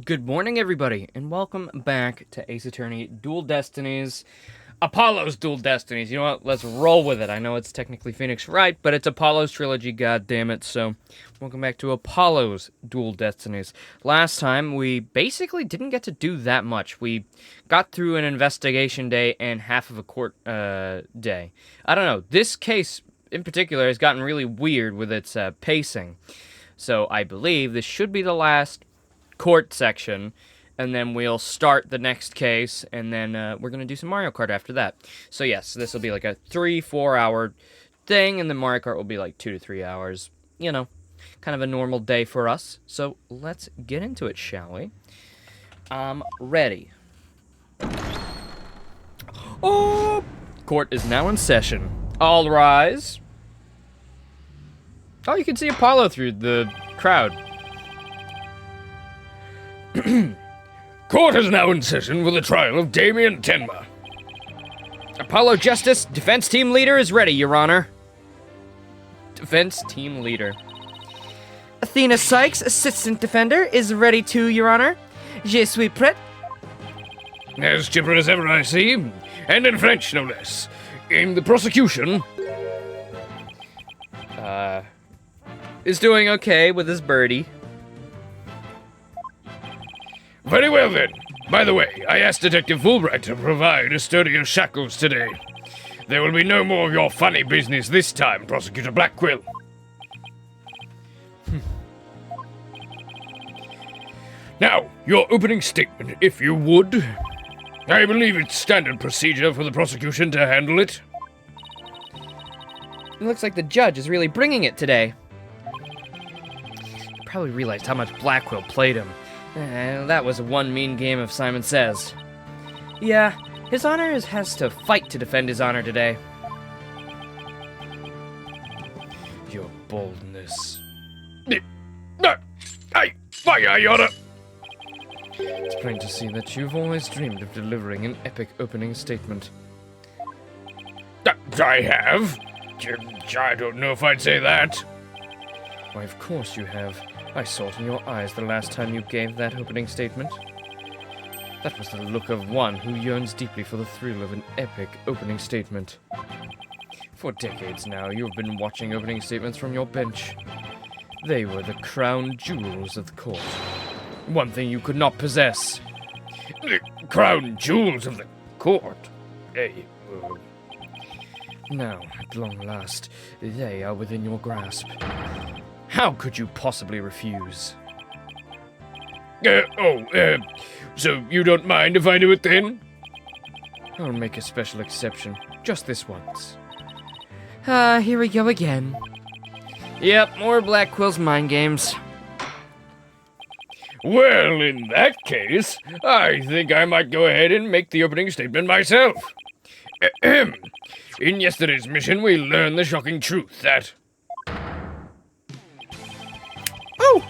Good morning, everybody, and welcome back to Ace Attorney Dual Destinies. Apollo's Dual Destinies. You know what? Let's roll with it. I know it's technically Phoenix Wright, but it's Apollo's trilogy, goddammit. So, welcome back to Apollo's Dual Destinies. Last time, we basically didn't get to do that much. We got through an investigation day and half of a court day. I don't know. This case, in particular, has gotten really weird with its pacing. So, I believe this should be the last court section, and then we'll start the next case, and then we're going to do some Mario Kart after that. So yes, this will be like a 3-4 hour thing, and then Mario Kart will be like 2 to 3 hours. You know, kind of a normal day for us. So let's get into it, shall we? I'm ready. Oh! Court is now in session. All rise. Oh, you can see Apollo through the crowd. Court is now in session for the trial of Damien Tenma. Apollo Justice, defense team leader is ready, Your Honor. Defense team leader. Athena Sykes, assistant defender, is ready too, Your Honor. Je suis prêt. As chipper as ever I see, and in French no less. In the prosecution, Is doing okay with his birdie. very well then. By the way, I asked Detective Fulbright to provide a sturdier shackles today. There will be no more of your funny business this time, Prosecutor Blackquill. Now, your opening statement, if you would. I believe it's standard procedure for the prosecution to handle it. It looks like the judge is really bringing it today. He probably realized how much Blackquill played him. That was one mean game of Simon Says. Yeah, His Honor has to fight to defend his honor today. Your boldness. Why, Your Honor? It's plain to see that you've always dreamed of delivering an epic opening statement. I have. I don't know if I'd say that. Why, of course you have. I saw it in your eyes the last time you gave that opening statement. That was the look of one who yearns deeply for the thrill of an epic opening statement. For decades now, you have been watching opening statements from your bench. They were the crown jewels of the court. One thing you could not possess. The crown jewels of the court. Now, at long last, they are within your grasp. How could you possibly refuse? So you don't mind if I do it then? I'll make a special exception, just this once. Here we go again. Yep, more Blacquill's mind games. Well, in that case, I think I might go ahead and make the opening statement myself. Ahem. In yesterday's mission, we learned the shocking truth that... Oh!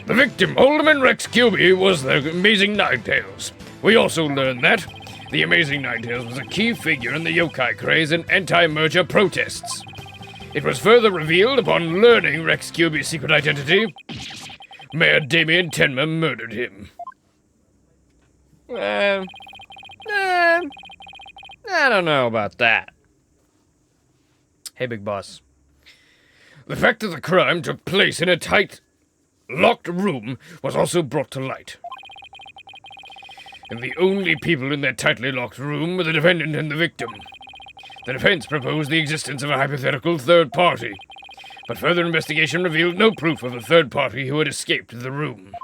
The victim, Alderman Rex Kilby, was the Amazing Ninetales. We also learned that the Amazing Ninetales was a key figure in the yokai craze and anti-merger protests. It was further revealed upon learning Rex Kilby's secret identity. Mayor Damien Tenma murdered him. I don't know about that. Hey, Big Boss. The fact that the crime took place in a tight, locked room was also brought to light. And the only people in that tightly locked room were the defendant and the victim. The defense proposed the existence of a hypothetical third party, but further investigation revealed no proof of a third party who had escaped the room.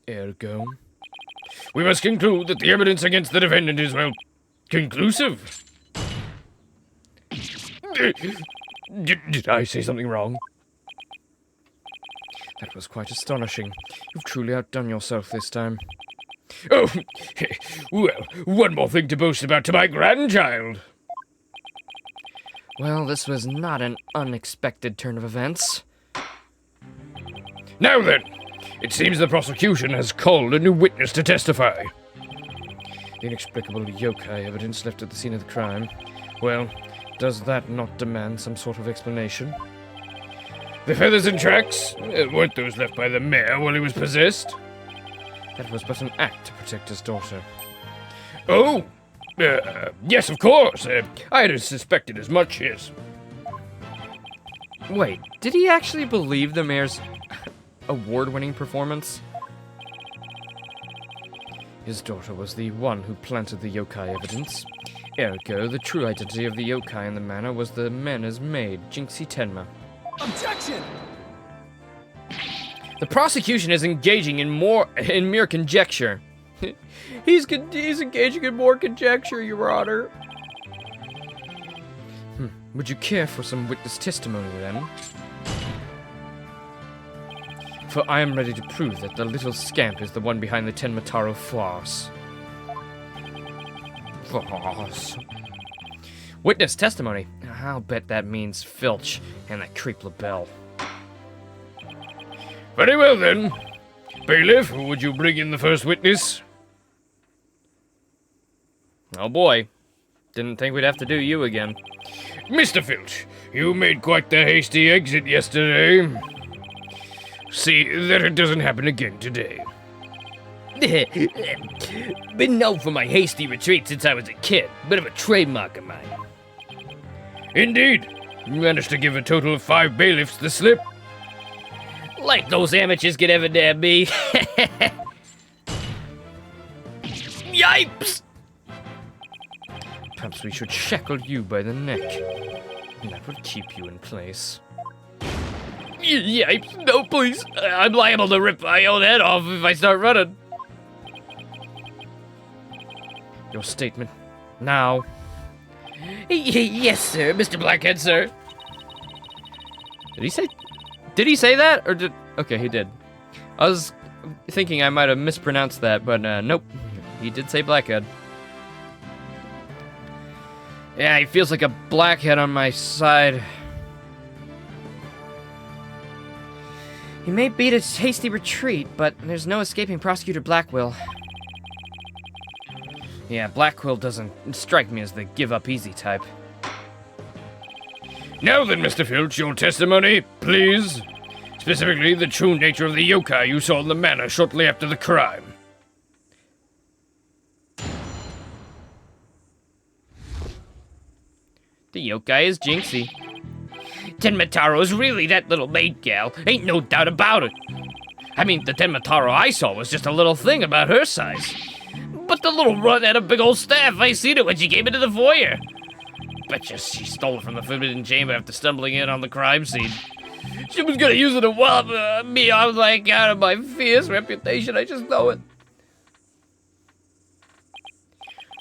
Ergo? We must conclude that the evidence against the defendant is, well, conclusive. Did I say something wrong? That was quite astonishing. You've truly outdone yourself this time. Oh, well, one more thing to boast about to my grandchild. Well, this was not an unexpected turn of events. Now then, it seems the prosecution has called a new witness to testify. The inexplicable yokai evidence left at the scene of the crime. Well, does that not demand some sort of explanation? The feathers and tracks? Weren't those left by the mayor while he was possessed? That was but an act to protect his daughter. Oh! Yes, of course. I had suspected as much, yes. Wait, did he actually believe the mayor's award-winning performance? His daughter was the one who planted the yokai evidence. Ergo, the true identity of the yokai in the manor was the mena's maid, Jinxie Tenma. Objection! The prosecution is engaging in mere conjecture. He's engaging in more conjecture, Your Honor. Would you care for some witness testimony, then? For I am ready to prove that the little scamp is the one behind the Tenmataro farce. Farce. Witness testimony? I'll bet that means Filch and that creep LaBelle. Very well, then. Bailiff, would you bring in the first witness? Oh boy. Didn't think we'd have to do you again. Mr. Filch, you made quite the hasty exit yesterday. See that it doesn't happen again today. Been known for my hasty retreat since I was a kid. Bit of a trademark of mine. Indeed. You managed to give a total of 5 bailiffs the slip. Like those amateurs could ever dare be. Yipes! Perhaps we should shackle you by the neck. That would keep you in place. Yipes! No, please! I'm liable to rip my own head off if I start running. Your statement. Now. Yes, sir, Mr. Blackhead, sir. Did he say that? Or did... Okay, he did. I was thinking I might have mispronounced that, but nope. He did say Blackhead. Yeah, he feels like a blackhead on my side. He may beat a hasty retreat, but there's no escaping Prosecutor Blackwill. Yeah, Blackwill doesn't strike me as the give-up-easy type. Now then, Mr. Filch, your testimony, please. Specifically, the true nature of the yokai you saw in the manor shortly after the crime. The yokai is Jinxie. Tenmataro's really that little maid gal, ain't no doubt about it. I mean, the Tenmataro I saw was just a little thing about her size. But the little runt had a big old staff. I seen it when she came into the foyer. Betcha she stole it from the forbidden chamber after stumbling in on the crime scene. She was gonna use it to wallop me on like out of my fierce reputation, I just know it.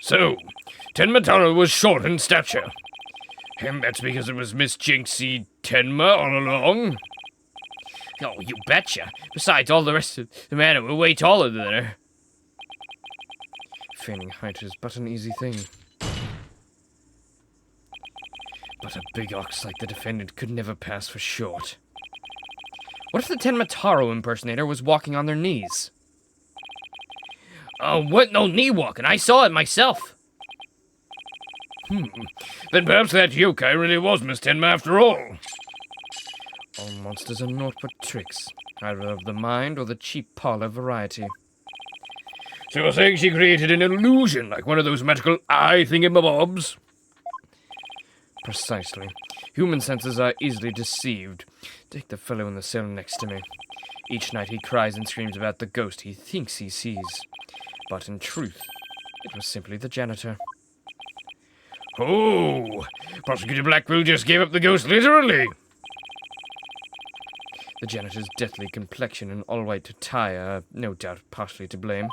So, Tenmataro was short in stature. And that's because it was Miss Jinxie Tenma all along? Oh, you betcha. Besides, all the rest of the manor were way taller than her. Feigning height is but an easy thing. But a big ox like the defendant could never pass for short. What if the Tenmataro impersonator was walking on their knees? Oh, what? No knee walking. I saw it myself. Then perhaps that yokai really was Miss Tenma after all. All monsters are naught but tricks, either of the mind or the cheap parlor variety. So you're saying she created an illusion like one of those magical eye thingamabobs? Precisely. Human senses are easily deceived. Take the fellow in the cell next to me. Each night he cries and screams about the ghost he thinks he sees. But in truth, it was simply the janitor. Oh, Prosecutor Blackwill just gave up the ghost literally. The janitor's deathly complexion and all-white attire are no doubt partially to blame.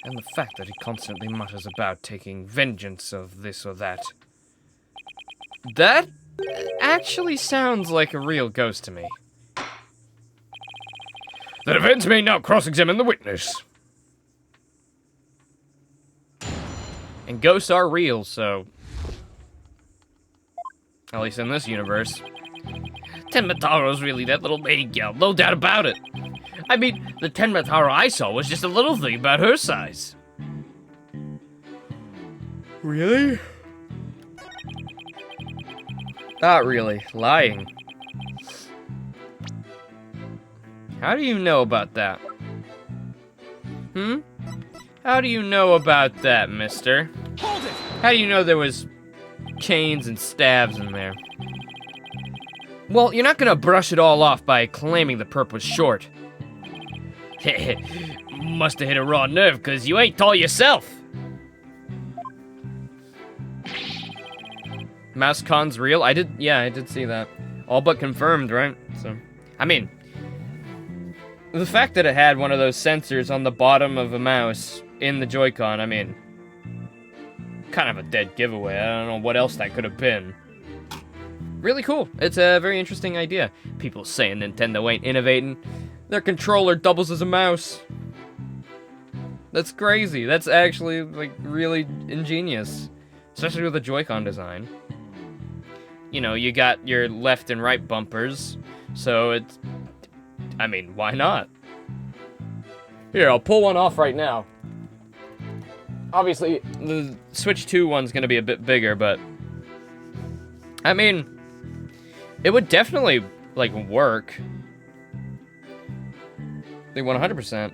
And the fact that he constantly mutters about taking vengeance of this or that. That actually sounds like a real ghost to me. The defense may now cross-examine the witness. And ghosts are real, so... At least in this universe. Tenmataro's really that little maid gal, no doubt about it. I mean, the Tenmataro I saw was just a little thing about her size. Really? Not really. Lying. How do you know about that? How do you know about that, mister? Hold it! How do you know there was chains and stabs in there? Well, you're not gonna brush it all off by claiming the perp was short. Must have hit a raw nerve, cause you ain't tall yourself. MouseCon's real? I did see that. All but confirmed, right? So, I mean, the fact that it had one of those sensors on the bottom of a mouse in the Joy-Con, I mean, kind of a dead giveaway. I don't know what else that could have been. Really cool. It's a very interesting idea. People saying Nintendo ain't innovating. Their controller doubles as a mouse. That's crazy. That's actually, like, really ingenious. Especially with the Joy-Con design. You know, you got your left and right bumpers, so it's... I mean, why not? Here, I'll pull one off right now. Obviously, the Switch 2 one's gonna be a bit bigger, but... I mean, it would definitely, like, work. Like, 100%.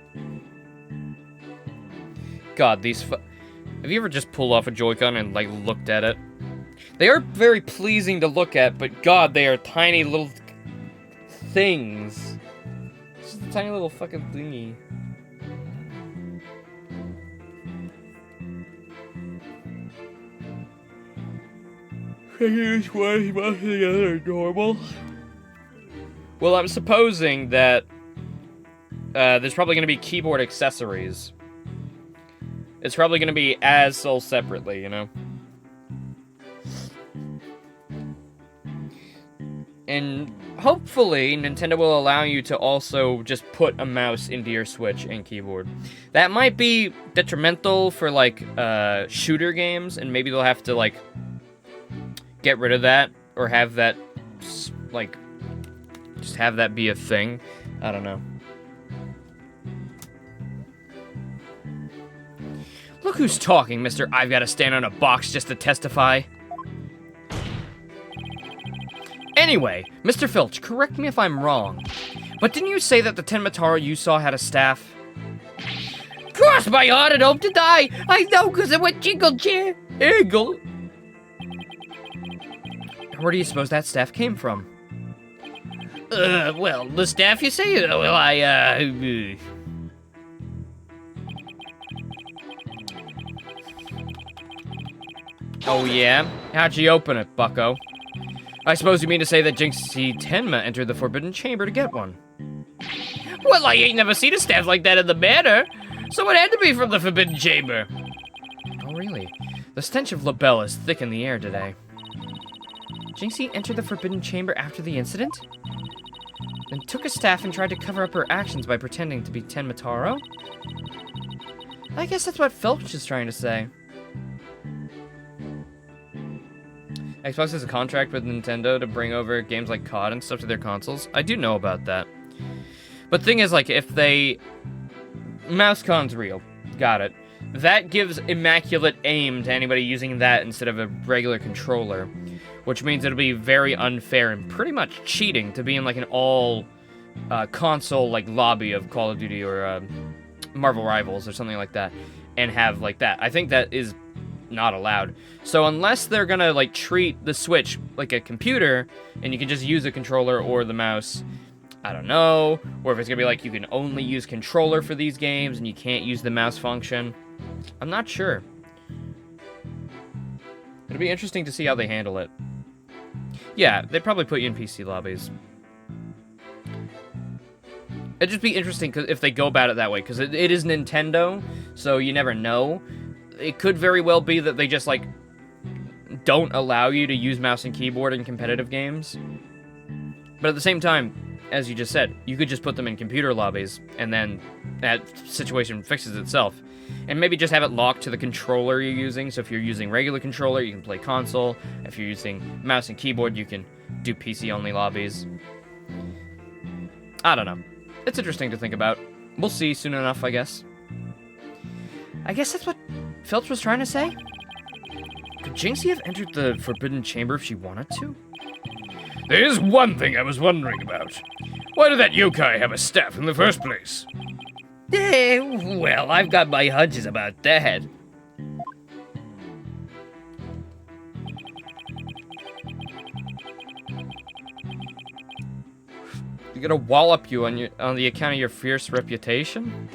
God, these have you ever just pulled off a Joy-Con and, like, looked at it? They are very pleasing to look at, but God, they are tiny little things. It's just a tiny little fucking thingy. This one's much together normal. Well, I'm supposing that there's probably going to be keyboard accessories. It's probably going to be as sold separately, you know? And hopefully, Nintendo will allow you to also just put a mouse into your Switch and keyboard. That might be detrimental for, like, shooter games, and maybe they'll have to, like, get rid of that, or have that, like, just have that be a thing. I don't know. Look who's talking, mister. I've got to stand on a box just to testify. Anyway, Mr. Filch, correct me if I'm wrong, but didn't you say that the Tenmataro you saw had a staff? Cross my heart and hope to die! I know, because it went jingle jingle. Where do you suppose that staff came from? Well, the staff you say, Oh yeah? How'd you open it, bucko? I suppose you mean to say that Jinxie Tenma entered the Forbidden Chamber to get one. Well, I ain't never seen a staff like that in the manor, so it had to be from the Forbidden Chamber. Oh really? The stench of Labelle is thick in the air today. Jinxie entered the Forbidden Chamber after the incident? Then took a staff and tried to cover up her actions by pretending to be Tenmataro? I guess that's what Filch is trying to say. Xbox has a contract with Nintendo to bring over games like COD and stuff to their consoles. I do know about that. But the thing is, like, if they... MouseCon's real. Got it. That gives immaculate aim to anybody using that instead of a regular controller. Which means it'll be very unfair and pretty much cheating to be in, like, an all console, like, lobby of Call of Duty or Marvel Rivals or something like that. And have, like, that. I think that is not allowed. So unless they're gonna, like, treat the Switch like a computer, and you can just use a controller or the mouse, I don't know. Or if it's gonna be like, you can only use controller for these games, and you can't use the mouse function. I'm not sure. It'll be interesting to see how they handle it. Yeah, they'd probably put you in PC lobbies. It'd just be interesting if they go about it that way, because it is Nintendo, so you never know. It could very well be that they just, like, don't allow you to use mouse and keyboard in competitive games. But at the same time, as you just said, you could just put them in computer lobbies, and then that situation fixes itself. And maybe just have it locked to the controller you're using, so if you're using regular controller, you can play console. If you're using mouse and keyboard, you can do PC-only lobbies. I don't know. It's interesting to think about. We'll see soon enough, I guess. I guess that's what Filch was trying to say? Could Jinxie have entered the Forbidden Chamber if she wanted to? There is one thing I was wondering about. Why did that yokai have a staff in the first place? Well, I've got my hunches about that. You gonna wallop you on the account of your fierce reputation?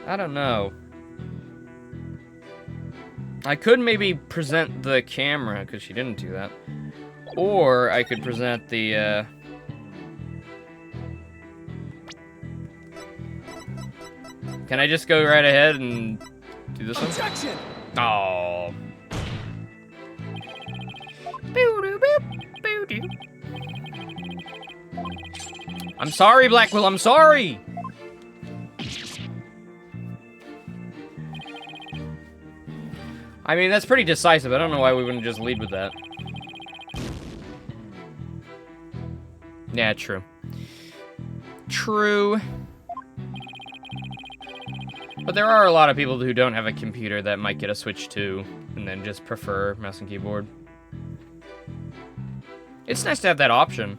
I don't know. I could maybe present the camera, because she didn't do that. Or I could present the, Can I just go right ahead and do this one? Objection! Oh. I'm sorry, Blackwell, I'm sorry! I mean, that's pretty decisive. I don't know why we wouldn't just lead with that. Yeah, true. True. But there are a lot of people who don't have a computer that might get a Switch 2 and then just prefer mouse and keyboard. It's nice to have that option.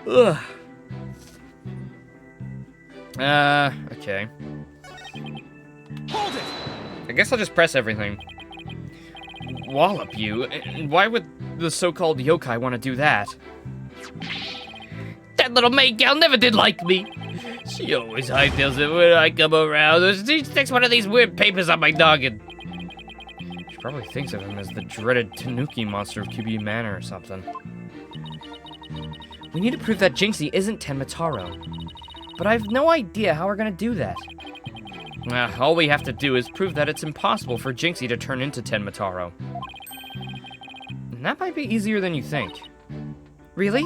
Ugh. Okay. Hold it! I guess I'll just press everything. Wallop you? And why would the so-called yokai want to do that? That little maid gal never did like me. She always hightails it when I come around. She sticks one of these weird papers on my noggin. She probably thinks of him as the dreaded Tanuki monster of QB Manor or something. We need to prove that Jinxie isn't Tenmataro. But I have no idea how we're gonna do that. All we have to do is prove that it's impossible for Jinxie to turn into Tenmataro. And that might be easier than you think. Really?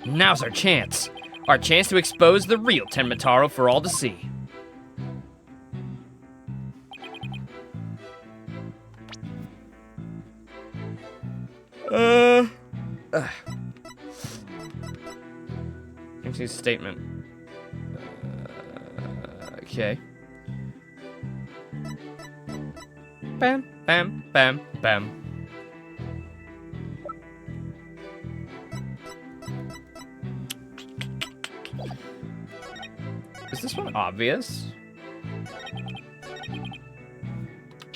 Now's our chance. Our chance to expose the real Tenmataro for all to see. Jinxie's statement. Okay. Bam, bam, bam, bam. Is this one obvious?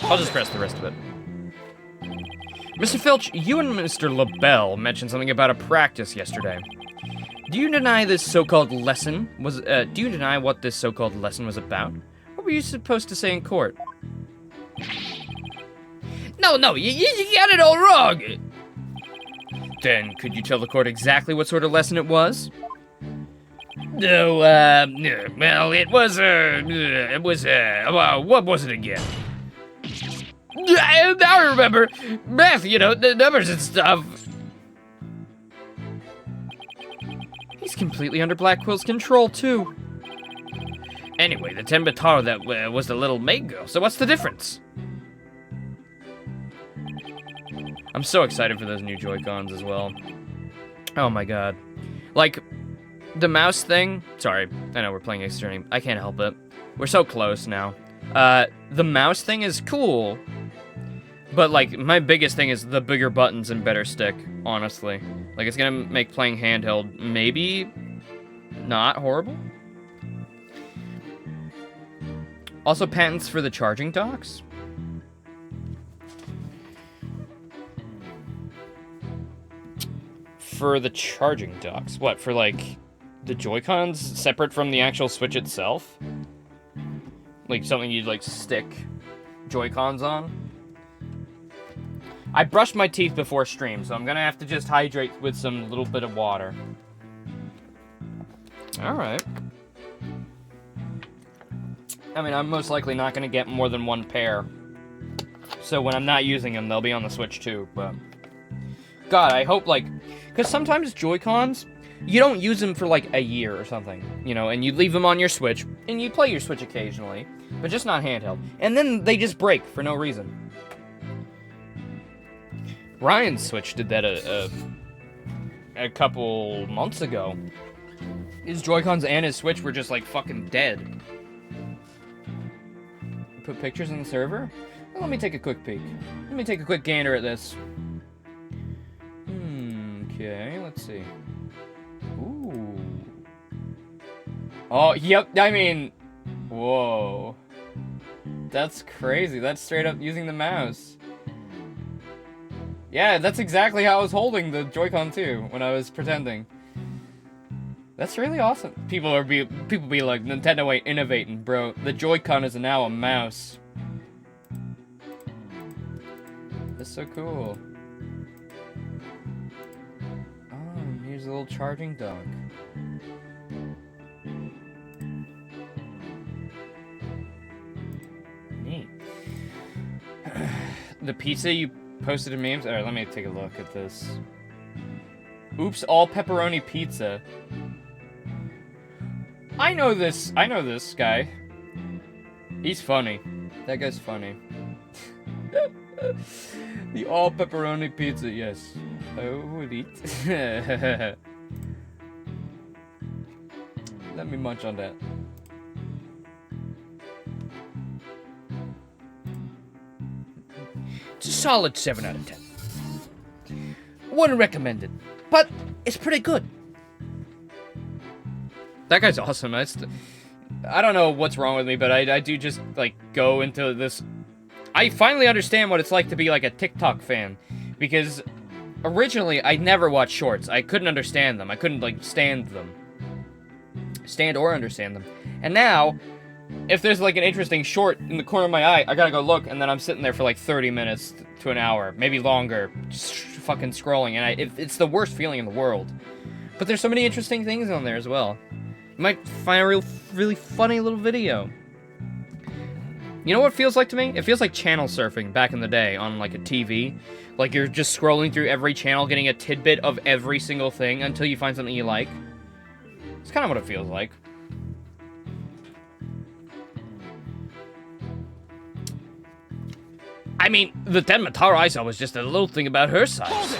I'll just press the rest of it. Mr. Filch, you and Mr. LaBelle mentioned something about a practice yesterday. Do you deny this so-called lesson was, do you deny what this so-called lesson was about? What were you supposed to say in court? No, you got it all wrong! Then, could you tell the court exactly what sort of lesson it was? No, well, it was, well, what was it again? Now I remember, math, you know, the numbers and stuff. He's completely under Blackwell's control, too. Anyway, the Tenbataro that was the little maid girl, so what's the difference? I'm so excited for those new Joy-Cons as well. Oh my god. Like, the mouse thing, sorry, I know we're playing Extreme, I can't help it. We're so close now. The mouse thing is cool, but like, my biggest thing is the bigger buttons and better stick, honestly. Like, it's gonna make playing handheld maybe not horrible. Also, patents for the charging docks. For the charging docks? What, for like the Joy-Cons separate from the actual Switch itself? Like something you'd like stick Joy-Cons on? I brushed my teeth before stream, so I'm gonna have to just hydrate with some little bit of water. Alright. I mean, I'm most likely not gonna get more than one pair. So when I'm not using them, they'll be on the Switch too, but... God, I hope, like... Because sometimes Joy-Cons, you don't use them for, like, a year or something, you know, and you leave them on your Switch, and you play your Switch occasionally, but just not handheld. And then they just break for no reason. Ryan's Switch did that a couple months ago. His Joy-Cons and his Switch were just, like, fucking dead. Put pictures in the server? Well, let me take a quick peek. Let me take a quick gander at this. Okay, let's see. Ooh. Oh, yep, I mean... Whoa. That's crazy. That's straight up using the mouse. Yeah, that's exactly how I was holding the Joy-Con too, when I was pretending. That's really awesome. People be like, Nintendo ain't innovating, bro. The Joy-Con is now a mouse. That's so cool. Oh, here's a little charging dock. Neat. The pizza you posted in memes? Alright, let me take a look at this. Oops, all pepperoni pizza. I know this guy. He's funny. That guy's funny. The all pepperoni pizza, yes. Oh, would eat. Let me munch on that. It's a solid 7 out of 10. Wouldn't recommend it, but it's pretty good. That guy's awesome. I don't know what's wrong with me, but I do just, like, go into this... I finally understand what it's like to be, like, a TikTok fan. Because originally, I never watched shorts. I couldn't understand them. I couldn't, like, stand them. Stand or understand them. And now, if there's, like, an interesting short in the corner of my eye, I gotta go look, and then I'm sitting there for, like, 30 minutes to an hour. Maybe longer. Just fucking scrolling. And it's the worst feeling in the world. But there's so many interesting things on there as well. You might find a really funny little video. You know what it feels like to me? It feels like channel surfing back in the day on, like, a TV. Like, you're just scrolling through every channel, getting a tidbit of every single thing until you find something you like. It's kind of what it feels like. I mean, the Tenmataro I saw was just a little thing about her size.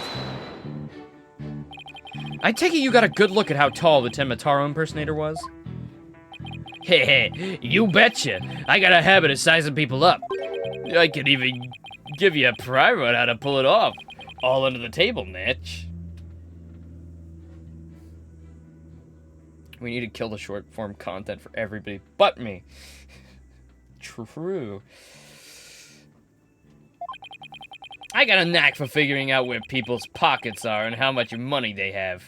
I take it you got a good look at how tall the Tenmataro impersonator was? Heh, you betcha. I got a habit of sizing people up. I could even give you a primer on how to pull it off. All under the table, Mitch. We need to kill the short form content for everybody but me. True. I got a knack for figuring out where people's pockets are and how much money they have.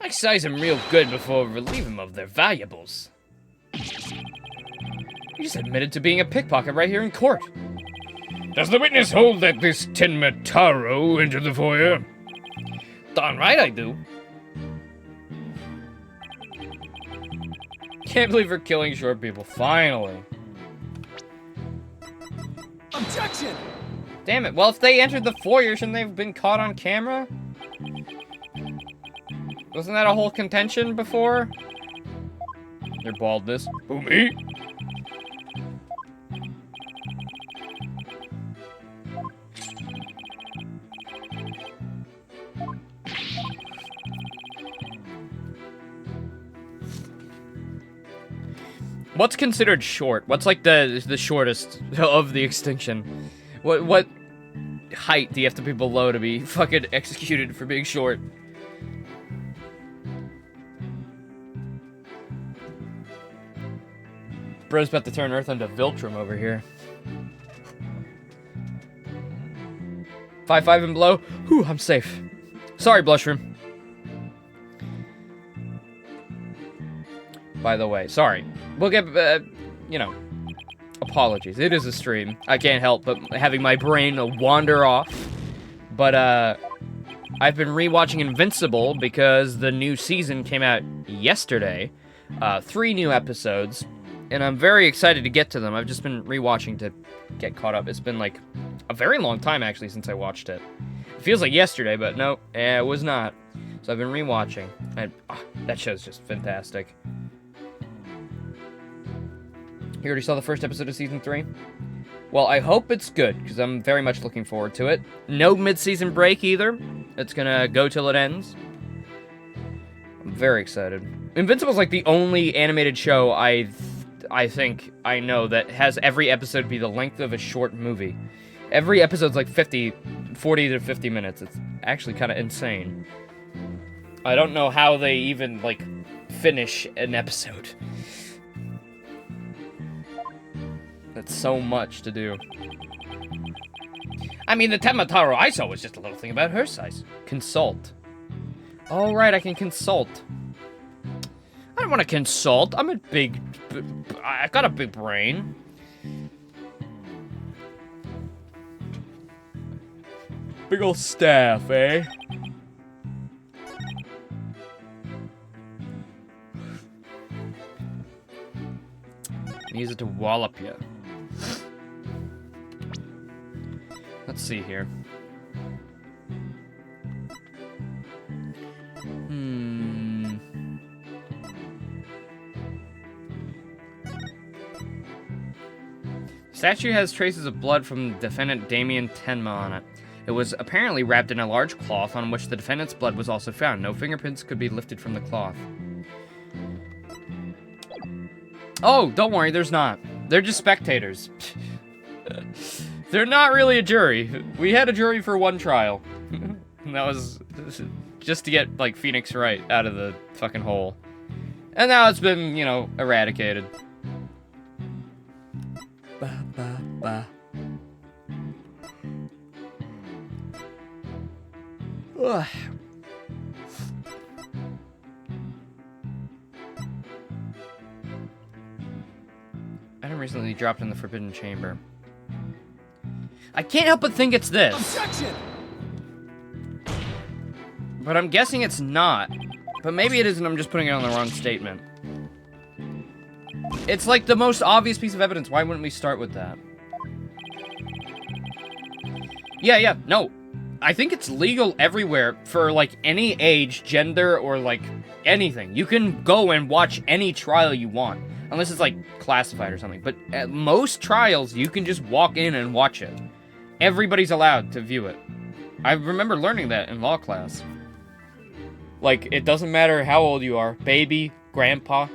I size them real good before I relieve them of their valuables. You just admitted to being a pickpocket right here in court. Does the witness hold that this Tenmataro entered the foyer? Darn right I do. Can't believe we're killing short people, finally. Objection! Damn it, well if they entered the foyer, shouldn't they have been caught on camera? Wasn't that a whole contention before? Their baldness. Who, me? What's considered short? What's like the shortest of the extinction? What height do you have to be below to be fucking executed for being short? Bro's about to turn Earth into Viltrum over here. 5'5" and below. Whew, I'm safe. Sorry, Blushroom. By the way, sorry. We'll get, you know, apologies. It is a stream. I can't help but having my brain wander off. But, I've been rewatching Invincible because the new season came out yesterday. 3 new episodes. And I'm very excited to get to them. I've just been rewatching to get caught up. It's been, like, a very long time, actually, since I watched it. It feels like yesterday, but no, it was not. So I've been rewatching. And that show's just fantastic. You already saw the first episode of Season 3? Well, I hope it's good, because I'm very much looking forward to it. No mid-season break, either. It's gonna go till it ends. I'm very excited. Invincible's like the only animated show I think I know that has every episode be the length of a short movie. Every episode's like 40 to 50 minutes. It's actually kind of insane. I don't know how they even, like, finish an episode. That's so much to do. I mean, the Temataro I saw was just a little thing about her size. Consult. Oh, right, I can consult. I don't want to consult. I'm a big... I got a big brain. Big ol' staff, eh? Use it to wallop you. Let's see here. Statue has traces of blood from defendant Damien Tenma on it. It was apparently wrapped in a large cloth on which the defendant's blood was also found. No fingerprints could be lifted from the cloth. Oh, don't worry, there's not. They're just spectators. They're not really a jury. We had a jury for one trial. And that was just to get, like, Phoenix Wright out of the fucking hole. And now it's been, you know, eradicated. Ba, ba, ba. Ugh. Item recently dropped in the Forbidden Chamber. I can't help but think it's this. Objection! But I'm guessing it's not. But maybe it is and I'm just putting it on the wrong statement. It's like the most obvious piece of evidence. Why wouldn't we start with that? Yeah, no. I think it's legal everywhere for, like, any age, gender, or, like, anything. You can go and watch any trial you want. Unless it's, like, classified or something. But at most trials, you can just walk in and watch it. Everybody's allowed to view it. I remember learning that in law class. Like, it doesn't matter how old you are. Baby, grandpa,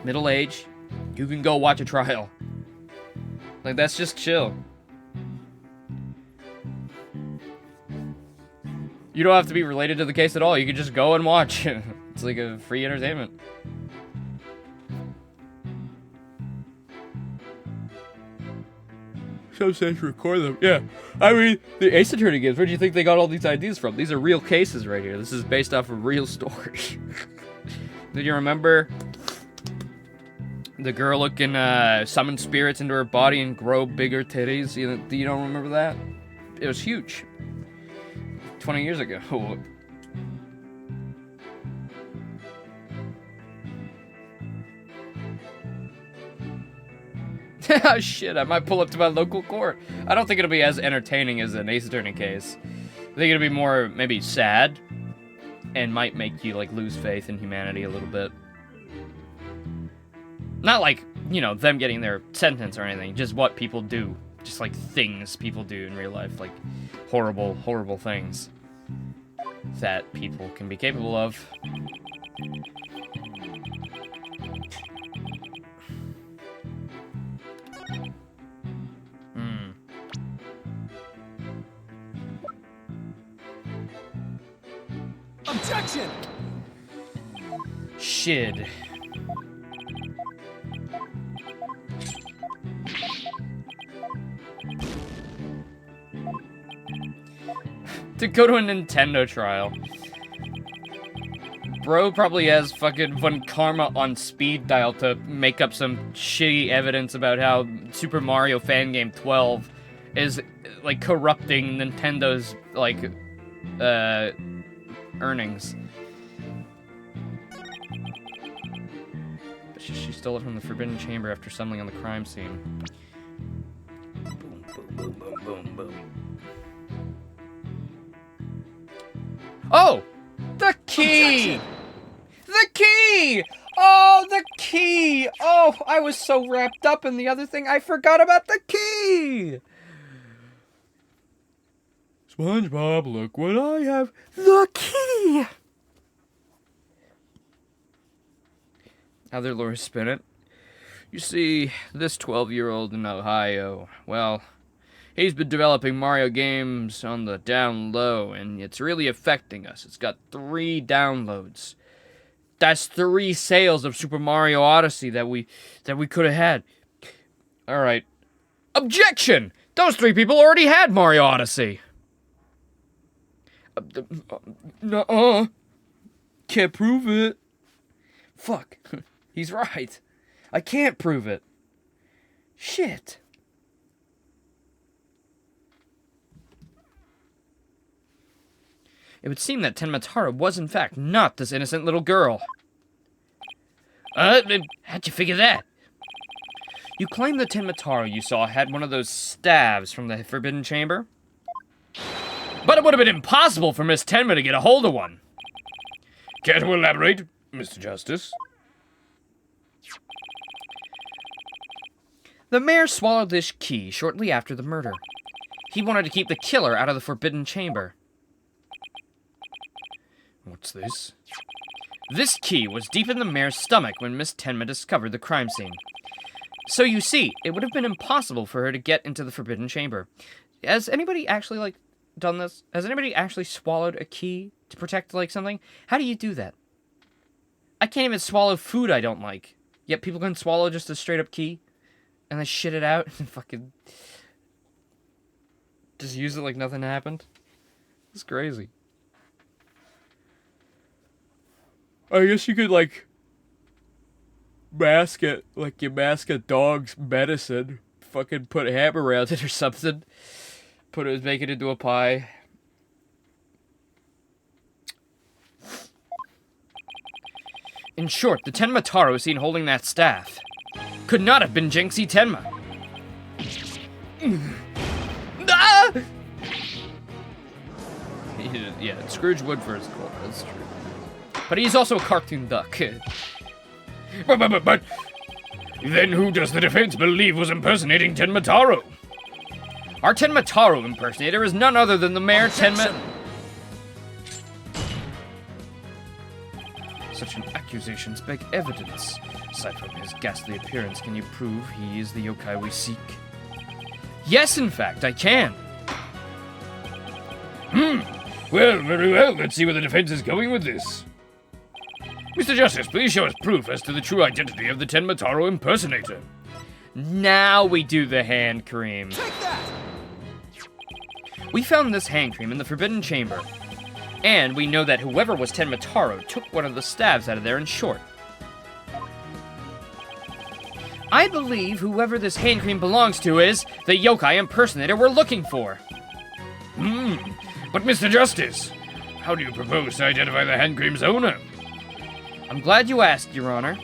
middle age. You can go watch a trial. Like, that's just chill. You don't have to be related to the case at all. You can just go and watch. It's like a free entertainment. Some states record them. Yeah. I mean, the Ace Attorney games, where do you think they got all these ideas from? These are real cases right here. This is based off a real story. Do you remember the girl who can summon spirits into her body and grow bigger titties? You don't remember that? It was huge. 20 years ago. Oh shit, I might pull up to my local court. I don't think it'll be as entertaining as an Ace Attorney case. I think it'll be more, maybe, sad. And might make you, like, lose faith in humanity a little bit. Not like, you know, them getting their sentence or anything. Just what people do. Just, like, things people do in real life. Like, horrible, horrible things that people can be capable of. Objection! Shit. To go to a Nintendo trial. Bro probably has fucking Von Karma on speed dial to make up some shitty evidence about how Super Mario Fan Game 12 is, like, corrupting Nintendo's, like, earnings. But she stole it from the Forbidden Chamber after stumbling on the crime scene. Boom, boom, boom, boom, boom, boom. Oh! The key! Objection! The key! Oh, the key! Oh, I was so wrapped up in the other thing, I forgot about the key! SpongeBob, look what I have. The key! how their lawyers spin it. You see, this 12-year-old in Ohio, well, he's been developing Mario games on the down low, and it's really affecting us. It's got 3 downloads. That's 3 sales of Super Mario Odyssey that we could have had. All right. Objection! Those 3 people already had Mario Odyssey. Nuh-uh. Can't prove it. Fuck. He's right. I can't prove it. Shit. It would seem that Tenmataro was in fact not this innocent little girl. How'd you figure that? You claim the Tenmataro you saw had one of those staves from the Forbidden Chamber? But it would have been impossible for Miss Tenma to get a hold of one. Care to elaborate, Mr. Justice? The mayor swallowed this key shortly after the murder. He wanted to keep the killer out of the Forbidden Chamber. What's this? This key was deep in the mayor's stomach when Miss Tenma discovered the crime scene. So you see, it would have been impossible for her to get into the Forbidden Chamber. Has anybody actually, done this? Has anybody actually swallowed a key to protect, something? How do you do that? I can't even swallow food I don't like. Yet people can swallow just a straight-up key, and then shit it out, and fucking just use it like nothing happened. It's crazy. I guess you could, mask it, you mask a dog's medicine. Fucking put a ham around it or something. Make it into a pie. In short, the Tenmataro seen holding that staff could not have been Jinxie Tenma. Ah! Yeah, Scrooge would for his gold, that's true. But he's also a cartoon duck. But then who does the defense believe was impersonating Tenmataro? Our Tenmataro impersonator is none other than the Mayor Tenma. Such an accusations beg evidence. Aside from his ghastly appearance, can you prove he is the yokai we seek? Yes, in fact, I can. Well, very well. Let's see where the defense is going with this. Mr. Justice, please show us proof as to the true identity of the Tenmataro impersonator. Now we do the hand cream. Take that! We found this hand cream in the Forbidden Chamber. And we know that whoever was Tenmataro took one of the staves out of there in short. I believe whoever this hand cream belongs to is the yokai impersonator we're looking for. But Mr. Justice, how do you propose to identify the hand cream's owner? I'm glad you asked, Your Honor.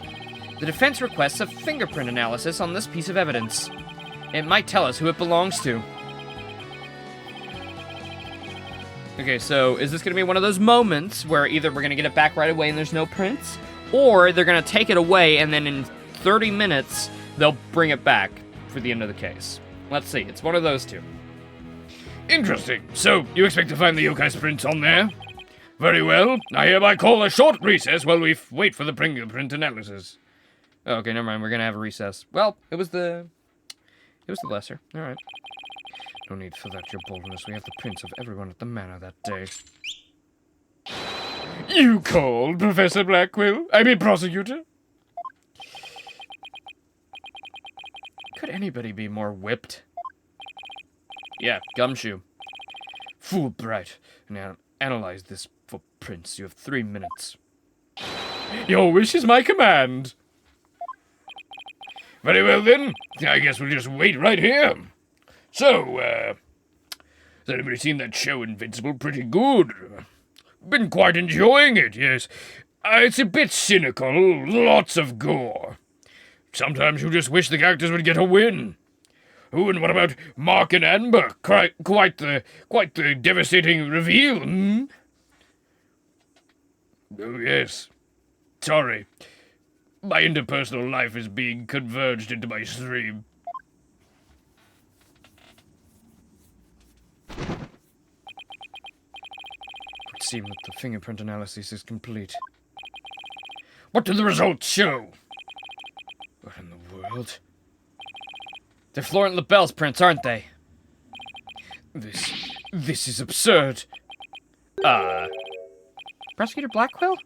The defense requests a fingerprint analysis on this piece of evidence. It might tell us who it belongs to. Okay, so is this going to be one of those moments where either we're going to get it back right away and there's no prints, or they're going to take it away and then in 30 minutes they'll bring it back for the end of the case? Let's see. It's one of those two. Interesting. So, you expect to find the yokai's prints on there? Very well. I hereby call a short recess while we wait for the fingerprint analysis. Oh, okay, never mind. We're gonna have a recess. Well, it was the lesser. All right. No need for that, your boldness. We have the prints of everyone at the manor that day. You called, Professor Blackwell? Prosecutor? Could anybody be more whipped? Yeah, Gumshoe. Fulbright. Now, analyze this for prints. You have 3 minutes. Your wish is my command. Very well, then. I guess we'll just wait right here. So, has anybody seen that show Invincible? Pretty good. Been quite enjoying it, yes. It's a bit cynical, lots of gore. Sometimes you just wish the characters would get a win. Oh, and what about Mark and Amber? Quite the devastating reveal, hmm? Oh, yes. Sorry. My interpersonal life is being converged into my stream. It would seem that the fingerprint analysis is complete. What do the results show? child. They're Florent LaBelle's prints, aren't they? This is absurd. Prosecutor Blackquill?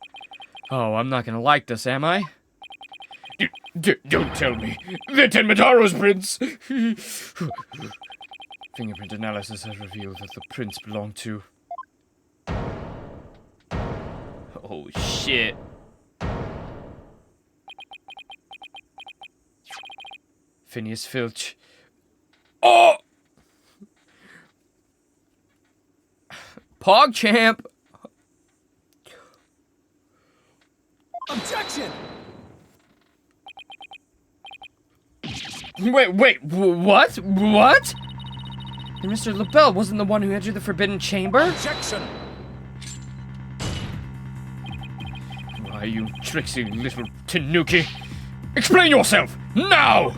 Oh, I'm not gonna like this, am I? Don't tell me. They're Tenmataro's prints. Fingerprint analysis has revealed that the prints belong to... Oh, shit. Phineas Filch. Oh! PogChamp! Objection! Wait, what? What? And Mr. LaBelle wasn't the one who entered the Forbidden Chamber? Objection! Why, you tricksy little tanuki. Explain yourself, now!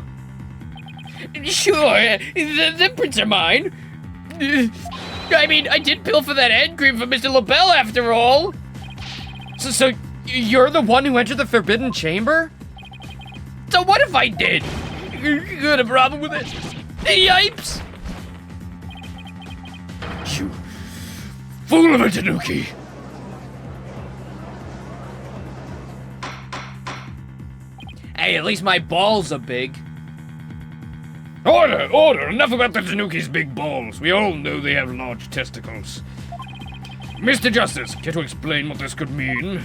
Sure, the prints are mine. I mean, I did pilfer that hand cream from Mr. LaBelle after all. So you're the one who entered the Forbidden Chamber? So what if I did? You got a problem with it? Yipes! You fool of a tanuki! Hey, at least my balls are big. Order, order! Enough about the tanuki's big balls. We all know they have large testicles. Mr. Justice, care to explain what this could mean?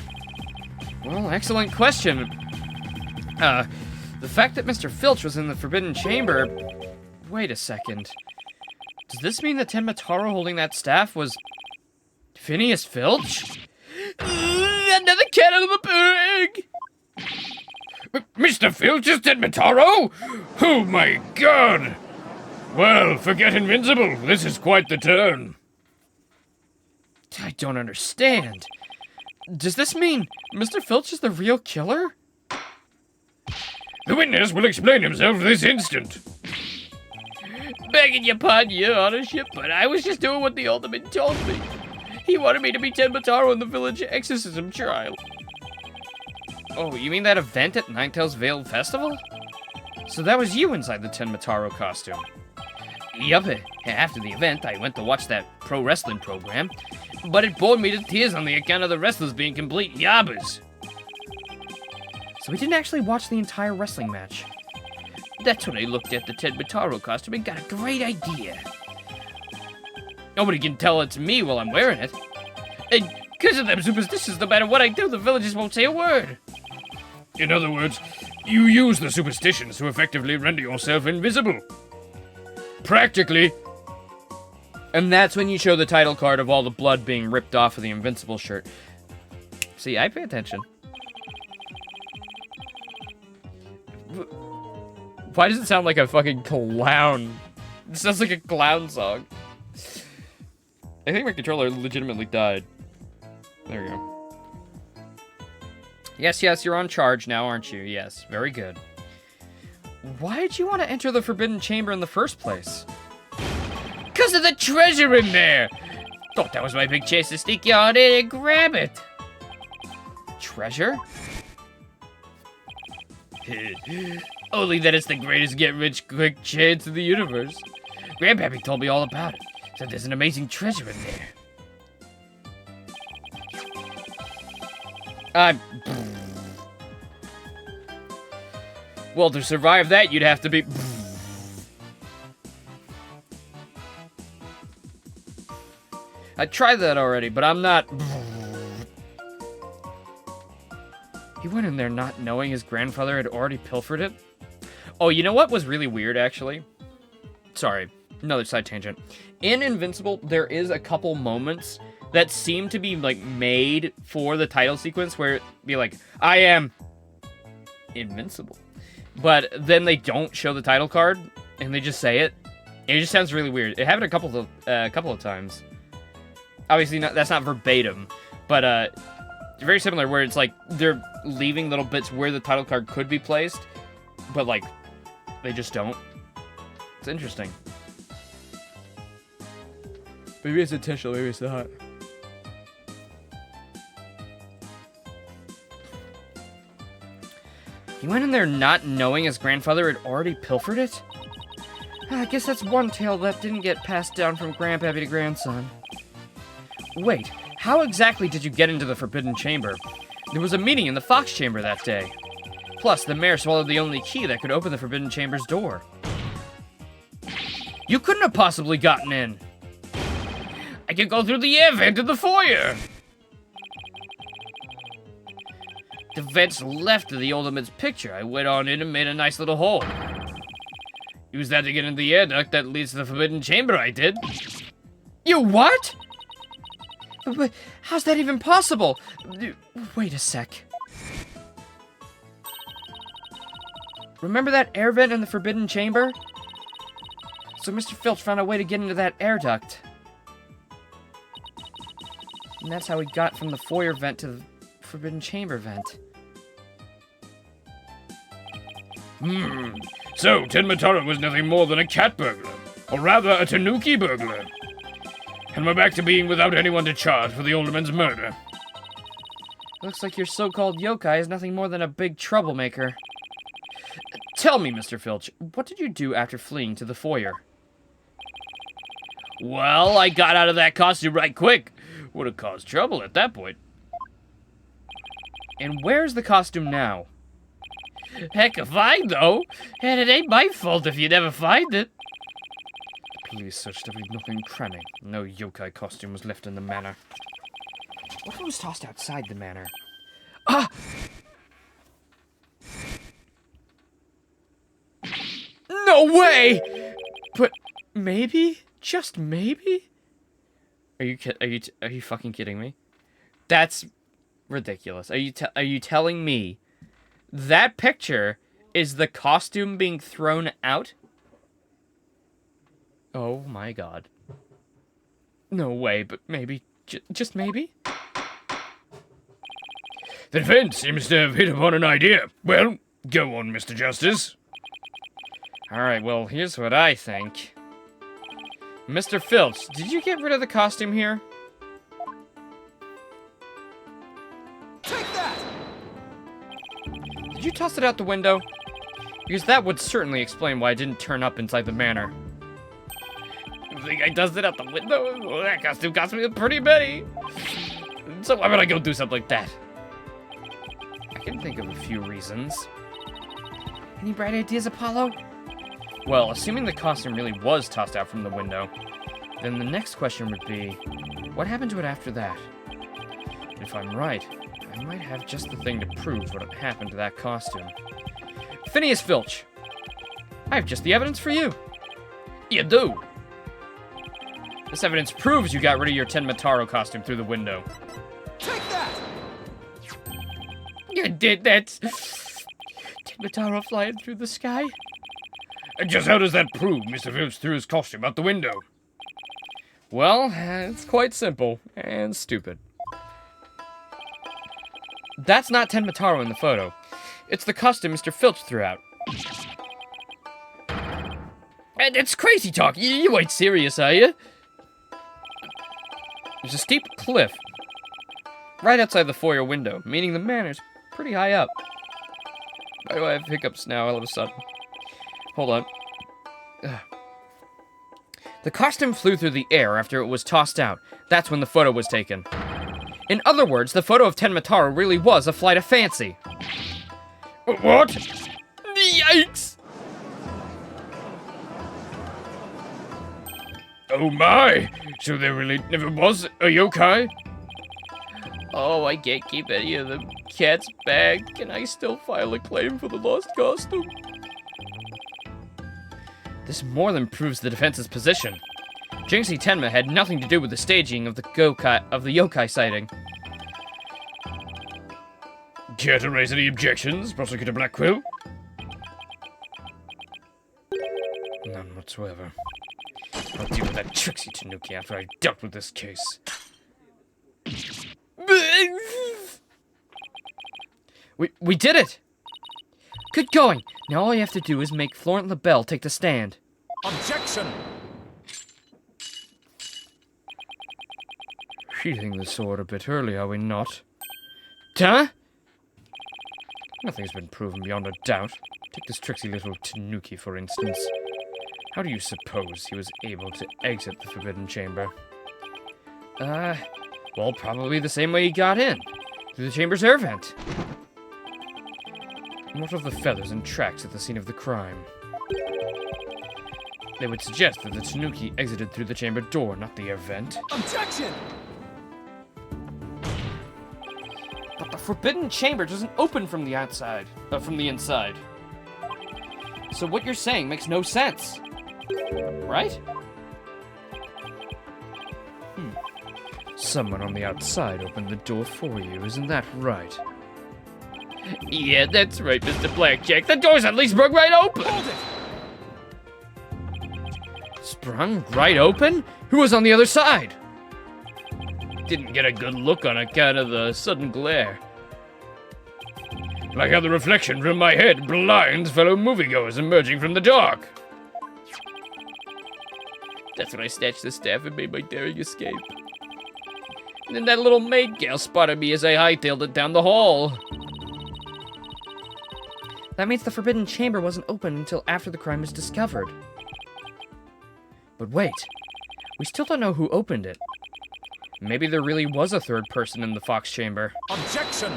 Well, excellent question. The fact that Mr. Filch was in the Forbidden Chamber... Wait a second. Does this mean that Tenmataro holding that staff was... Phineas Filch? Another cat out of the bag! Mr. Filch is Tenmataro? Oh my god! Well, forget Invincible. This is quite the turn. I don't understand. Does this mean Mr. Filch is the real killer? The witness will explain himself this instant. Begging your pardon, your honorship, but I was just doing what the Ultimate told me. He wanted me to be Tenmataro in the village exorcism trial. Oh, you mean that event at Ninetales Veiled Festival? So that was you inside the Tenmataro costume? Yup. After the event, I went to watch that pro wrestling program, but it bored me to tears on the account of the wrestlers being complete yabbers. So we didn't actually watch the entire wrestling match. That's when I looked at the Tenmataro costume and got a great idea. Nobody can tell it's me while I'm wearing it. And because of them superstitions, no matter what I do, the villagers won't say a word. In other words, you use the superstitions to effectively render yourself invisible. Practically. And that's when you show the title card of all the blood being ripped off of the Invincible shirt. See, I pay attention. Why does it sound like a fucking clown? It sounds like a clown song. I think my controller legitimately died. There we go. Yes, you're on charge now, aren't you? Yes, very good. Why did you want to enter the Forbidden Chamber in the first place? Because of the treasure in there! Thought that was my big chance to sneak you on in and grab it. Treasure? Only that it's the greatest get-rich-quick chance in the universe. Grandpappy told me all about it. Said there's an amazing treasure in there. Well, to survive that, you'd have to be... I tried that already, but I'm not... He went in there not knowing his grandfather had already pilfered it? Oh, you know what was really weird, actually? Sorry, another side tangent. In Invincible, there is a couple moments that seem to be, like, made for the title sequence where it be like, I am invincible. But then they don't show the title card, and they just say it. And it just sounds really weird. It happened a couple of times. Obviously, that's not verbatim, but very similar, where it's like they're leaving little bits where the title card could be placed, but, like, they just don't. It's interesting. Maybe it's intentional, maybe it's not. He went in there not knowing his grandfather had already pilfered it? I guess that's one tale that didn't get passed down from grandpappy to grandson. Wait, how exactly did you get into the Forbidden Chamber? There was a meeting in the Fox Chamber that day. Plus, the mayor swallowed the only key that could open the Forbidden Chamber's door. You couldn't have possibly gotten in. I could go through the air vent in the foyer. The vent's left of the old man's picture. I went on in and made a nice little hole. Use that to get into the air duct that leads to the Forbidden Chamber, I did. You what? How's that even possible? Wait a sec. Remember that air vent in the Forbidden Chamber? So Mr. Filch found a way to get into that air duct. And that's how he got from the foyer vent to the Forbidden Chamber vent. So, Tenmataro was nothing more than a cat burglar. Or rather, a tanuki burglar. And we're back to being without anyone to charge for the alderman's murder. Looks like your so-called yokai is nothing more than a big troublemaker. Tell me, Mr. Filch, what did you do after fleeing to the foyer? Well, I got out of that costume right quick. Would have caused trouble at that point. And where's the costume now? Heck if I know. And it ain't my fault if you never find it. The police searched every nook and cranny. No yokai costume was left in the manor. What if it was tossed outside the manor? Ah! No way! But maybe? Just maybe? Are you fucking kidding me? That's ridiculous. Are you telling me that picture is the costume being thrown out? Oh my god. No way, but maybe, just maybe? The defense seems to have hit upon an idea. Well, go on, Mr. Justice. Alright, well, here's what I think. Mr. Filch, did you get rid of the costume here? Take that! Did you toss it out the window? Because that would certainly explain why I didn't turn up inside the manor. You think I tossed it out the window? Well, that costume cost me a pretty penny. So why would I go do something like that? I can think of a few reasons. Any bright ideas, Apollo? Well, assuming the costume really was tossed out from the window, then the next question would be, what happened to it after that? And if I'm right, I might have just the thing to prove what happened to that costume. Phineas Filch, I have just the evidence for you. You do? This evidence proves you got rid of your Tenmataro costume through the window. Take that! You did that? Tenmataro flying through the sky? And just how does that prove Mr. Filch threw his costume out the window? Well, it's quite simple and stupid. That's not Tenmataro in the photo. It's the costume Mr. Filch threw out. And it's crazy talk. You ain't serious, are you? There's a steep cliff right outside the foyer window, meaning the manor's pretty high up. Why do I have hiccups now all of a sudden? Hold on. Ugh. The costume flew through the air after it was tossed out. That's when the photo was taken. In other words, the photo of Tenmataro really was a flight of fancy. What? Yikes! Oh my! So there really never was a yokai? Oh, I can't keep any of the cat's bag. Can I still file a claim for the lost costume? This more than proves the defense's position. Jinxie Tenma had nothing to do with the staging of the yokai sighting. Care to raise any objections, Prosecutor Blackquill? None whatsoever. I'll deal with that tricksy Tanuki after I've dealt with this case. We did it! Good going! Now all you have to do is make Florent LaBelle take the stand. Objection! Sheathing the sword a bit early, are we not? Huh? Nothing's been proven beyond a doubt. Take this tricksy little tanuki, for instance. How do you suppose he was able to exit the Forbidden Chamber? Well, probably the same way he got in. Through the chamber's air vent. And what of the feathers and tracks at the scene of the crime? They would suggest that the tanuki exited through the chamber door, not the air vent. Objection! But the Forbidden Chamber doesn't open from the outside, from the inside. So what you're saying makes no sense. Right? Someone on the outside opened the door for you, isn't that right? Yeah, that's right, Mr. Blackjack. The door's at least sprung right open. Hold it! Sprung right open? Who was on the other side? Didn't get a good look on account of the sudden glare. Like how the reflection from my head blinds fellow moviegoers emerging from the dark. That's when I snatched the staff and made my daring escape. And then that little maid gal spotted me as I hightailed it down the hall. That means the Forbidden Chamber wasn't open until after the crime was discovered. But wait, we still don't know who opened it. Maybe there really was a third person in the Fox Chamber. Objection!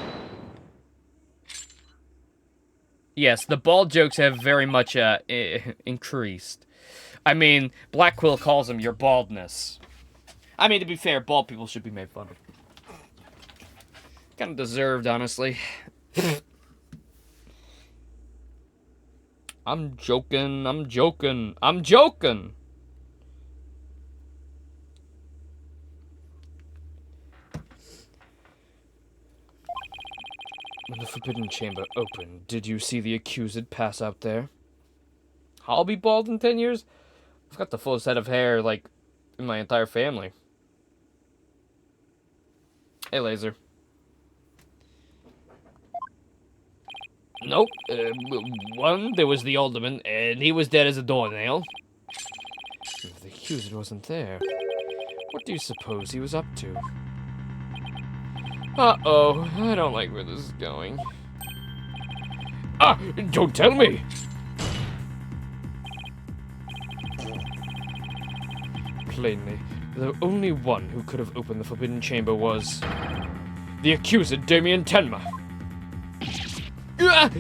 Yes, the bald jokes have very much increased. I mean, Black Quill calls them your baldness. I mean, to be fair, bald people should be made fun of. Kind of deserved, honestly. I'm joking, I'm joking, I'm joking! When the Forbidden Chamber opened, did you see the accused pass out there? I'll be bald in 10 years? I've got the fullest head of hair, like, in my entire family. Hey, Laser. Nope. One, there was the alderman, and he was dead as a doornail. If the accused wasn't there, what do you suppose he was up to? Uh-oh, I don't like where this is going. Ah! Don't tell me! Plainly, the only one who could have opened the Forbidden Chamber was the accused, Damien Tenma. Ah!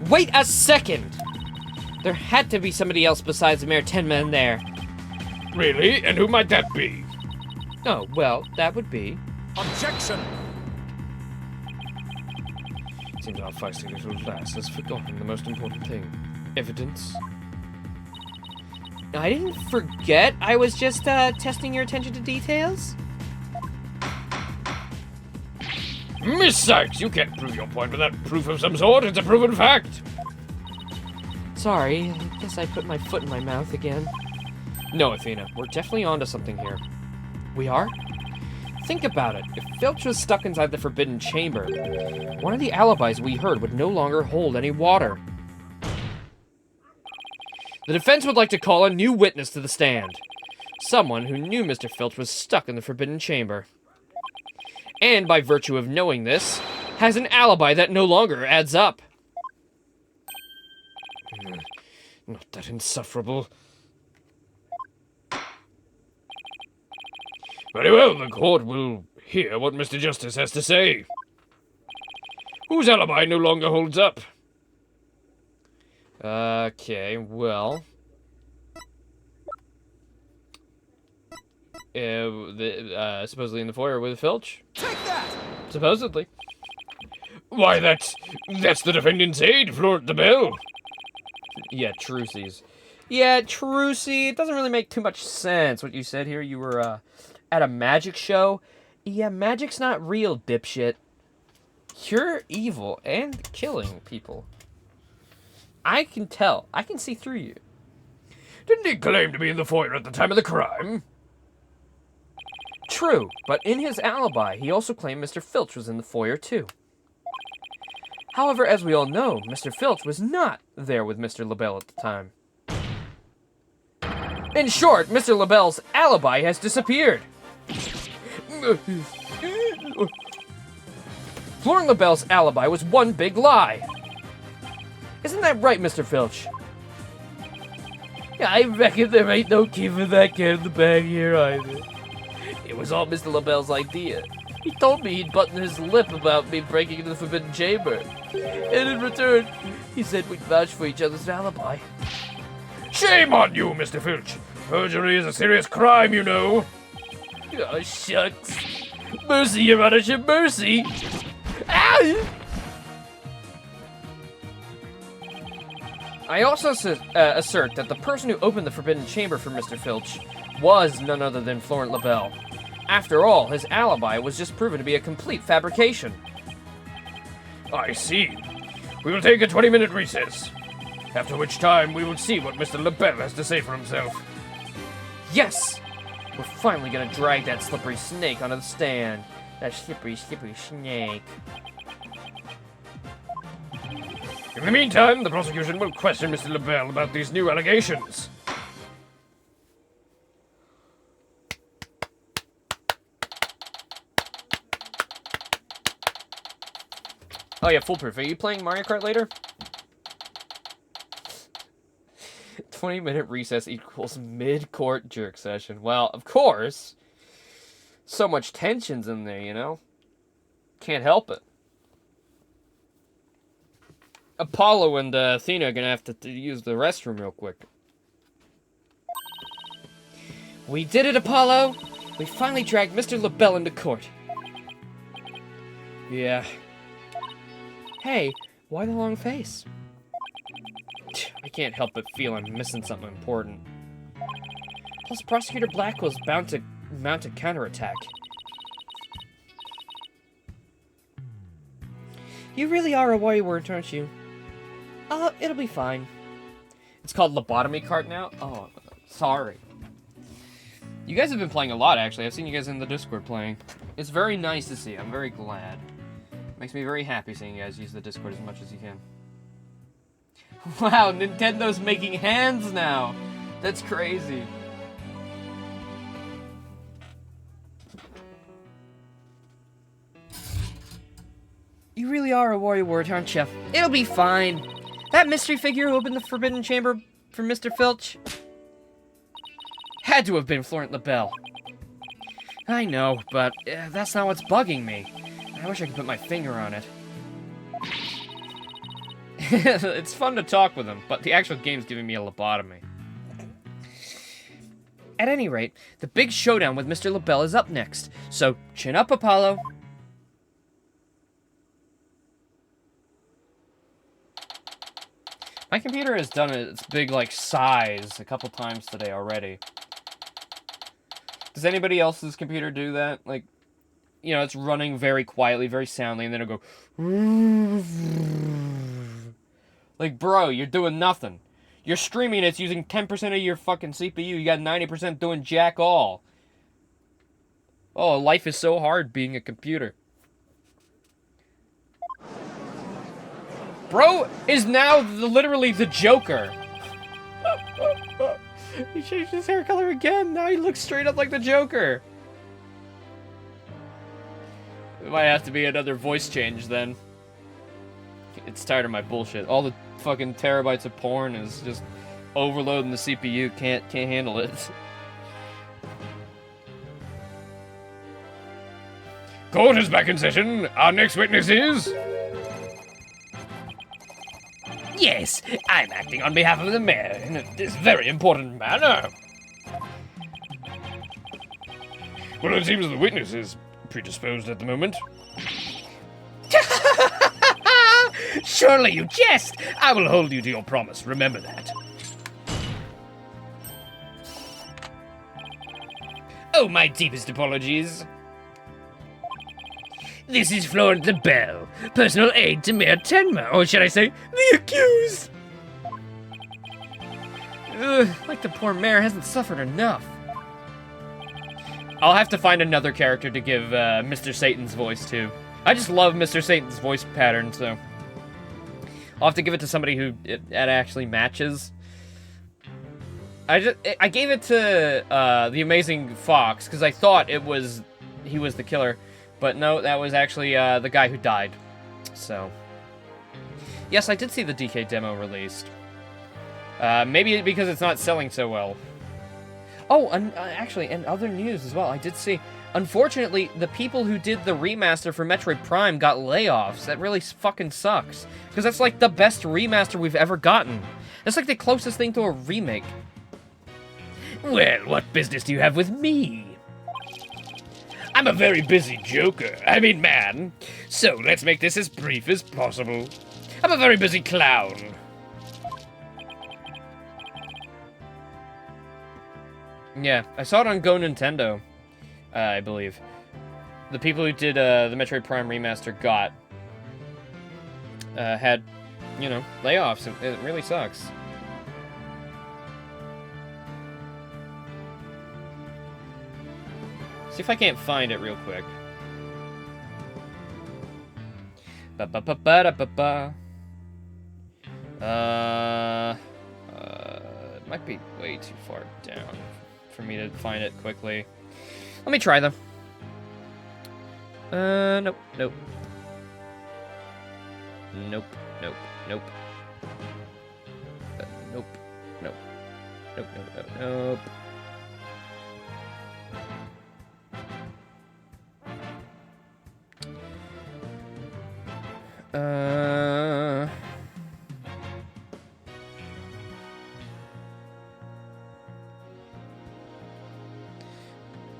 Wait a second! There had to be somebody else besides Mayor Tenma in there. Really? And who might that be? Oh, well, that would be... Objection! Seems our feisty little lass has forgotten the most important thing. Evidence. I didn't forget. I was just, testing your attention to details. Miss Sykes, you can't prove your point without proof of some sort. It's a proven fact. Sorry, I guess I put my foot in my mouth again. No, Athena, we're definitely onto something here. We are? Think about it. If Filch was stuck inside the Forbidden Chamber, one of the alibis we heard would no longer hold any water. The defense would like to call a new witness to the stand. Someone who knew Mr. Filch was stuck in the Forbidden Chamber. And by virtue of knowing this, has an alibi that no longer adds up. Not that insufferable. Very well, the court will hear what Mr. Justice has to say. Whose alibi no longer holds up? Okay, well... supposedly in the foyer with Filch? Take that! Supposedly. Why, that's the defendant's aide, Flort the Bell. Yeah, Trucy's. Yeah, Trucy, it doesn't really make too much sense what you said here. You were, at a magic show. Yeah, magic's not real, dipshit. You're evil and killing people. I can tell. I can see through you. Didn't he claim to be in the foyer at the time of the crime? True, but in his alibi, he also claimed Mr. Filch was in the foyer, too. However, as we all know, Mr. Filch was not there with Mr. LaBelle at the time. In short, Mr. LaBelle's alibi has disappeared. Florent LaBelle's alibi was one big lie. Isn't that right, Mr. Filch? I reckon there ain't no key for that cat in the bag here either. It was all Mr. LaBelle's idea. He told me he'd button his lip about me breaking into the Forbidden Chamber. And in return, he said we'd vouch for each other's alibi. Shame on you, Mr. Filch. Perjury is a serious crime, you know. Oh, shucks. Mercy, Your Honor, mercy. Ah! I also assert that the person who opened the Forbidden Chamber for Mr. Filch was none other than Florent LaBelle. After all, his alibi was just proven to be a complete fabrication. I see. We will take a 20-minute recess, after which time we will see what Mr. LaBelle has to say for himself. Yes! We're finally gonna drag that slippery snake onto the stand. That slippery snake. In the meantime, the prosecution will question Mr. LaBelle about these new allegations. Oh yeah, foolproof. Are you playing Mario Kart later? 20-minute recess equals mid-court jerk session. Well, of course. So much tension's in there, you know? Can't help it. Apollo and Athena are gonna have to use the restroom real quick. We did it, Apollo! We finally dragged Mr. LaBelle into court. Yeah. Hey, why the long face? I can't help but feel I'm missing something important. Plus, Prosecutor Blackwell's bound to mount a counterattack. You really are a worrywart, aren't you? It'll be fine. It's called Lobotomy Cart now? Oh, sorry. You guys have been playing a lot, actually. I've seen you guys in the Discord playing. It's very nice to see. I'm very glad. Makes me very happy seeing you guys use the Discord as much as you can. Wow, Nintendo's making hands now! That's crazy. You really are a worrywart, aren't you? It'll be fine. That mystery figure who opened the Forbidden Chamber for Mr. Filch had to have been Florent LaBelle. I know, but that's not what's bugging me. I wish I could put my finger on it. It's fun to talk with him, but the actual game's giving me a lobotomy. At any rate, the big showdown with Mr. LaBelle is up next, so chin up, Apollo. My computer has done its big, sighs a couple times today already. Does anybody else's computer do that? It's running very quietly, very soundly, and then it'll go... bro, you're doing nothing. You're streaming, it's using 10% of your fucking CPU. You got 90% doing jack all. Oh, life is so hard being a computer. Bro is now literally the Joker. He changed his hair color again. Now he looks straight up like the Joker. It might have to be another voice change then. It's tired of my bullshit. All the fucking terabytes of porn is just overloading the CPU. Can't handle it. Court is back in session. Our next witness is... Yes, I'm acting on behalf of the mayor in this very important matter. Well, it seems the witness is predisposed at the moment. Surely you jest! I will hold you to your promise, remember that. Oh, my deepest apologies. This is Florent LaBelle, personal aide to Mayor Tenma, or should I say, the accused! Like the poor mayor hasn't suffered enough. I'll have to find another character to give Mr. Satan's voice to. I just love Mr. Satan's voice pattern, so... I'll have to give it to somebody who it actually matches. I gave it to The Amazing Fox, because I thought it was he was the killer. But no, that was actually the guy who died. So, yes, I did see the DK demo released. Maybe because it's not selling so well. Oh, and actually, in other news as well, I did see... Unfortunately, the people who did the remaster for Metroid Prime got layoffs. That really fucking sucks. Because that's like the best remaster we've ever gotten. That's like the closest thing to a remake. Well, what business do you have with me? I'm a very busy man. So let's make this as brief as possible. I'm a very busy clown. Yeah, I saw it on Go Nintendo, I believe. The people who did the Metroid Prime remaster had, you know, layoffs. It really sucks. See if I can't find it real quick. Ba-ba-ba-ba-da-ba-ba. It might be way too far down for me to find it quickly. Let me try them. Nope, nope. Nope, nope, nope. Nope, nope. Nope, nope, nope, nope.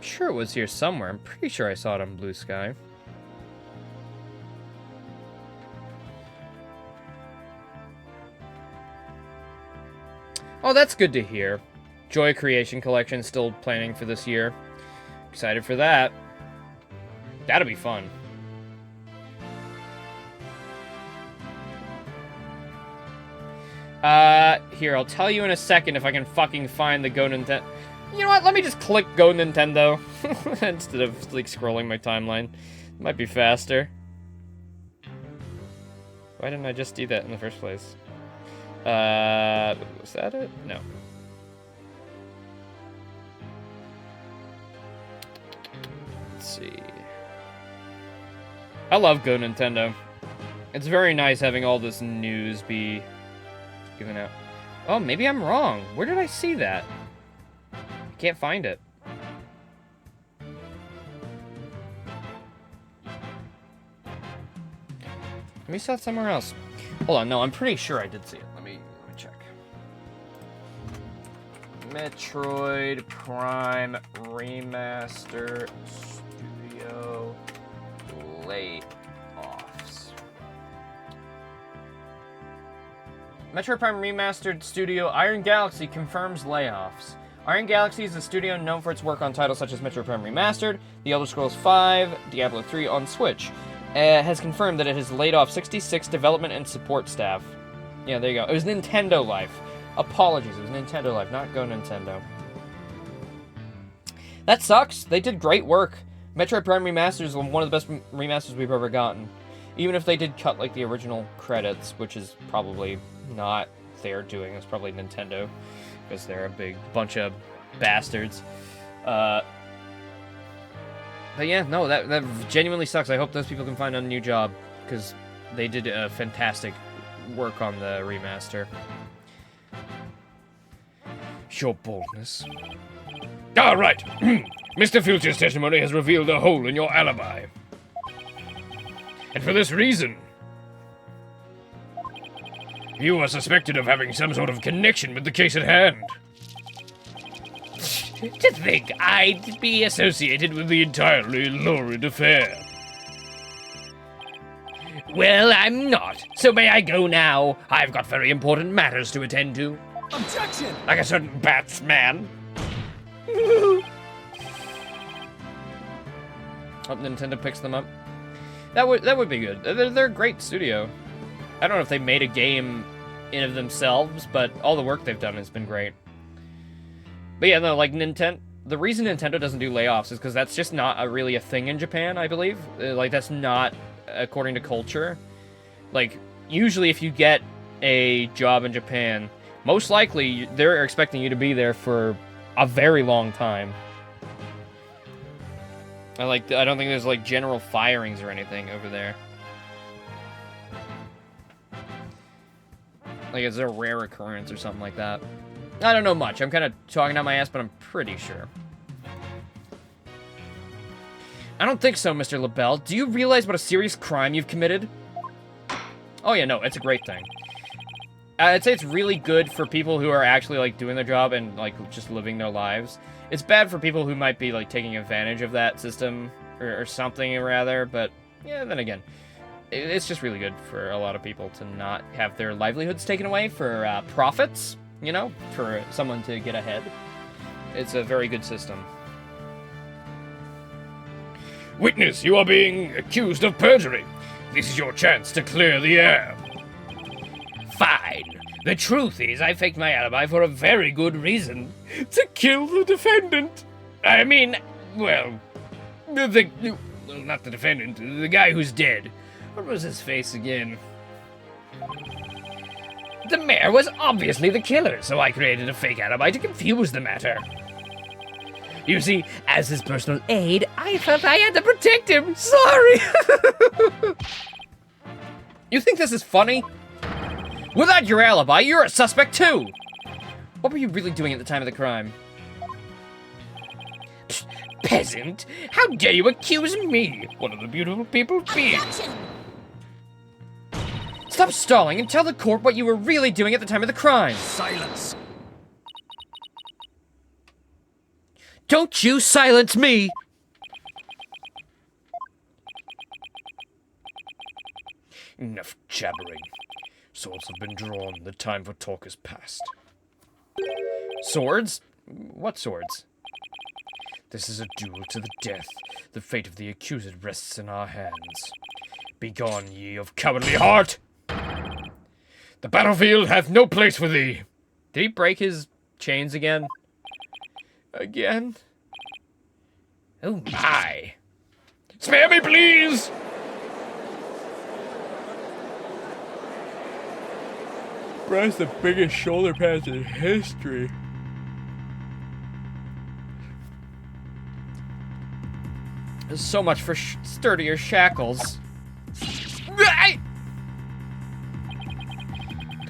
Sure it was here somewhere. I'm pretty sure I saw it on Blue Sky. Oh, that's good to hear. Joy Creation Collection still planning for this year. Excited for that. That'll be fun. Here, I'll tell you in a second if I can fucking find the Go Nintendo... You know what? Let me just click Go Nintendo instead of, like, scrolling my timeline. It might be faster. Why didn't I just do that in the first place? Was that it? No. Let's see. I love Go Nintendo. It's very nice having all this news be given out. Oh, maybe I'm wrong. Where did I see that? I can't find it. Maybe I saw it somewhere else. Hold on, no, I'm pretty sure I did see it. Let me check. Metroid Prime Remaster Studio Layoffs. Metroid Prime Remastered Studio Iron Galaxy confirms layoffs. Iron Galaxy is a studio known for its work on titles such as Metroid Prime Remastered, The Elder Scrolls V, Diablo 3 on Switch. Has confirmed that it has laid off 66 development and support staff. Yeah, there you go. It was Nintendo Life. Apologies, it was Nintendo Life, not Go Nintendo. That sucks. They did great work. Metroid Prime Remastered is one of the best remasters we've ever gotten. Even if they did cut, like, the original credits, which is probably not their doing. It's probably Nintendo, because they're a big bunch of bastards. But yeah, no, that genuinely sucks. I hope those people can find a new job, because they did fantastic work on the remaster. Your boldness. All right. Mr. Filcher's testimony has revealed a hole in your alibi. And for this reason, you are suspected of having some sort of connection with the case at hand. To think I'd be associated with The entirely lurid affair. Well, I'm not. So may I go now? I've got very important matters to attend to. Objection! Like a certain batsman. Hope Nintendo picks them up. That would be good. They're a great studio. I don't know if they made a game in of themselves, but all the work they've done has been great. But yeah, no, like Nintendo. The reason Nintendo doesn't do layoffs is because that's just not really a thing in Japan, I believe. Like, that's not according to culture. Like, usually if you get a job in Japan, most likely they're expecting you to be there for a very long time. I don't think there's like general firings or anything over there. Like it's a rare occurrence or something like that. I don't know much. I'm kind of talking out my ass, but I'm pretty sure. I don't think so, Mr. LaBelle. Do you realize what a serious crime you've committed? Oh yeah, no, it's a great thing. I'd say it's really good for people who are actually, like, doing their job and, like, just living their lives. It's bad for people who might be, like, taking advantage of that system or something, rather, but, yeah, then again. It's just really good for a lot of people to not have their livelihoods taken away for profits, you know, for someone to get ahead. It's a very good system. Witness, you are being accused of perjury. This is your chance to clear the air. Fine. The truth is, I faked my alibi for a very good reason. To kill the defendant. I mean, well, not the defendant, the guy who's dead. What was his face again? The mayor was obviously the killer, so I created a fake alibi to confuse the matter. You see, as his personal aide, I felt I had to protect him. Sorry. You think this is funny? Without your alibi, you're a suspect too! What were you really doing at the time of the crime? Psst, peasant, how dare you accuse me, one of the beautiful people being? Stop stalling and tell the court what you were really doing at the time of the crime! Silence! Don't you silence me! Enough jabbering. Swords have been drawn. The time for talk is past. Swords? What swords? This is a duel to the death. The fate of the accused rests in our hands. Begone, ye of cowardly heart! The battlefield hath no place for thee! Did he break his chains again? Again? Oh my! Spare me, please! Brad's the biggest shoulder pads in history. There's so much for sturdier shackles.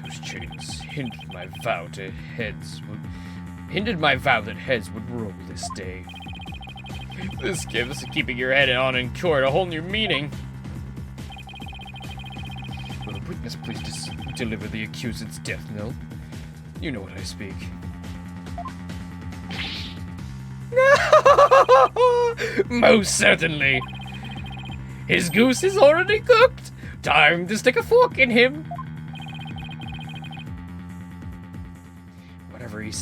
Those chains hindered my vow that heads would roll this day. This gives keeping your head on in court a whole new meaning. Will the witness please deliver the accused's death knell? You know what I speak. Most certainly. His goose is already cooked. Time to stick a fork in him. Whatever he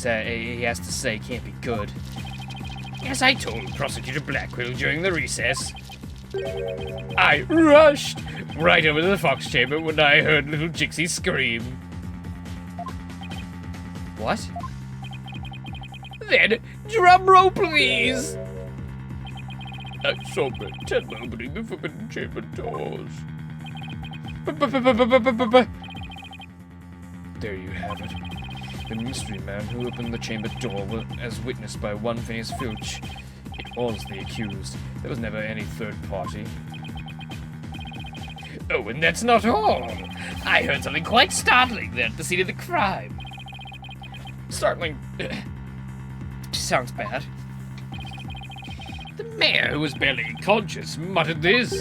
has to say can't be good. As I told Prosecutor Blackwell during the recess, I rushed right over to the Fox Chamber when I heard little Jixie scream. What? Then, drum roll please! I saw Tenma opening the forbidden chamber doors. There you have it. The mystery man who opened the chamber door as witnessed by one Phineas Filch. It was the accused. There was never any third party. Oh, and that's not all. I heard something quite startling there at the scene of the crime. Startling. Sounds bad. The mayor, who was barely conscious, muttered this.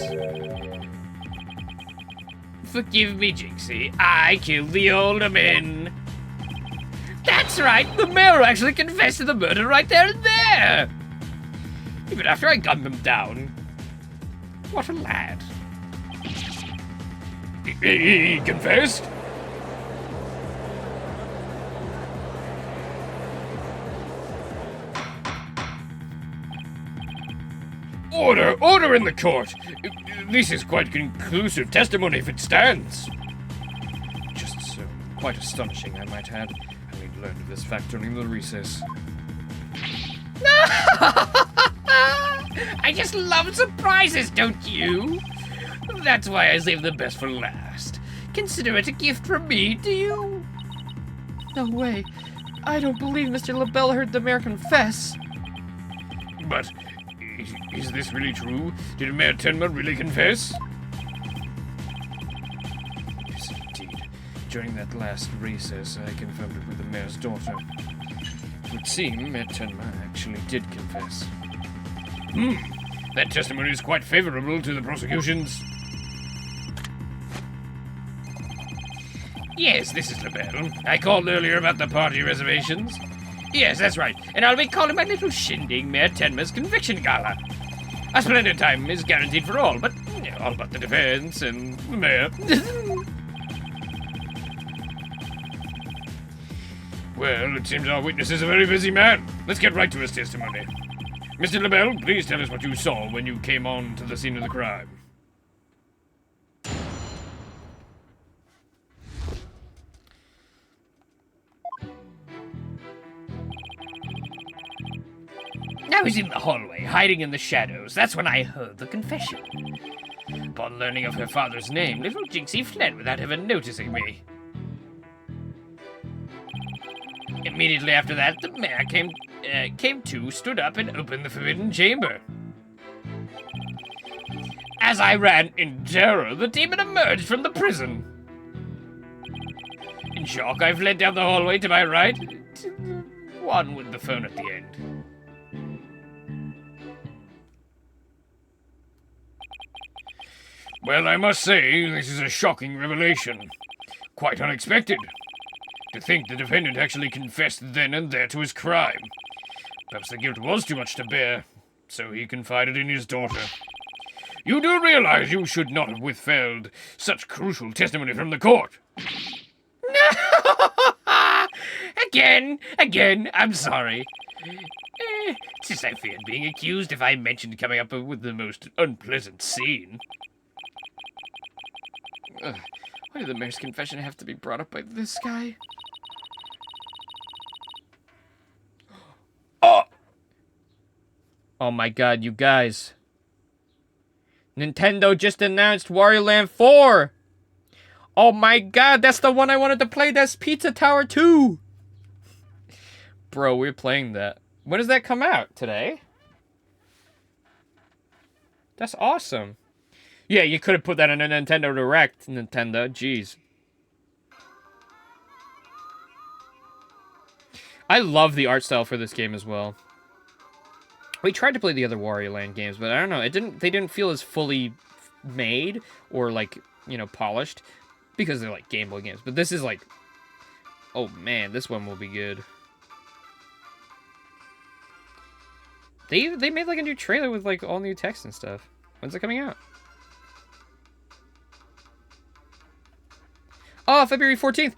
Forgive me, Jinxie. I killed the alderman. That's right. The mayor actually confessed to the murder right there and there. Even after I gunned them down. What a lad. He confessed? Order! Order in the court! This is quite conclusive testimony if it stands. Just so. Quite astonishing, I might add. Having learned of this fact during the recess. I just love surprises, don't you? That's why I saved the best for last. Consider it a gift from me, do you? No way. I don't believe Mr. LaBelle heard the mayor confess. But Is this really true? Did Mayor Tenma really confess? Yes, indeed. During that last recess, I confirmed it with the mayor's daughter. It would seem Mayor Tenma actually did confess. That testimony is quite favorable to the prosecutions. Yes, this is LaBelle. I called earlier about the party reservations. Yes, that's right. And I'll be calling my little shindig Mayor Tenma's conviction gala. A splendid time is guaranteed for all, but all but the defense and the mayor. Well, it seems our witness is a very busy man. Let's get right to his testimony. Mr. LaBelle, please tell us what you saw when you came on to the scene of the crime. I was in the hallway, hiding in the shadows. That's when I heard the confession. Upon learning of her father's name, little Jinxie fled without even noticing me. Immediately after that, the mayor came to, stood up, and opened the forbidden chamber. As I ran in terror, the demon emerged from the prison. In shock, I fled down the hallway to my right, to the one with the phone at the end. Well, I must say, this is a shocking revelation. Quite unexpected. To think the defendant actually confessed then and there to his crime. Perhaps the guilt was too much to bear, so he confided in his daughter. You do realize you should not have withheld such crucial testimony from the court. Again, I'm sorry. It's just I feared being accused if I mentioned coming up with the most unpleasant scene. Why did the mayor's confession have to be brought up by this guy? Oh my god, you guys. Nintendo just announced Wario Land 4! Oh my god, that's the one I wanted to play. That's Pizza Tower 2! Bro, we're playing that. When does that come out? Today? That's awesome. Yeah, you could have put that in a Nintendo Direct, Nintendo. Jeez. I love the art style for this game as well. We tried to play the other Wario Land games, but I don't know. They didn't feel as fully made or like, you know, polished because they're like Game Boy games. But this is like, oh man, this one will be good. They made like a new trailer with like all new text and stuff. When's it coming out? Oh, February 14th.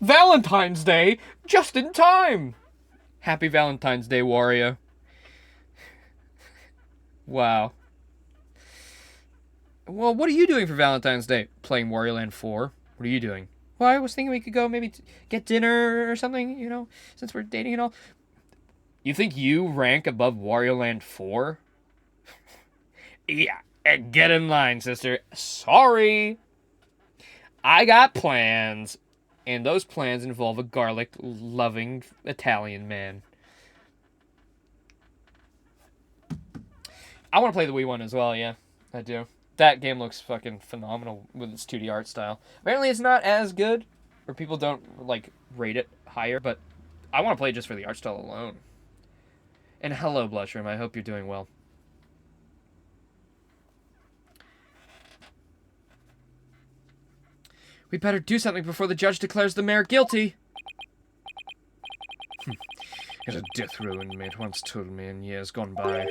Valentine's Day, just in time. Happy Valentine's Day, Wario. Wow. Well, what are you doing for Valentine's Day? Playing Wario Land 4? What are you doing? Well, I was thinking we could go maybe get dinner or something, you know, since we're dating and all. You think you rank above Wario Land 4? Yeah, get in line, sister. Sorry. I got plans, and those plans involve a garlic-loving Italian man. I want to play the Wii one as well, yeah, I do. That game looks fucking phenomenal with its 2D art style. Apparently it's not as good, or people don't, like, rate it higher, but I want to play it just for the art style alone. And hello, Blushroom, I hope you're doing well. We better do something before the judge declares the mayor guilty. As a death row inmate once told me in years gone by,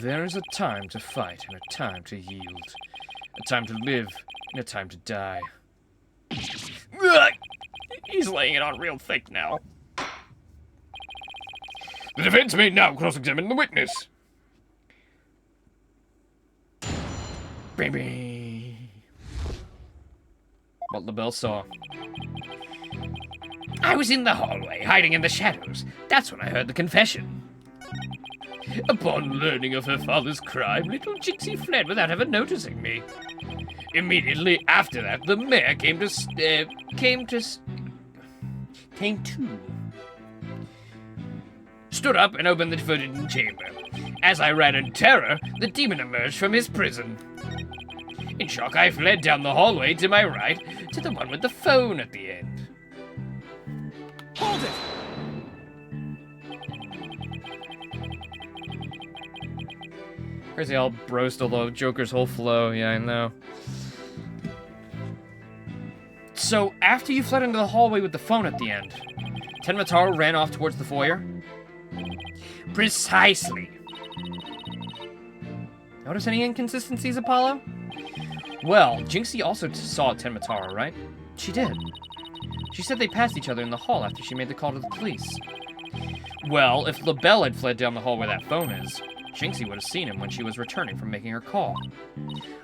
there is a time to fight and a time to yield. A time to live and a time to die. He's laying it on real thick now. The defense may now cross-examine the witness. Baby. What LaBelle saw. I was in the hallway, hiding in the shadows. That's when I heard the confession. Upon learning of her father's crime, little Jinxie fled without ever noticing me. Immediately after that, the mayor came to stood up and opened the forbidden chamber. As I ran in terror, the demon emerged from his prison. In shock, I fled down the hallway to my right to the one with the phone at the end. Hold it! Crazy how bro stole the Joker's whole flow. Yeah, I know. So, after you fled into the hallway with the phone at the end, Tenmataro ran off towards the foyer? Precisely. Notice any inconsistencies, Apollo? Well, Jinxie also saw Tenmataro, right? She did. She said they passed each other in the hall after she made the call to the police. Well, if LaBelle had fled down the hall where that phone is, Jinxie would have seen him when she was returning from making her call.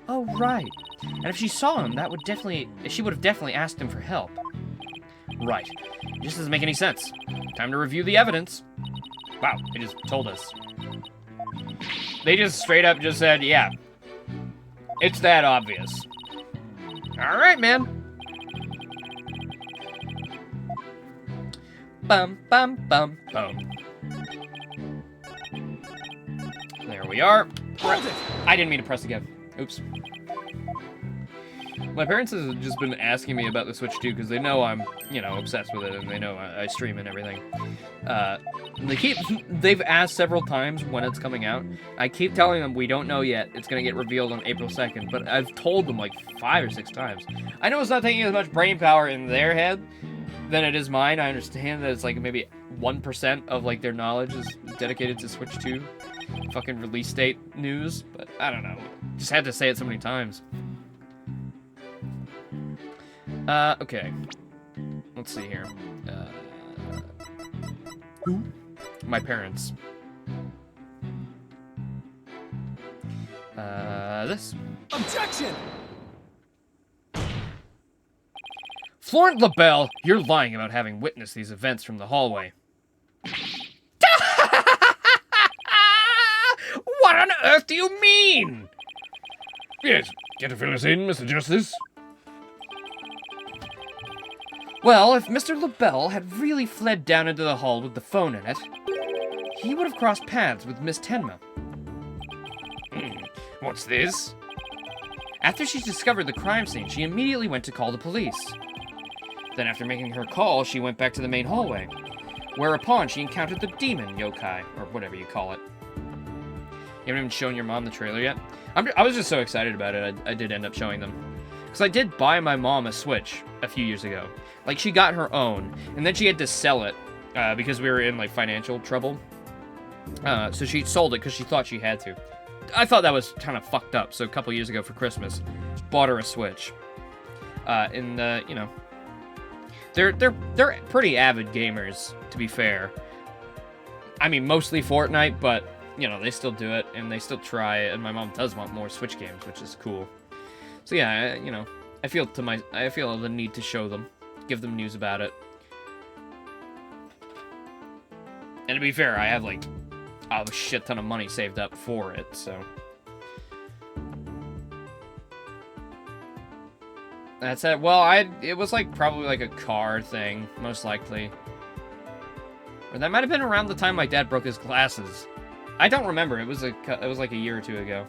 Oh, right. And if she saw him, she would have definitely asked him for help. Right. It just doesn't make any sense. Time to review the evidence. Wow, they just told us. They just straight up just said, yeah, it's that obvious. All right, man. Bum, bum, bum, bum. There we are. Hold it! I didn't mean to press again. Oops. My parents have just been asking me about the Switch too, because they know I'm, obsessed with it, and they know I stream and everything. They've asked several times when it's coming out. I keep telling them we don't know yet. It's gonna get revealed on April 2nd, but I've told them like 5 or 6 times. I know it's not taking as much brain power in their head than it is mine. I understand that it's like maybe 1% of like their knowledge is dedicated to Switch 2 fucking release date news, but I don't know. Just had to say it so many times. Okay. Let's see here. Who? My parents. This. Objection! Florent LaBelle, you're lying about having witnessed these events from the hallway. What on earth do you mean? Yes, care to fill us in, Mr. Justice? Well, if Mr. LaBelle had really fled down into the hall with the phone in it, he would have crossed paths with Miss Tenma. What's this? After she discovered the crime scene, she immediately went to call the police. Then after making her call, she went back to the main hallway, whereupon she encountered the demon yokai, or whatever you call it. You haven't even shown your mom the trailer yet? I was just so excited about it, I did end up showing them. Because I did buy my mom a Switch a few years ago. Like, she got her own, and then she had to sell it because we were in, like, financial trouble. So she sold it because she thought she had to. I thought that was kind of fucked up, so a couple years ago for Christmas, bought her a Switch. They're pretty avid gamers, to be fair. I mean, mostly Fortnite, but, they still do it, and they still try, and my mom does want more Switch games, which is cool. So yeah, I feel the need to show them, give them news about it. And to be fair, I have like a shit ton of money saved up for it, so that's it. Well, it was like probably like a car thing, most likely. Or that might have been around the time my dad broke his glasses. I don't remember. It was like a year or two ago.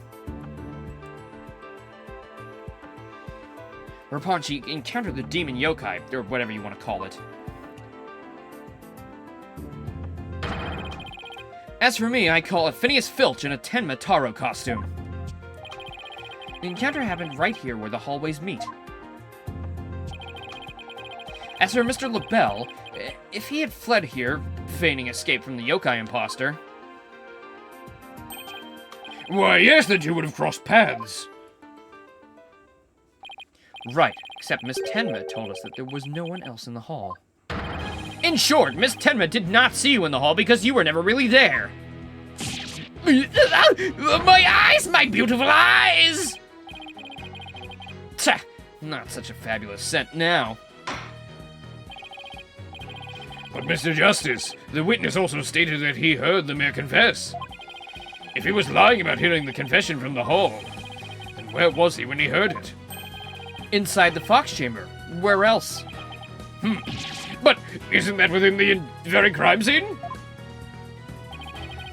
Whereupon she encountered the demon yokai, or whatever you want to call it. As for me, I call it Phineas Filch in a Tenma Taro costume. The encounter happened right here where the hallways meet. As for Mr. LaBelle, if he had fled here, feigning escape from the yokai imposter... Why, yes, the two would have crossed paths. Right, except Miss Tenma told us that there was no one else in the hall. In short, Miss Tenma did not see you in the hall because you were never really there. My eyes, my beautiful eyes! Tch, not such a fabulous scent now. But, Mr. Justice, the witness also stated that he heard the mayor confess. If he was lying about hearing the confession from the hall, then where was he when he heard it? Inside the Fox Chamber. Where else? But isn't that within the very crime scene?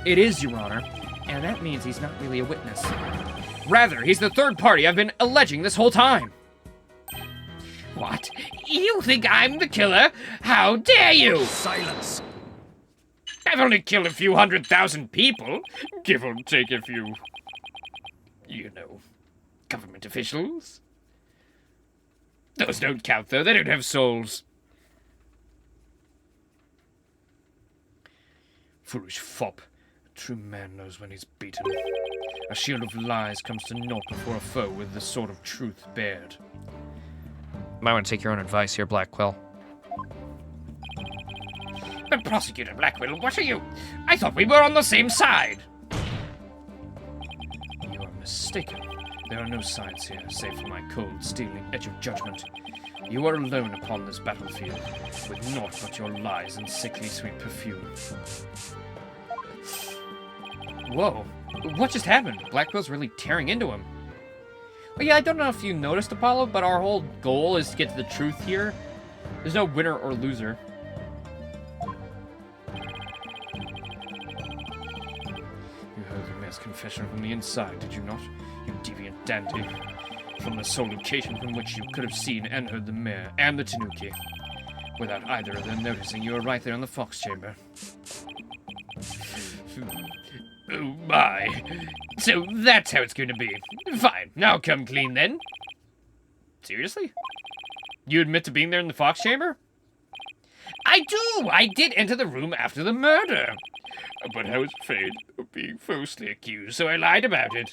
It is, Your Honor. And that means he's not really a witness. Rather, he's the third party I've been alleging this whole time. What? You think I'm the killer? How dare you? Silence. I've only killed a few 100,000 people. Give or take a few, you know, government officials. Those don't count, though. They don't have souls. Foolish fop. A true man knows when he's beaten. A shield of lies comes to naught before a foe with the sword of truth bared. Might want to take your own advice here, Black Quill. But Prosecutor Blackwell, what are you? I thought we were on the same side. You are mistaken. There are no sides here, save for my cold, steely edge of judgment. You are alone upon this battlefield, with naught but your lies and sickly sweet perfume. Whoa, what just happened? Black Quill's really tearing into him. Well, yeah, I don't know if you noticed, Apollo, but our whole goal is to get to the truth here. There's no winner or loser. You heard the mayor's confession from the inside, did you not? You deviant dandy. From the sole location from which you could have seen and heard the mayor and the Tanuki. Without either of them noticing, you were right there in the Fox Chamber. Oh my. So that's how it's going to be. Fine, now come clean then. Seriously? You admit to being there in the Fox Chamber? I do! I did enter the room after the murder. But I was afraid of being falsely accused, so I lied about it.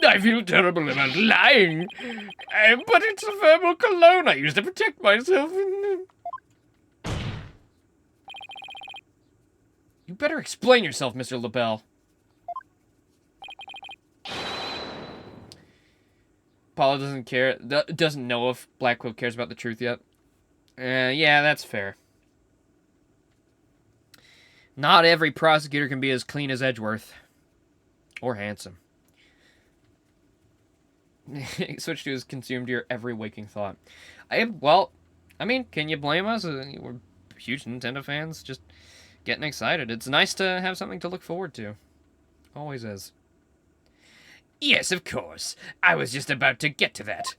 I feel terrible about lying. But it's a verbal cologne I use to protect myself. You better explain yourself, Mr. LaBelle. Paula doesn't care, doesn't know if Black Quill cares about the truth yet. Yeah, that's fair. Not every prosecutor can be as clean as Edgeworth. Or handsome. Switch to is consumed your every waking thought. Well, I mean, can you blame us? We're huge Nintendo fans, just getting excited. It's nice to have something to look forward to. Always is. Yes, of course. I was just about to get to that.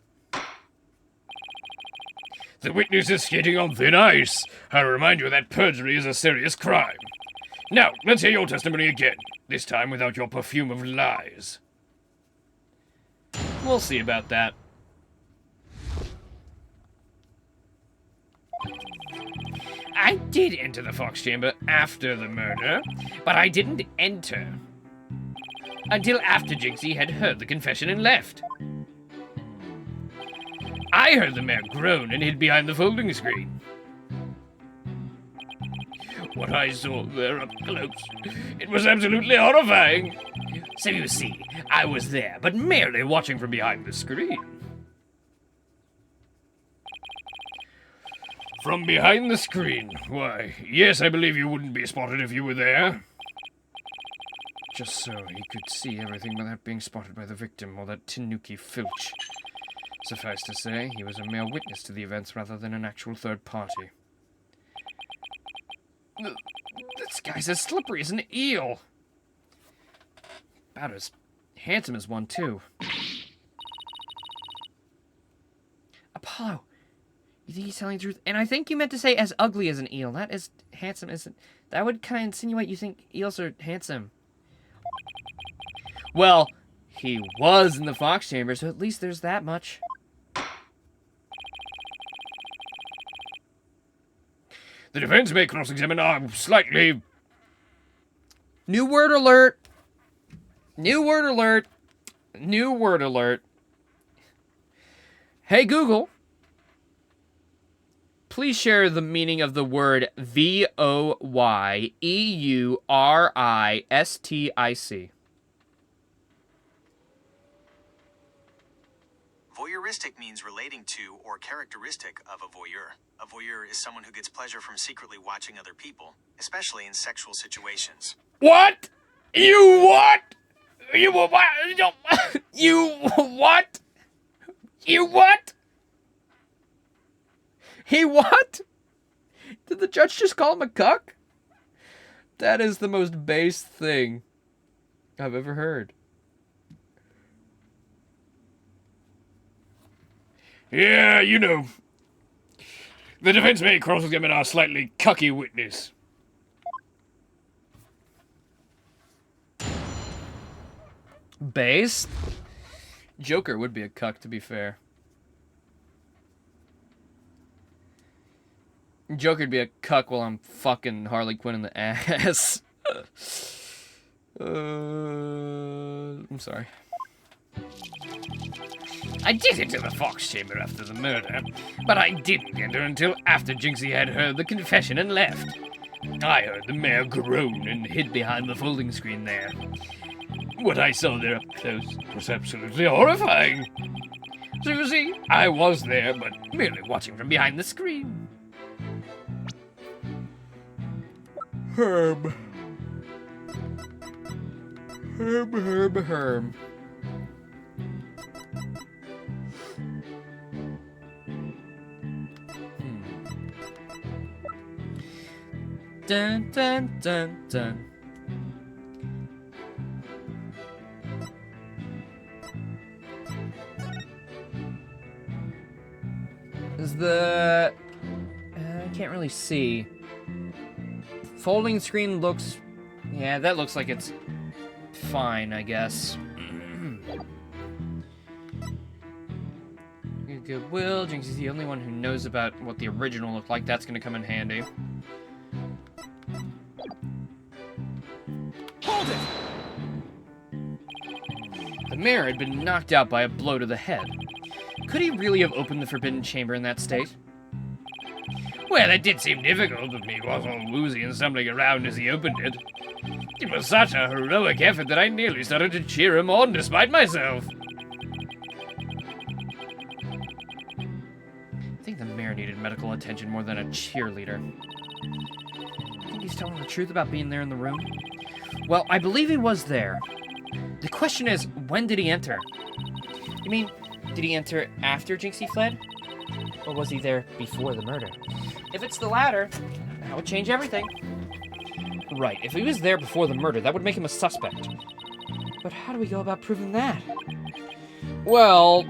The witness is skating on thin ice. I remind you that perjury is a serious crime. Now, let's hear your testimony again. This time without your perfume of lies. We'll see about that. I did enter the Fox Chamber after the murder, but I didn't enter until after Jinxie had heard the confession and left. I heard the mayor groan and hid behind the folding screen. What I saw there up close, it was absolutely horrifying. So you see, I was there, but merely watching from behind the screen. From behind the screen? Why, yes, I believe you wouldn't be spotted if you were there. Just so he could see everything without being spotted by the victim or that Tanuki filch. Suffice to say, he was a mere witness to the events rather than an actual third party. This guy's as slippery as an eel. About as handsome as one, too. Apollo, you think he's telling the truth? And I think you meant to say as ugly as an eel, not as handsome as... That would kind of insinuate you think eels are handsome. Well, he was in the Fox Chamber, so at least there's that much. The defense may cross-examine our slightly... New word alert! New word alert! New word alert. Hey Google, please share the meaning of the word voyeuristic. Voyeuristic means relating to or characteristic of a voyeur. A voyeur is someone who gets pleasure from secretly watching other people, especially in sexual situations. What? You what? You what? You what? You what? He what? Did the judge just call him a cuck? That is the most base thing. I've ever heard. Yeah, you know. The defense may cross-examine our slightly cocky witness. Based? Joker would be a cuck, to be fair. Joker'd be a cuck while I'm fucking Harley Quinn in the ass. I'm sorry. I did enter the Fox chamber after the murder, but I didn't enter until after Jinxie had heard the confession and left. I heard the mayor groan and hid behind the folding screen there. What I saw there up close was absolutely horrifying. So you see, I was there, but merely watching from behind the screen. Herb. Herb. Dun dun dun dun. Is the... I can't really see. Folding screen looks... Yeah, that looks like it's fine, I guess. Goodwill. Jinx is the only one who knows about what the original looked like. That's gonna come in handy. Hold it! The mayor had been knocked out by a blow to the head. Could he really have opened the Forbidden Chamber in that state? Well, it did seem difficult, but he was all woozy and stumbling around as he opened it. It was such a heroic effort that I nearly started to cheer him on despite myself. I think the mayor needed medical attention more than a cheerleader. Think he's telling the truth about being there in the room? Well, I believe he was there. The question is, when did he enter? You mean, did he enter after Jinxie fled? Or was he there before the murder? If it's the latter, that would change everything. Right, if he was there before the murder, that would make him a suspect. But how do we go about proving that? Well,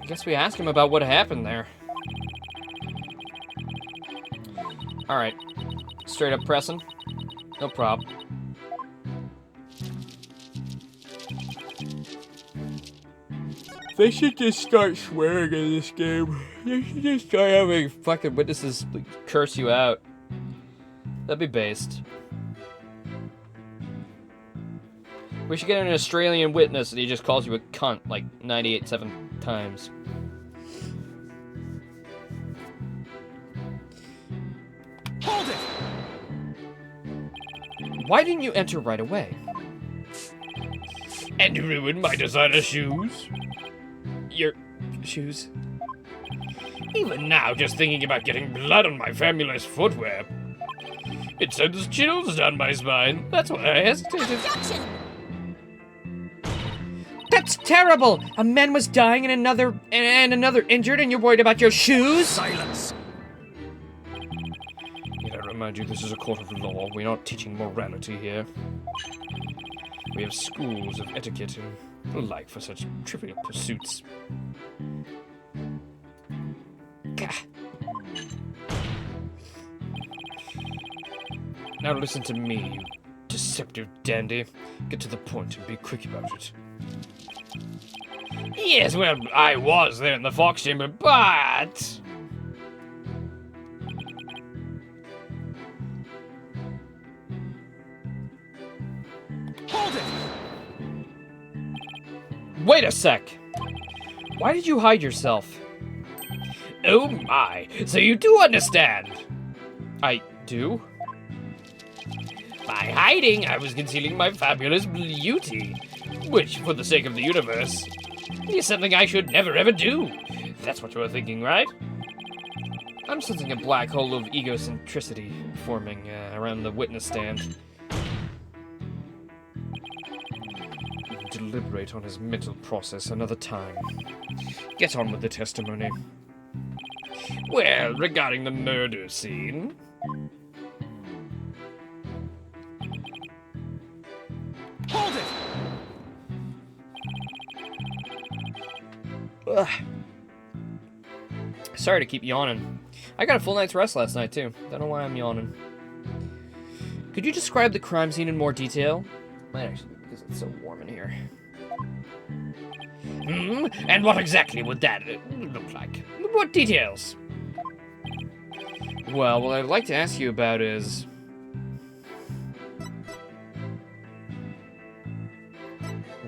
I guess we ask him about what happened there. Alright, straight up pressing. No prob. They should just start swearing in this game. They should just start having fucking witnesses curse you out. That'd be based. We should get an Australian witness and he just calls you a cunt like 98.7 times. Hold it! Why didn't you enter right away? And ruin my designer shoes? Your shoes? Even now, just thinking about getting blood on my fabulous footwear. It sends chills down my spine. That's why I hesitated. That's terrible! A man was dying and another injured, and you're worried about your shoes? Silence! Yet I remind you, this is a court of law. We're not teaching morality here. We have schools of etiquette and the like for such trivial pursuits. Gah. Now listen to me, you deceptive dandy. Get to the point and be quick about it. Yes, well, I was there in the Fox chamber, but... Hold it! Wait a sec! Why did you hide yourself? Oh my, so you do understand? I do? By hiding, I was concealing my fabulous beauty, which, for the sake of the universe, is something I should never ever do. That's what you were thinking, right? I'm sensing a black hole of egocentricity forming around the witness stand. Deliberate on his mental process another time. Get on with the testimony. Well, regarding the murder scene... Hold it! Ugh. Sorry to keep yawning. I got a full night's rest last night, too. Don't know why I'm yawning. Could you describe the crime scene in more detail? Might actually, because it's so warm in here. And what exactly would that look like? What details? Well, what I'd like to ask you about is...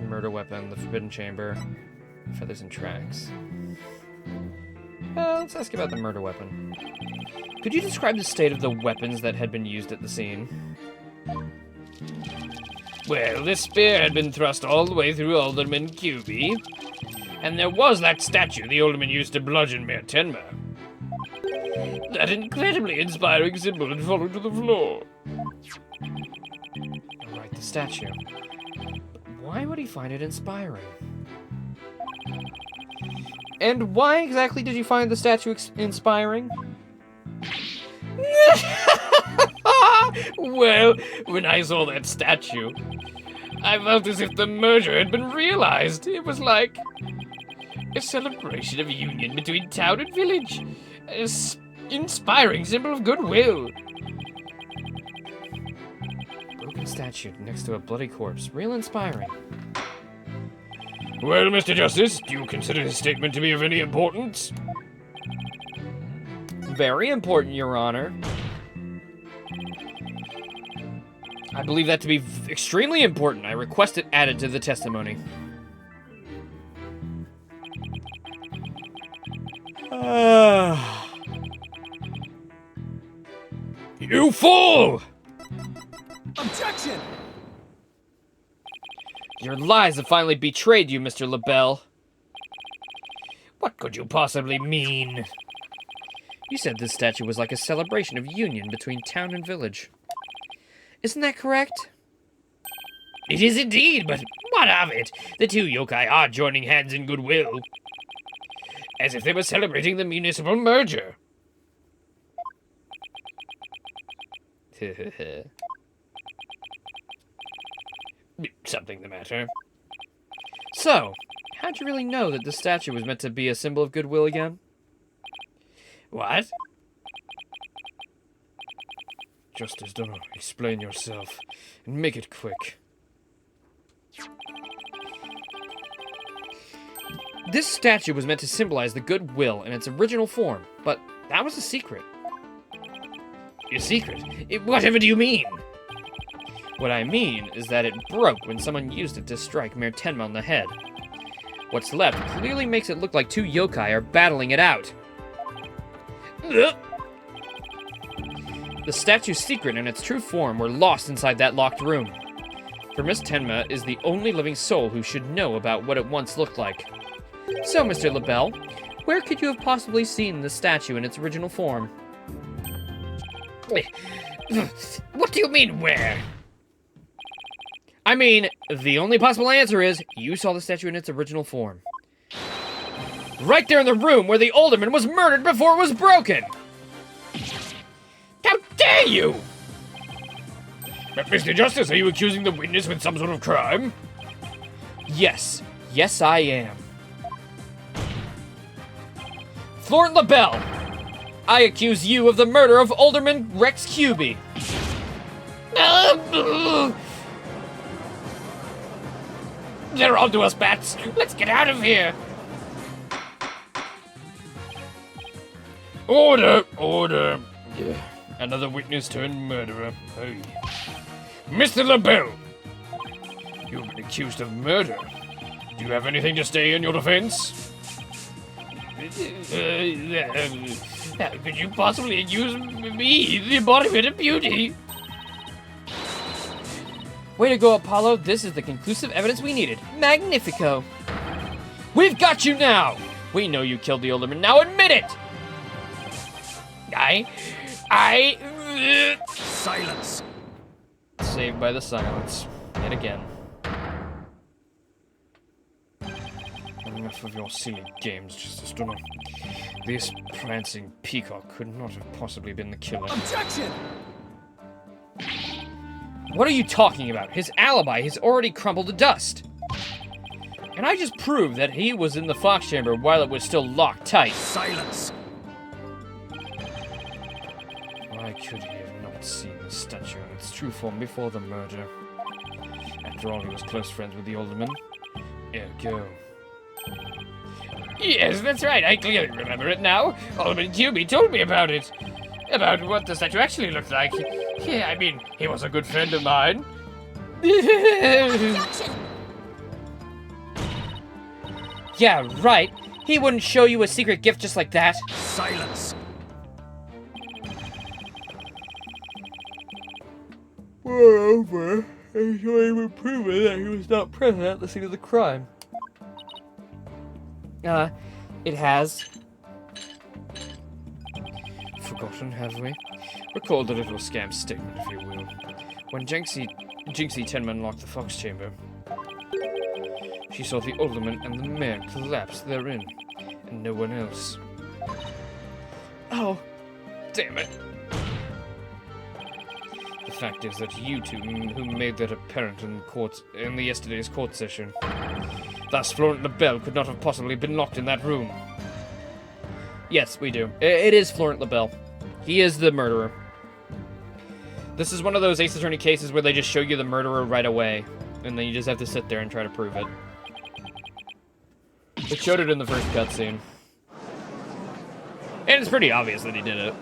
murder weapon, the forbidden chamber, feathers and tracks. Let's ask about the murder weapon. Could you describe the state of the weapons that had been used at the scene? Well, this spear had been thrust all the way through Alderman Cuby, and there was that statue the Alderman used to bludgeon Mayor Tenma. That incredibly inspiring symbol had fallen to the floor. Alright, the statue. Why would he find it inspiring? And why exactly did you find the statue inspiring? Well, when I saw that statue, I felt as if the merger had been realized. It was like a celebration of union between town and village. An inspiring symbol of goodwill. Broken statue next to a bloody corpse. Real inspiring. Well, Mr. Justice, do you consider his statement to be of any importance? Very important, Your Honor. I believe that to be extremely important. I request it added to the testimony. You fool! Objection! Your lies have finally betrayed you, Mr. LaBelle. What could you possibly mean? You said this statue was like a celebration of union between town and village. Isn't that correct? It is indeed, but what of it? The two yokai are joining hands in goodwill. As if they were celebrating the municipal merger. Something the matter. So, how'd you really know that the statue was meant to be a symbol of goodwill again? What? Justice, don't explain yourself, and make it quick. This statue was meant to symbolize the goodwill in its original form, but that was a secret. Your secret? Whatever do you mean? What I mean is that it broke when someone used it to strike Mayor Tenma on the head. What's left clearly makes it look like two yokai are battling it out. The statue's secret and its true form were lost inside that locked room. For Miss Tenma is the only living soul who should know about what it once looked like. So, Mr. LaBelle, where could you have possibly seen the statue in its original form? What do you mean, where? I mean, the only possible answer is you saw the statue in its original form. Right there in the room where the alderman was murdered before it was broken! How dare you! But, Mr. Justice, are you accusing the witness with some sort of crime? Yes. Yes, I am. Florent LaBelle, I accuse you of the murder of Alderman Rex Cuby. They're onto us, bats. Let's get out of here. Order! Order! Another witness turned murderer. Hey. Mr. LaBelle! You've been accused of murder. Do you have anything to say in your defense? How could you possibly accuse me, the embodiment of beauty? Way to go, Apollo. This is the conclusive evidence we needed. Magnifico. We've got you now! We know you killed the alderman. Now admit it! Silence. Saved by the silence. Yet again. Enough of your silly games, Justice Dunham. This prancing peacock could not have possibly been the killer. Objection! What are you talking about? His alibi has already crumbled to dust. And I just proved that he was in the Fox chamber while it was still locked tight. Silence. Why could he have not seen the statue in its true form before the murder? After all, he was close friends with the alderman. Ergo. Yes, that's right. I clearly remember it now. Alderman QB told me about it. About what the statue actually looked like. Yeah, I mean, he was a good friend of mine. Yeah, right. He wouldn't show you a secret gift just like that. Silence. Moreover, there's no way of proving that he was not present at the scene of the crime. It has. Forgotten, have we? Recall the little scam statement, if you will. When Jinxie Tenman locked the Fox chamber, she saw the alderman and the mayor collapse therein, and no one else. Oh, damn it. The fact is that you two who made that apparent in yesterday's court session. Thus, Florent LaBelle could not have possibly been locked in that room. Yes, we do. It is Florent LaBelle. He is the murderer. This is one of those Ace Attorney cases where they just show you the murderer right away, and then you just have to sit there and try to prove it. They showed it in the first cutscene. And it's pretty obvious that he did it.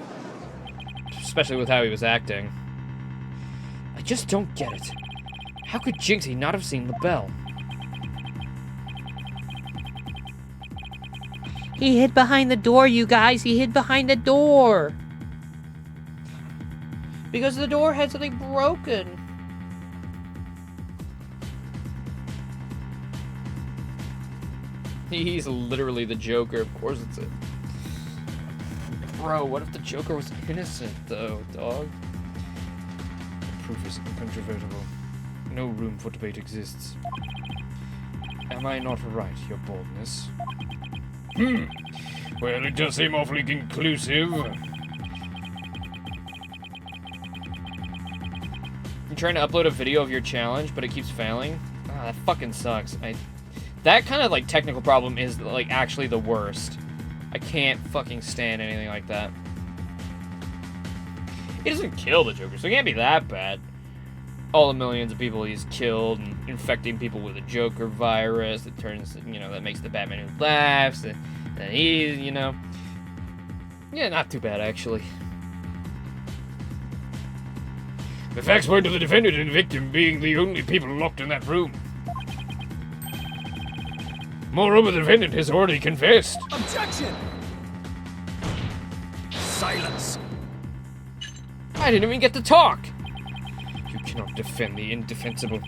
Especially with how he was acting. I just don't get it. How could Jinxie not have seen LaBelle? He hid behind the door, you guys. He hid behind the door. Because the door had something broken. He's literally the Joker. Of course it's it. Bro, what if the Joker was innocent, though, dog? The proof is incontrovertible. No room for debate exists. Am I not right, your boldness? Well, it does seem awfully conclusive. You're trying to upload a video of your challenge, but it keeps failing? Ah, that fucking sucks. That kind of, like, technical problem is, like, actually the worst. I can't fucking stand anything like that. He doesn't kill the Joker, so it can't be that bad. All the millions of people he's killed and infecting people with the Joker virus that turns, you know, that makes the Batman who laughs, and he, you know. Yeah, not too bad, actually. The facts point to the defendant and victim being the only people locked in that room. Moreover, the defendant has already confessed. Objection! Silence. I didn't even get to talk! You cannot defend the indefensible.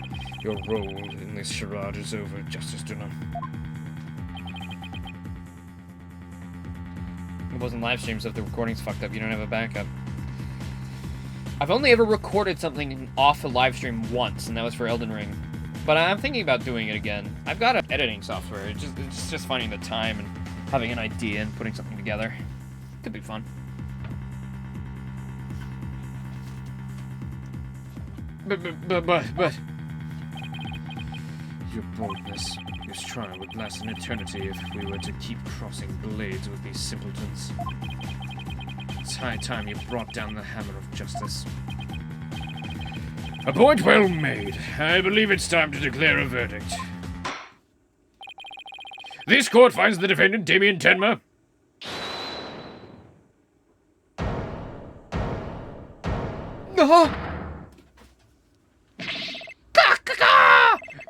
Your role in this charade is over, Justice Dunham. It wasn't live stream, so if the recording's fucked up, you don't have a backup. I've only ever recorded something off a live stream once, and that was for Elden Ring. But I'm thinking about doing it again. I've got an editing software. It's just finding the time and having an idea and putting something together. Could be fun. But... Your boldness, this trial would last an eternity if we were to keep crossing blades with these simpletons. It's high time you brought down the hammer of justice. A point well made. I believe it's time to declare a verdict. This court finds the defendant, Damien Tenma,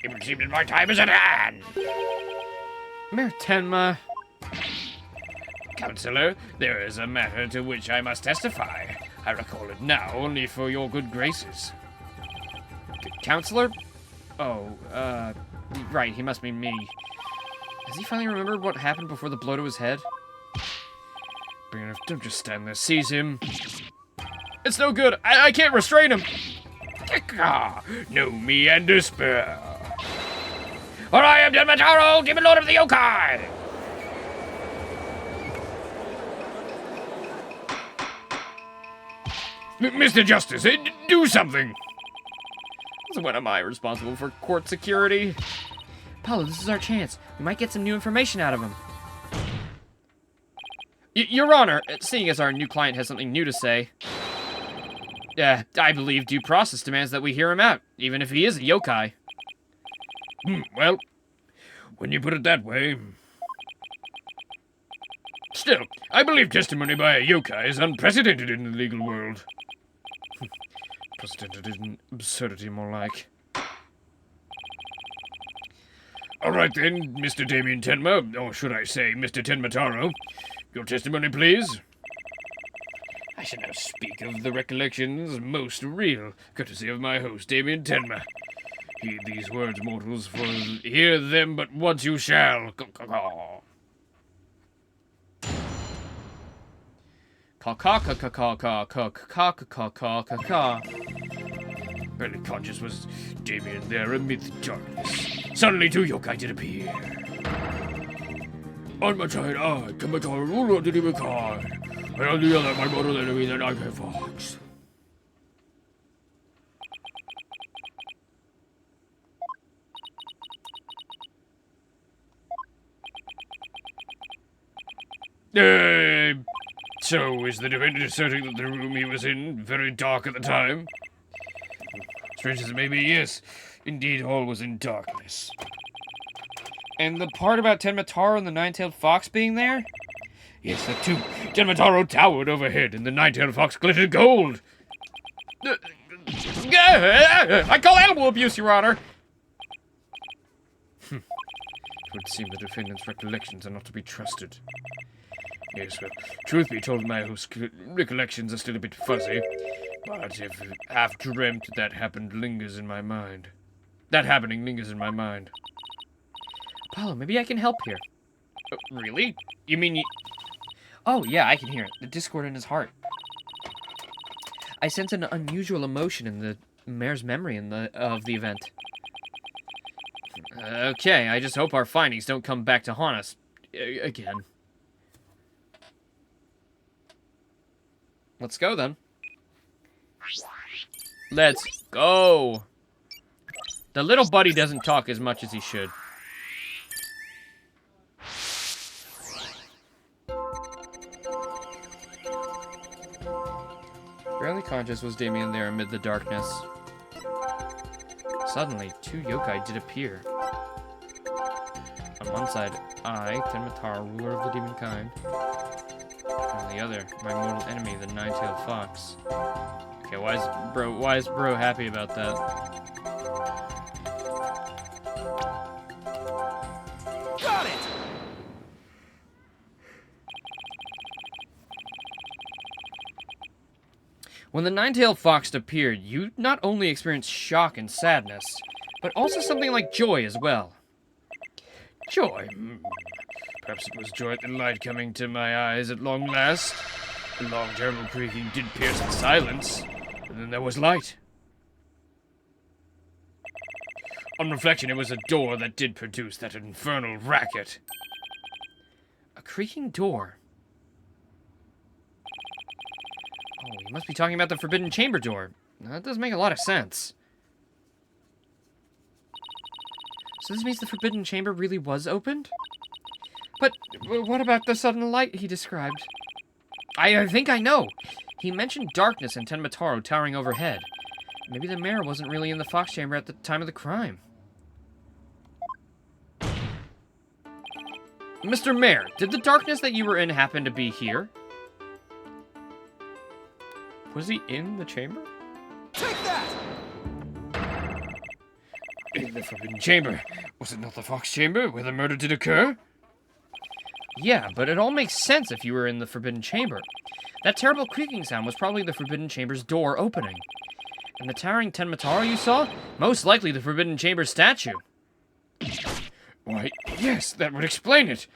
it would seem that my time is at hand. Mayor Tenma. Counselor, there is a matter to which I must testify. I recall it now only for your good graces. Counselor? Oh, right, he must be me. Has he finally remembered what happened before the blow to his head? Don't just stand there, seize him. It's no good, I can't restrain him. Know me and despair. For I am Denmataro, Demon Lord of the Yokai! Mr. Justice, do something! So when am I responsible for court security? Apollo, this is our chance. We might get some new information out of him. Your Honor, seeing as our new client has something new to say, I believe due process demands that we hear him out, even if he is a yokai. Well, when you put it that way... Still, I believe testimony by a yokai is unprecedented in the legal world. Precedented in absurdity, more like. All right then, Mr. Damien Tenma, or should I say Mr. Tenmataro. Your testimony, please. I shall now speak of the recollections most real, courtesy of my host, Damien Tenma. Heed these words, mortals, for hear them but once you shall. Barely conscious was Damien there amid the darkness. Suddenly two yokai did appear. On my side, I, Kamatara, ruler the demon kind, and on the other, my mortal enemy, the Nightmare Fox. So is the defendant asserting that the room he was in very dark at the time? Strange as it may be, yes. Indeed, all was in darkness. And the part about Tenmataro and the nine-tailed fox being there? Yes, the two. Tenmataro towered overhead, and the nine-tailed fox glittered gold. I call animal abuse, Your Honor! It would seem the defendant's recollections are not to be trusted. Yes, well, truth be told, my host's recollections are still a bit fuzzy. But if half dreamt that happening lingers in my mind. Apollo, maybe I can help here. Really? You mean you... Oh, yeah, I can hear it. The discord in his heart. I sense an unusual emotion in the mayor's memory of the event. Okay, I just hope our findings don't come back to haunt us again. Let's go, then. Let's go! The little buddy doesn't talk as much as he should. Barely conscious was Damien there amid the darkness. Suddenly, two yokai did appear. On one side, I, Tenmataro, ruler of the demon kind. On the other, my mortal enemy, the nine-tailed fox. Okay, why is bro happy about that? Got it! When the nine-tailed fox appeared, you not only experienced shock and sadness, but also something like joy as well. Joy? Perhaps it was joy at the light coming to my eyes at long last. The long, terrible creaking did pierce the silence, and then there was light. On reflection, it was a door that did produce that infernal racket. A creaking door. Oh, you must be talking about the Forbidden Chamber door. That does make a lot of sense. So this means the Forbidden Chamber really was opened? But what about the sudden light he described? I think I know. He mentioned darkness and Tenmataro towering overhead. Maybe the mayor wasn't really in the Fox Chamber at the time of the crime. Mr. Mayor, did the darkness that you were in happen to be here? Was he in the chamber? Take that! In the Forbidden Chamber. Was it not the Fox Chamber where the murder did occur? Yeah, but it all makes sense if you were in the Forbidden Chamber. That terrible creaking sound was probably the Forbidden Chamber's door opening. And the towering Tenmataro you saw? Most likely the Forbidden Chamber statue. Why, yes, that would explain it.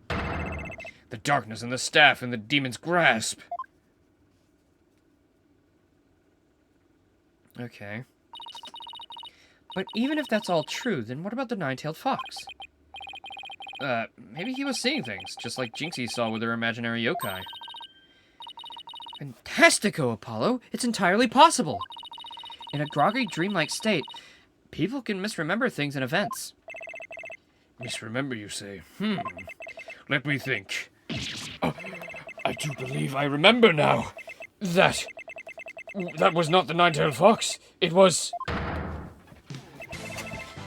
The darkness and the staff and the demon's grasp. Okay. But even if that's all true, then what about the nine-tailed fox? Maybe he was seeing things, just like Jinxie saw with her imaginary yokai. Fantastico, Apollo! It's entirely possible! In a groggy, dreamlike state, People can misremember things and events. Misremember, you say? Let me think. Oh, I do believe I remember now. That was not the Nine-Tailed Fox. It was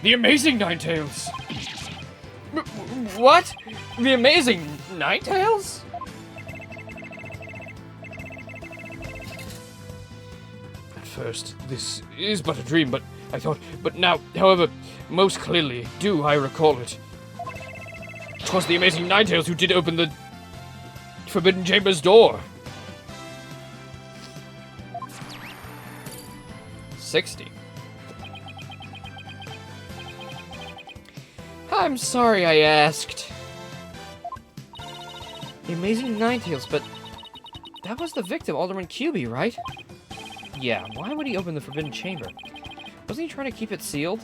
the Amazing Nine-Tails. What? The Amazing Ninetales? At first, this is but a dream, but now, however, most clearly do I recall it. 'Twas the Amazing Ninetales who did open the Forbidden Chamber's door. 60. I'm sorry I asked. The Amazing Ninetales, but that was the victim, Alderman QB, right? Yeah, why would he open the Forbidden Chamber? Wasn't he trying to keep it sealed?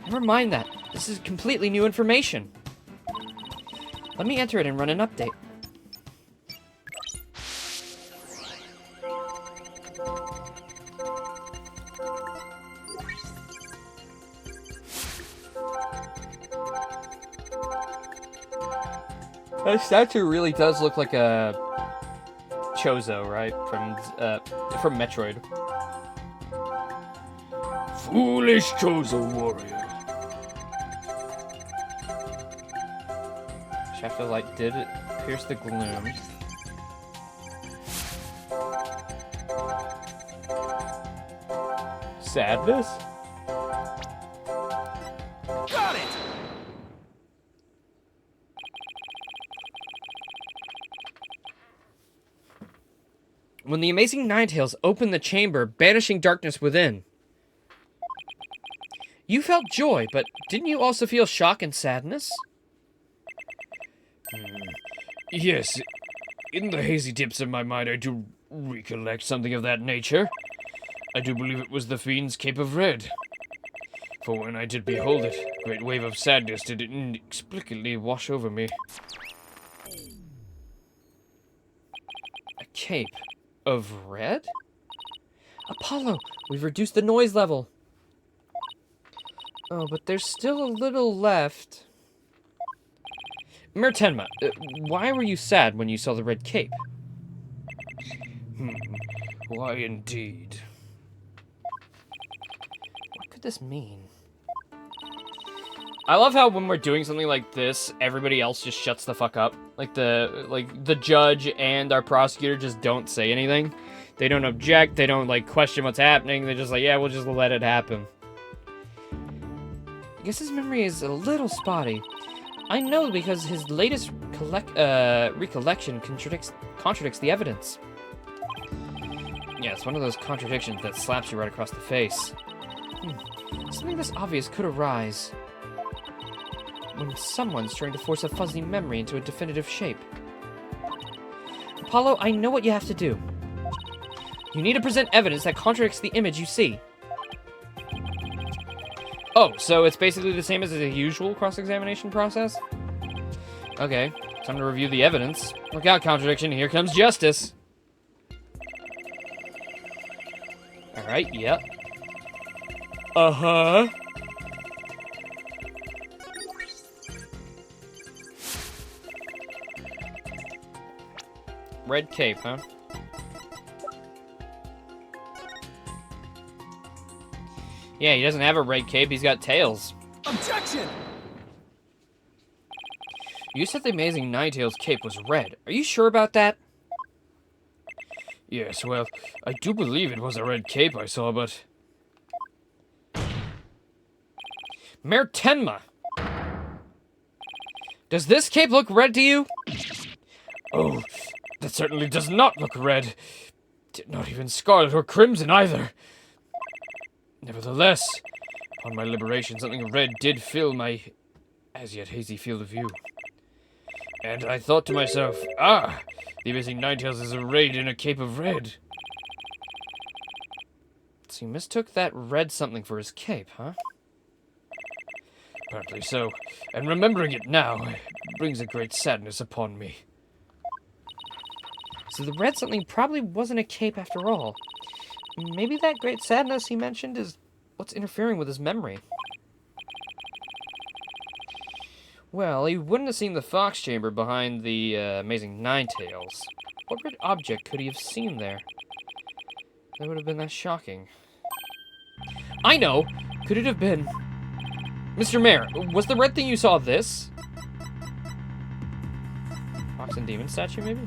Never mind that. This is completely new information. Let me enter it and run an update. That statue really does look like a Chozo, right? From Metroid. Foolish Chozo warrior. Shaft of light did pierce the gloom. Sadness? Got it! When the Amazing Ninetales opened the chamber, banishing darkness within. You felt joy, but didn't you also feel shock and sadness? Yes, in the hazy depths of my mind I do recollect something of that nature. I do believe it was the Fiend's Cape of Red. For when I did behold it, a great wave of sadness did inexplicably wash over me. A cape of red? Apollo, we've reduced the noise level. Oh, but there's still a little left. Mertenma, why were you sad when you saw the red cape? Why indeed? What could this mean? I love how when we're doing something like this, everybody else just shuts the fuck up. Like the judge and our prosecutor just don't say anything. They don't object, they don't question what's happening, they're just like, yeah, we'll just let it happen. I guess his memory is a little spotty. I know because his latest recollection contradicts the evidence. Yeah, it's one of those contradictions that slaps you right across the face. Something this obvious could arise when someone's trying to force a fuzzy memory into a definitive shape. Apollo, I know what you have to do. You need to present evidence that contradicts the image you see. Oh, so it's basically the same as the usual cross-examination process? Okay, time to review the evidence. Look out, contradiction, here comes justice. Alright, yep. Uh-huh. Red cape, huh? Yeah, he doesn't have a red cape, he's got tails. Objection! You said the Amazing Ninetales cape was red. Are you sure about that? Yes, well, I do believe it was a red cape I saw, but... Mayor Tenma! Does this cape look red to you? Oh, that certainly does not look red. Not even scarlet or crimson either. Nevertheless, upon my liberation, something red did fill my as-yet hazy field of view. And I thought to myself, the Amazing Ninetales is arrayed in a cape of red. So you mistook that red something for his cape, huh? Apparently so, and remembering it now brings a great sadness upon me. So the red something probably wasn't a cape after all. Maybe that great sadness he mentioned is What's interfering with his memory? Well, he wouldn't have seen the fox chamber behind the amazing Ninetales. What red object could he have seen there? That would have been that shocking. I know! Could it have been... Mr. Mayor, was the red thing you saw this? Fox and demon statue, maybe?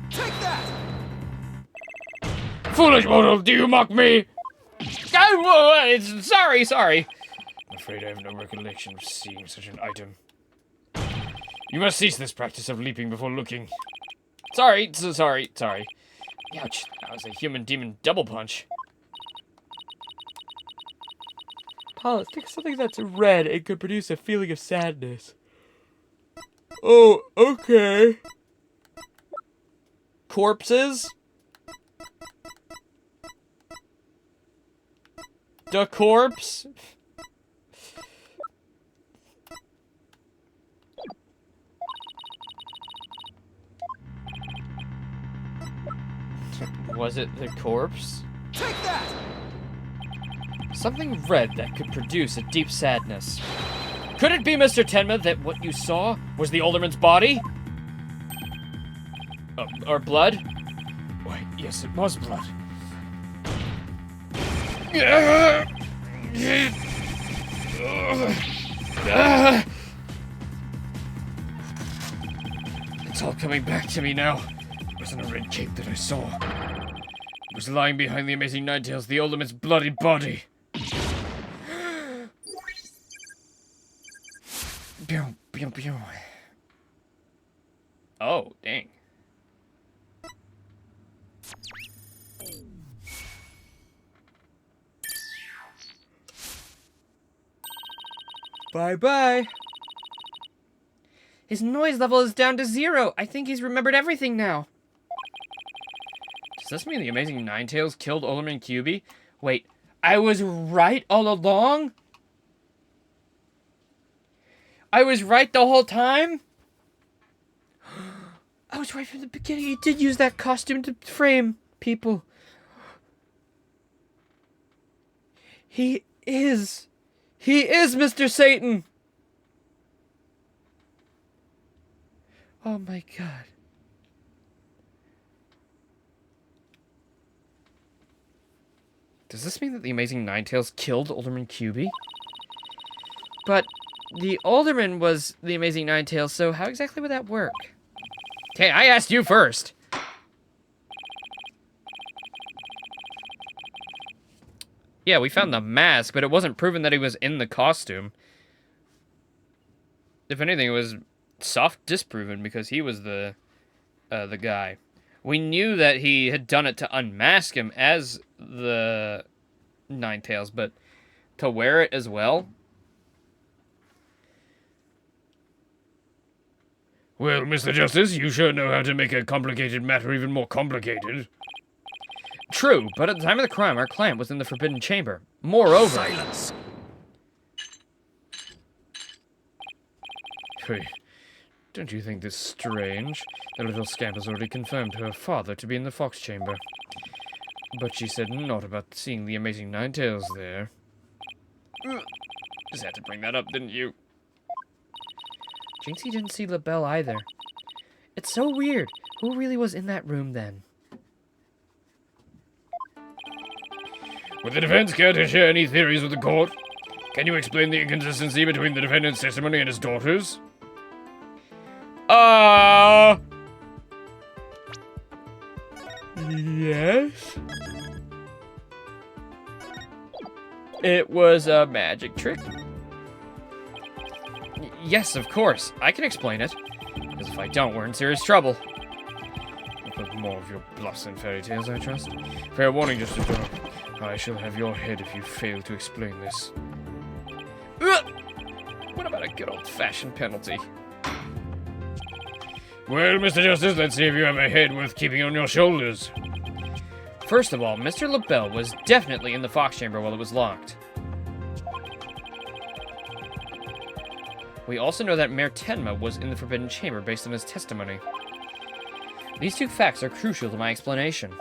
Take that! Foolish mortal, do you mock me? Sorry. I'm afraid I have no recollection of seeing such an item. You must cease this practice of leaping before looking. Sorry. Ouch, that was a human-demon double punch. Paul, think of something that's red and could produce a feeling of sadness. Oh, okay. Corpses? The corpse? Was it the corpse? Take that! Something red that could produce a deep sadness. Could it be, Mr. Tenma, that what you saw was the alderman's body? Or blood? Why, yes, it was blood. It's all coming back to me now. It wasn't a red cape that I saw. It was lying behind the amazing Ninetales, the alderman's bloody body. Pew, pew, pew. Oh, dang. Bye-bye. His noise level is down to 0. I think he's remembered everything now. Does this mean the amazing Ninetales killed Alderman QB? Wait, I was right all along? I was right the whole time? I was right from the beginning. He did use that costume to frame people. He is Mr. Satan. Oh my god. Does this mean that the amazing Ninetales killed Alderman QB? But the Alderman was the amazing Ninetales, so how exactly would that work? Okay, I asked you first. Yeah, we found the mask, but it wasn't proven that he was in the costume. If anything, it was soft disproven because he was the guy. We knew that he had done it to unmask him as the Ninetales, but to wear it as well? Well, Mr. Justice, you sure know how to make a complicated matter even more complicated. True, but at the time of the crime, our client was in the Forbidden Chamber. Moreover... Silence! Hey, don't you think this strange? The little scamp has already confirmed her father to be in the Fox Chamber. But she said not about seeing the amazing Ninetales there. Just had to bring that up, didn't you? Jinxie didn't see LaBelle either. It's so weird. Who really was in that room then? Would the defense care to share any theories with the court? Can you explain the inconsistency between the defendant's testimony and his daughter's? Yes? It was a magic trick. Yes, of course. I can explain it. Because if I don't, we're in serious trouble. But more of your bluffs and fairy tales, I trust. Fair warning, just a joke. I shall have your head if you fail to explain this. What about a good old-fashioned penalty? Well, Mr. Justice, let's see if you have a head worth keeping on your shoulders. First of all, Mr. LaBelle was definitely in the Fox Chamber while it was locked. We also know that Mayor Tenma was in the Forbidden Chamber based on his testimony. These two facts are crucial to my explanation.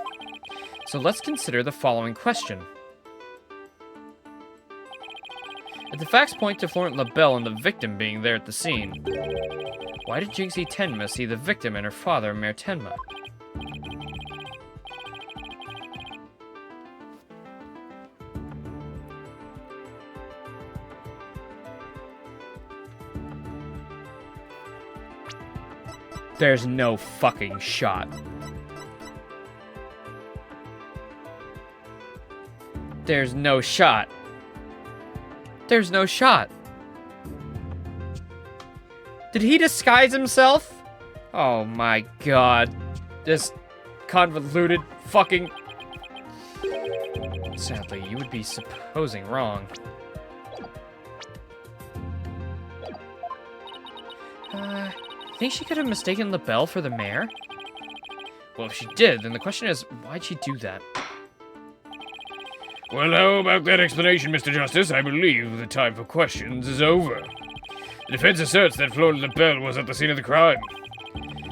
So let's consider the following question. If the facts point to Florent LaBelle and the victim being there at the scene, why did Jinxie Tenma see the victim and her father, Mayor Tenma? There's no fucking shot. There's no shot. There's no shot. Did he disguise himself? Oh my god. This convoluted fucking... Sadly, you would be supposing wrong. Think she could have mistaken LaBelle for the mayor? Well, if she did, then the question is, why'd she do that? Well, how about that explanation, Mr. Justice? I believe the time for questions is over. The defense asserts that Florent LaBelle was at the scene of the crime.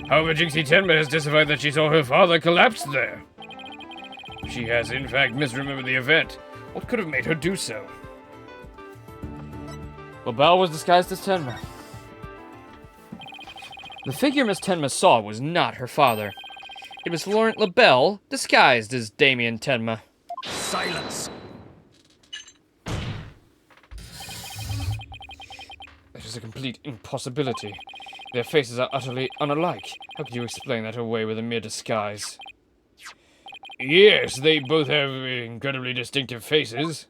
However, Jinxie Tenma has testified that she saw her father collapse there. She has, in fact, misremembered the event. What could have made her do so? LaBelle was disguised as Tenma. The figure Miss Tenma saw was not her father. It was Florent LaBelle, disguised as Damien Tenma. Silence! That is a complete impossibility. Their faces are utterly unalike. How could you explain that away with a mere disguise? Yes, they both have incredibly distinctive faces.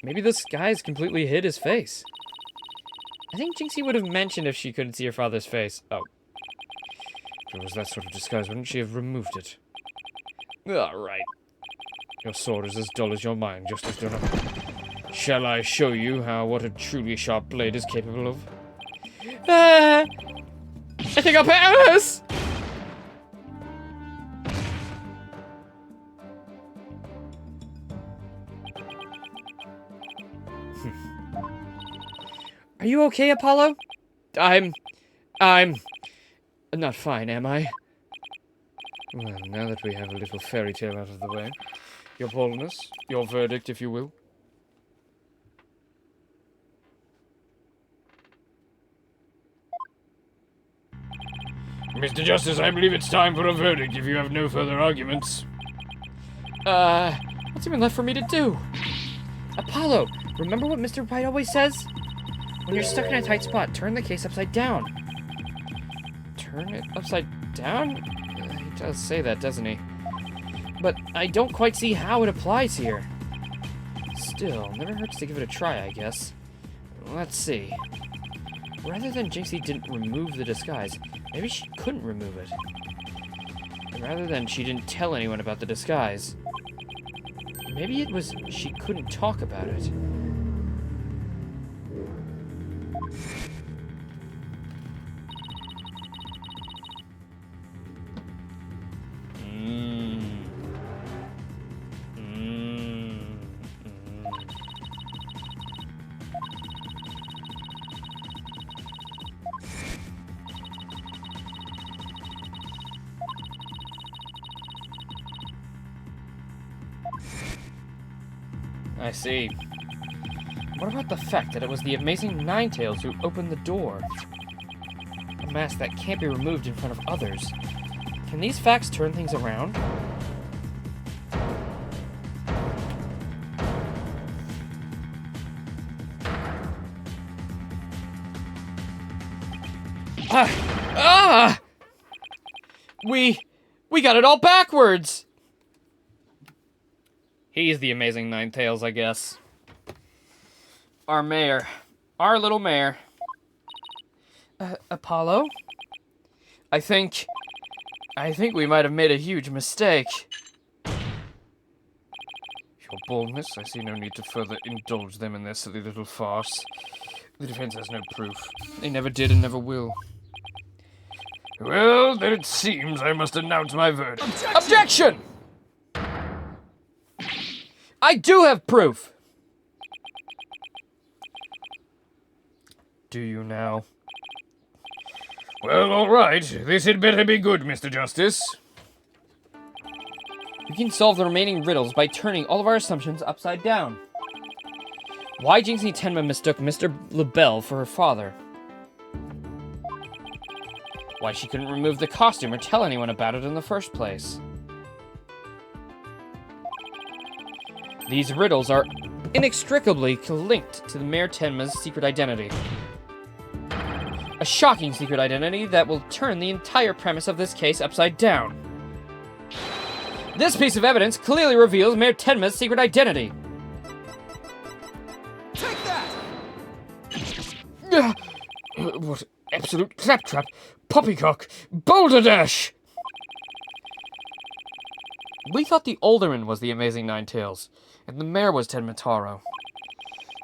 Maybe the disguise completely hid his face. I think Jinxie would have mentioned if she couldn't see her father's face. Oh. If it was that sort of disguise, wouldn't she have removed it? Alright. Your sword is as dull as your mind, Justice Donner. Shall I show you what a truly sharp blade is capable of? I think I'll pass! Are you okay, Apollo? I'm not fine, am I? Well, now that we have a little fairy tale out of the way, your boldness, your verdict, if you will. Mr. Justice, I believe it's time for a verdict if you have no further arguments. What's even left for me to do? Apollo, remember what Mr. White always says? When you're stuck in a tight spot, turn the case upside down. Turn it upside down? He does say that, doesn't he? But I don't quite see how it applies here. Still, never hurts to give it a try, I guess. Let's see. Rather than Jinxie didn't remove the disguise, maybe she couldn't remove it. And rather than she didn't tell anyone about the disguise, maybe it was she couldn't talk about it. I see. What about the fact that it was the amazing Ninetales who opened the door? A mask that can't be removed in front of others. Can these facts turn things around? We got it all backwards! He's the amazing Ninetales, I guess. Our mayor. Our little mayor. Apollo? I think we might have made a huge mistake. Your boldness, I see no need to further indulge them in their silly little farce. The defense has no proof. They never did and never will. Well, then it seems I must announce my verdict. Objection! I do have proof! Do you now? Well, all right. This had better be good, Mr. Justice. You We can solve the remaining riddles by turning all of our assumptions upside down. Why Jinxie Tenma mistook Mr. LaBelle for her father. Why she couldn't remove the costume or tell anyone about it in the first place. These riddles are inextricably linked to the Mayor Tenma's secret identity. A shocking secret identity that will turn the entire premise of this case upside down. This piece of evidence clearly reveals Mayor Tenma's secret identity. Take that! What absolute claptrap, poppycock, boulder dash! We thought the Alderman was the Amazing Ninetales, and the Mayor was Tenma Taro.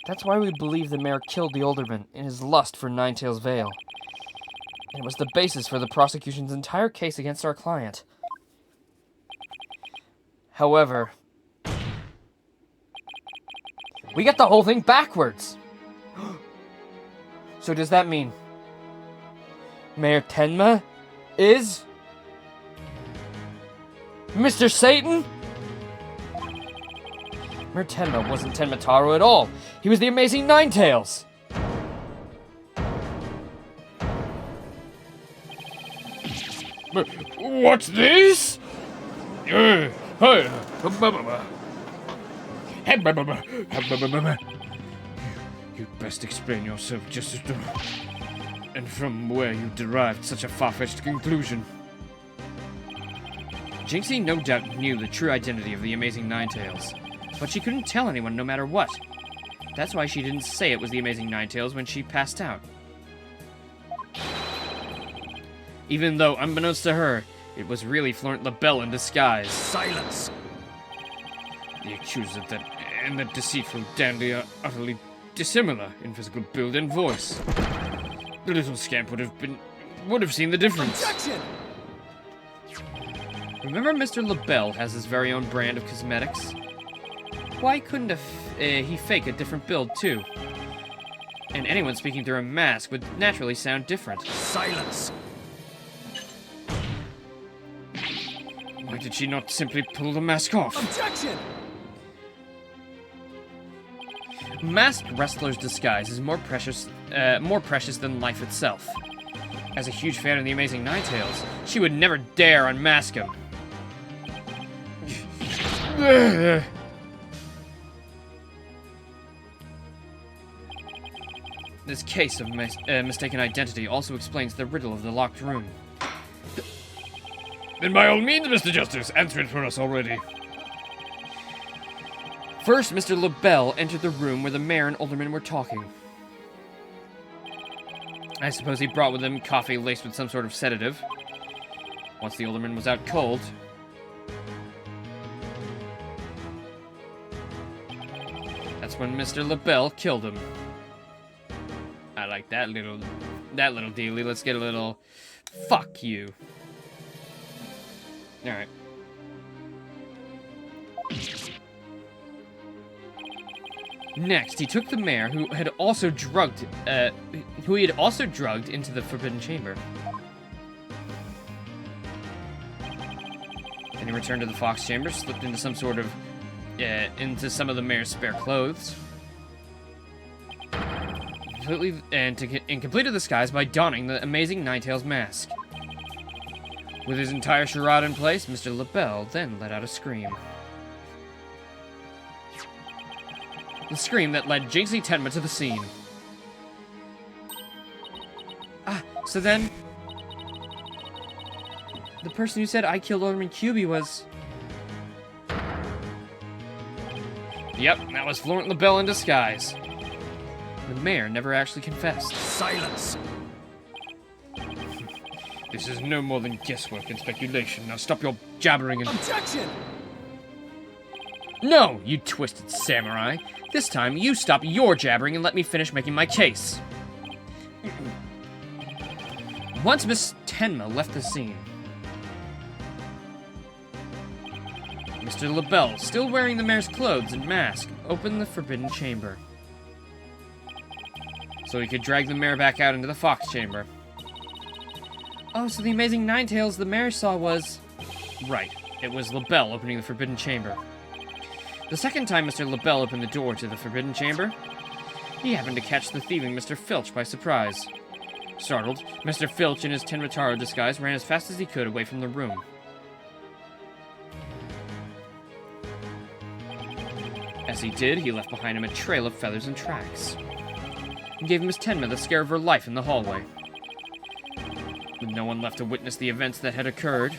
That's why we believe the Mayor killed the Alderman in his lust for Ninetales Vale. And it was the basis for the prosecution's entire case against our client. However, we got the whole thing backwards. So does that mean Mayor Tenma is Mr. Satan? Mayor Tenma wasn't Tenma Taro at all. He was the Amazing Ninetales. What's this? You'd best explain yourself just as to... and from where you derived such a far-fetched conclusion. Jinxie no doubt knew the true identity of the Amazing Ninetales, but she couldn't tell anyone no matter what. That's why she didn't say it was the Amazing Ninetales when she passed out. Even though, unbeknownst to her, it was really Florent LaBelle in disguise. Silence! The accused of that and that deceitful dandy are utterly dissimilar in physical build and voice. The little scamp would have seen the difference. Objection! Remember Mr. LaBelle has his very own brand of cosmetics? Why couldn't he fake a different build too? And anyone speaking through a mask would naturally sound different. Silence! Why did she not simply pull the mask off? Objection! Masked wrestler's disguise is more precious than life itself. As a huge fan of the Amazing Ninetales, she would never dare unmask him. This case of mistaken identity also explains the riddle of the locked room. Then by all means, Mr. Justice, answer it for us already. First, Mr. LaBelle entered the room where the mayor and alderman were talking. I suppose he brought with him coffee laced with some sort of sedative. Once the alderman was out cold, that's when Mr. LaBelle killed him. I like that little dealie. Let's get a little fuck you. Alright. Next, he took the mayor, who he had also drugged into the Forbidden Chamber. Then he returned to the Fox Chamber, slipped into some of the mayor's spare clothes, completed the disguise by donning the Amazing Ninetales mask. With his entire charade in place, Mr. LaBelle then let out a scream. The scream that led Jinxie Tenma to the scene. So then... the person who said I killed Alderman Cubey was... Yep, that was Florent LaBelle in disguise. The mayor never actually confessed. Silence! This is no more than guesswork and speculation. Now stop your jabbering and... Objection! No, you twisted samurai. This time, you stop your jabbering and let me finish making my case. Once Miss Tenma left the scene, Mr. LaBelle, still wearing the mayor's clothes and mask, opened the Forbidden Chamber, so he could drag the mayor back out into the Fox Chamber. Oh, so the Amazing Ninetales the mayor saw was... Right. It was LaBelle opening the Forbidden Chamber. The second time Mr. LaBelle opened the door to the Forbidden Chamber, he happened to catch the thieving Mr. Filch by surprise. Startled, Mr. Filch in his Tenmataro disguise ran as fast as he could away from the room. As he did, he left behind him a trail of feathers and tracks, and gave Miss Tenma the scare of her life in the hallway. With no one left to witness the events that had occurred,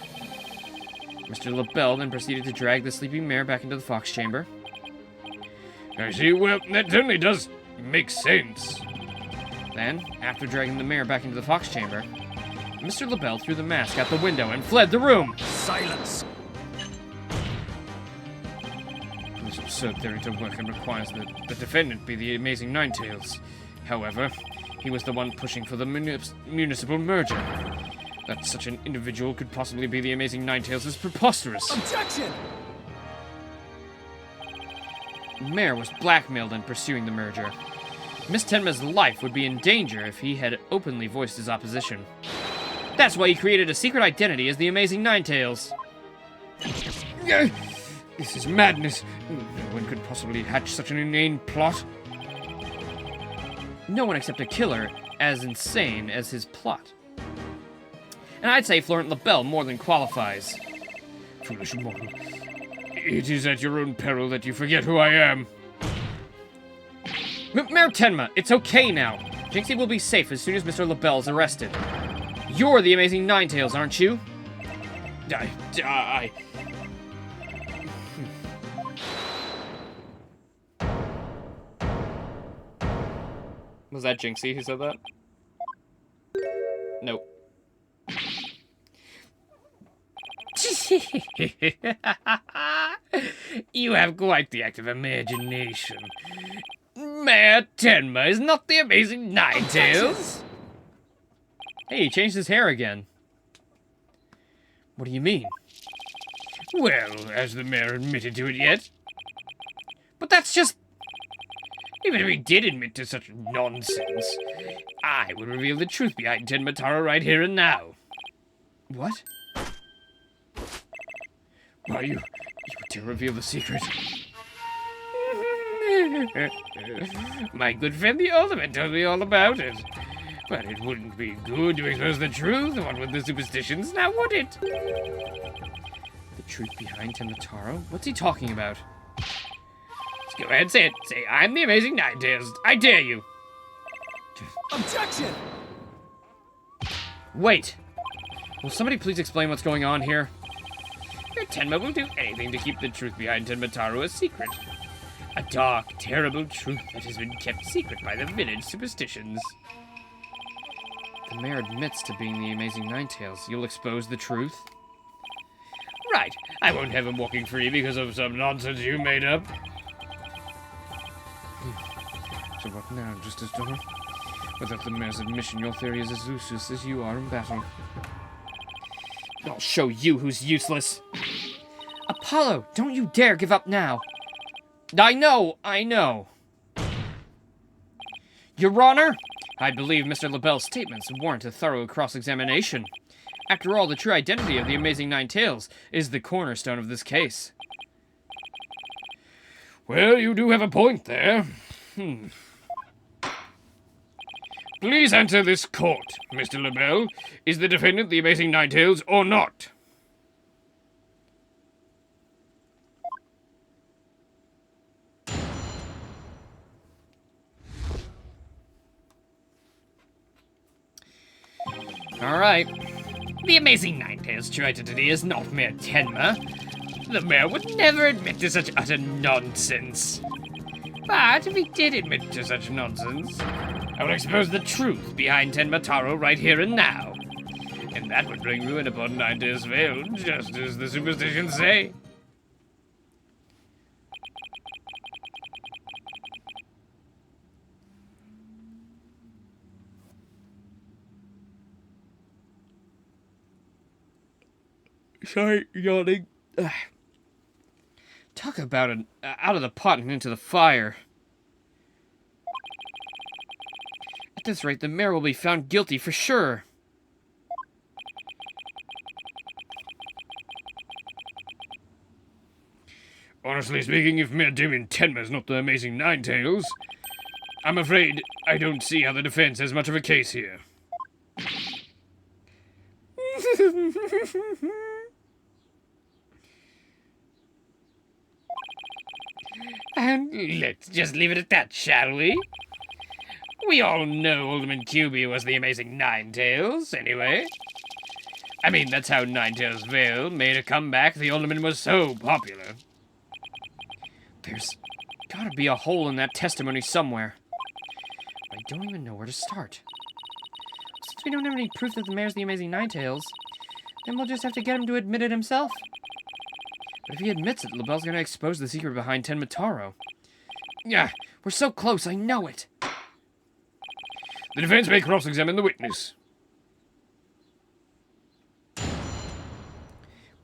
Mr. LaBelle then proceeded to drag the sleeping mare back into the fox chamber. I see, well, that certainly does make sense. Then, after dragging the mare back into the fox chamber, Mr. LaBelle threw the mask out the window and fled the room. Silence. This absurd theory to work and requires that the defendant be the Amazing Ninetails. However, he was the one pushing for the municipal merger. That such an individual could possibly be the Amazing Ninetails is preposterous. Objection! The mayor was blackmailed in pursuing the merger. Miss Tenma's life would be in danger if he had openly voiced his opposition. That's why he created a secret identity as the Amazing Ninetails. This is madness. No one could possibly hatch such an inane plot. No one except a killer as insane as his plot. And I'd say Florent LaBelle more than qualifies. Foolish mortal. It is at your own peril that you forget who I am. Mayor Tenma, it's okay now. Jinxie will be safe as soon as Mr. LaBelle is arrested. You're the Amazing Ninetails, aren't you? I... Was that Jinxie who said that? Nope. You have quite the active imagination. Mayor Tenma is not the Amazing Ninetails. Hey, he changed his hair again. What do you mean? Well, has the mayor admitted to it yet? But that's just... Even if he did admit to such nonsense, I would reveal the truth behind Tenmataro right here and now. What? Why, you dare reveal the secret? My good friend the Ultimate told me all about it. But it wouldn't be good to expose the truth, what with the superstitions, now would it? The truth behind Tenmataro? What's he talking about? Let's go ahead and say it. Say, I'm the Amazing Ninetails. I dare you. Objection! Wait! Will somebody please explain what's going on here? Your Tenma will do anything to keep the truth behind Tenmataro a secret. A dark, terrible truth that has been kept secret by the village superstitions. The mayor admits to being the Amazing Ninetails. You'll expose the truth? Right. I won't have him walking free because of some nonsense you made up. So what now, Justice Donner? Without the mayor's admission, your theory is as useless as you are in battle. I'll show you who's useless. Apollo, don't you dare give up now. I know. Your Honor, I believe Mr. LaBelle's statements warrant a thorough cross-examination. After all, the true identity of the Amazing Ninetails is the cornerstone of this case. Well, you do have a point there. Please answer this court, Mr. LaBelle. Is the defendant the Amazing Ninetails or not? All right. The Amazing Ninetails' true identity is not Mayor Tenma. The mayor would never admit to such utter nonsense. But if he did admit to such nonsense, I will expose the truth behind Tenmataro right here and now. And that would bring ruin upon Ninetails Vale, just as the superstitions say. Sorry, yawning. Talk about an out of the pot and into the fire. At this rate, the mayor will be found guilty for sure. Honestly speaking, if Mayor Damien Tenma's not the amazing Ninetales, I'm afraid I don't see how the defense has much of a case here. And let's just leave it at that, shall we? We all know Alderman QB was the amazing Ninetales, anyway. I mean, that's how Ninetales Vale made a comeback. The Alderman was so popular. There's gotta be a hole in that testimony somewhere. I don't even know where to start. Since we don't have any proof that the mayor's the amazing Ninetales, then we'll just have to get him to admit it himself. But if he admits it, LaBelle's gonna expose the secret behind Tenmataro. Yeah, we're so close, I know it. The defense may cross-examine the witness.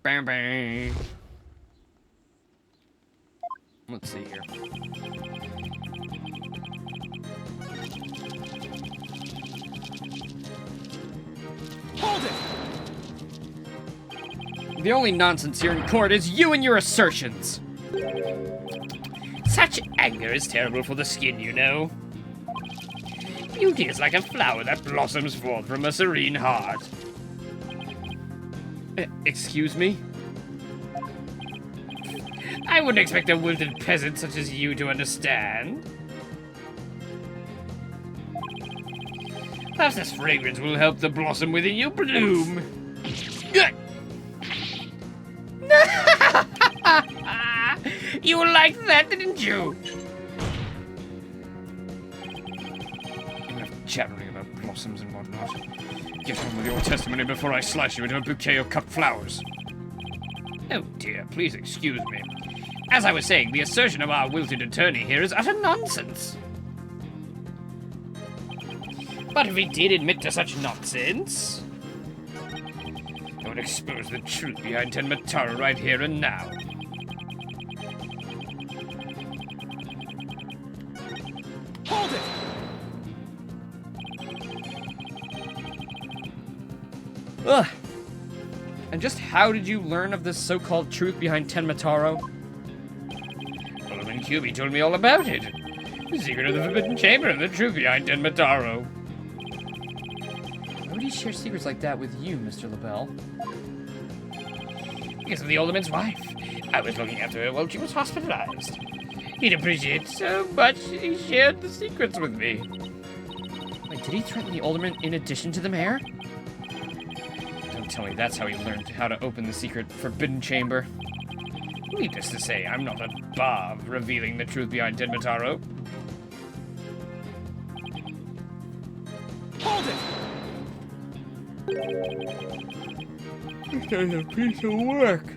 Bang, bang. Let's see here. Hold it! The only nonsense here in court is you and your assertions. Such anger is terrible for the skin, you know. Beauty is like a flower that blossoms forth from a serene heart. Excuse me? I wouldn't expect a wilted peasant such as you to understand. Perhaps this fragrance will help the blossom within you bloom. You liked that, didn't you? Enough chattering about blossoms and whatnot. Get on with your testimony before I slice you into a bouquet of cut flowers. Oh dear, please excuse me. As I was saying, the assertion of our wilted attorney here is utter nonsense. But if he did admit to such nonsense, I would expose the truth behind Tenmataro right here and now. Hold it! Ugh. And just how did you learn of this so-called truth behind Tenmataro? Alderman QB told me all about it. The secret of the Forbidden Chamber and the truth behind Tenmataro. Why would he share secrets like that with you, Mr. LaBelle? Because of the Alderman's wife. I was looking after her while she was hospitalized. He'd appreciate so much he shared the secrets with me. Wait, did he threaten the alderman in addition to the mayor? Don't tell me that's how he learned how to open the secret Forbidden Chamber. Needless to say, I'm not above revealing the truth behind Tenmataro. Hold it! This is a piece of work.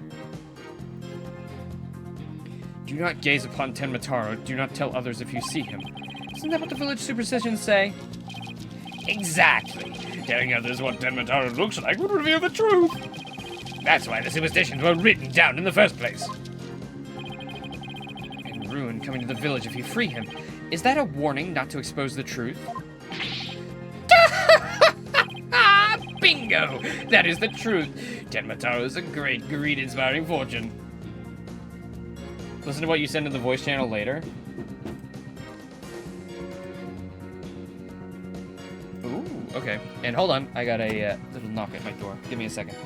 Do not gaze upon Tenmataro. Do not tell others if you see him. Isn't that what the village superstitions say? Exactly. Telling others what Tenmataro looks like would reveal the truth. That's why the superstitions were written down in the first place. And ruin coming to the village if you free him. Is that a warning not to expose the truth? Ah, bingo! That is the truth. Tenmataro is a great, greed-inspiring fortune. Listen to what you send in the voice channel later. Ooh, okay. And hold on, I got a little knock at my door. Give me a second.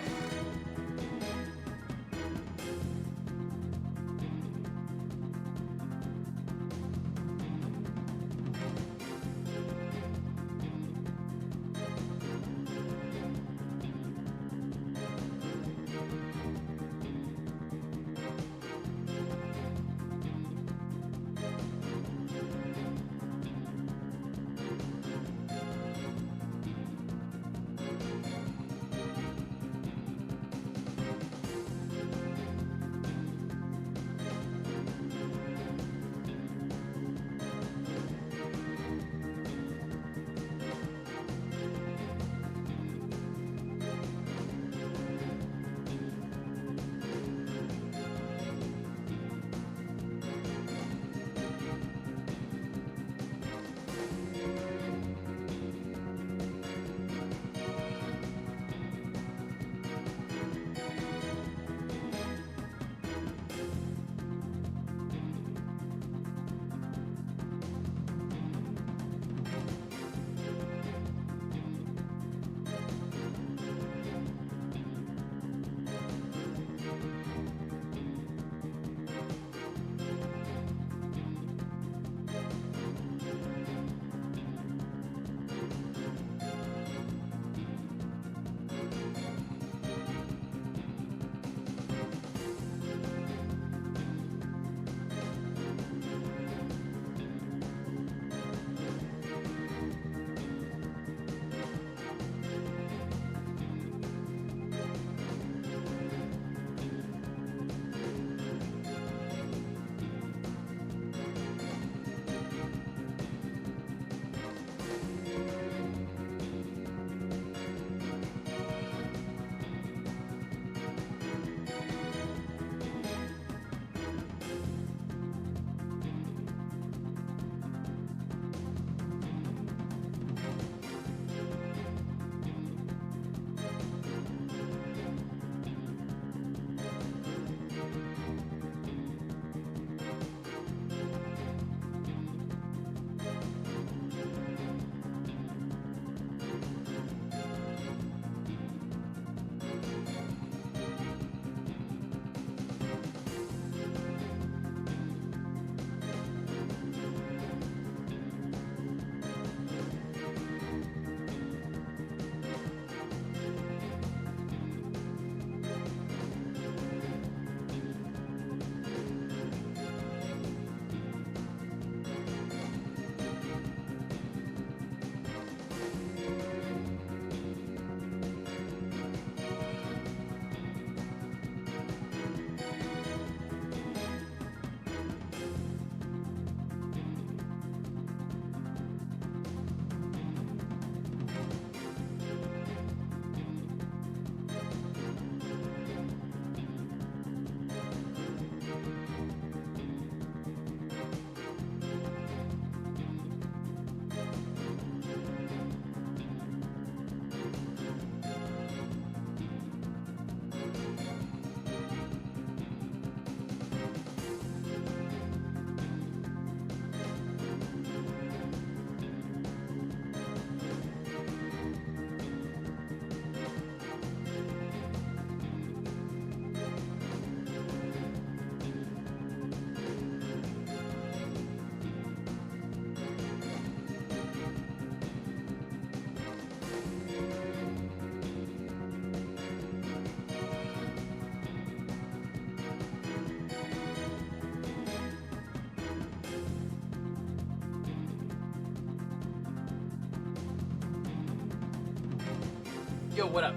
Yo, what up?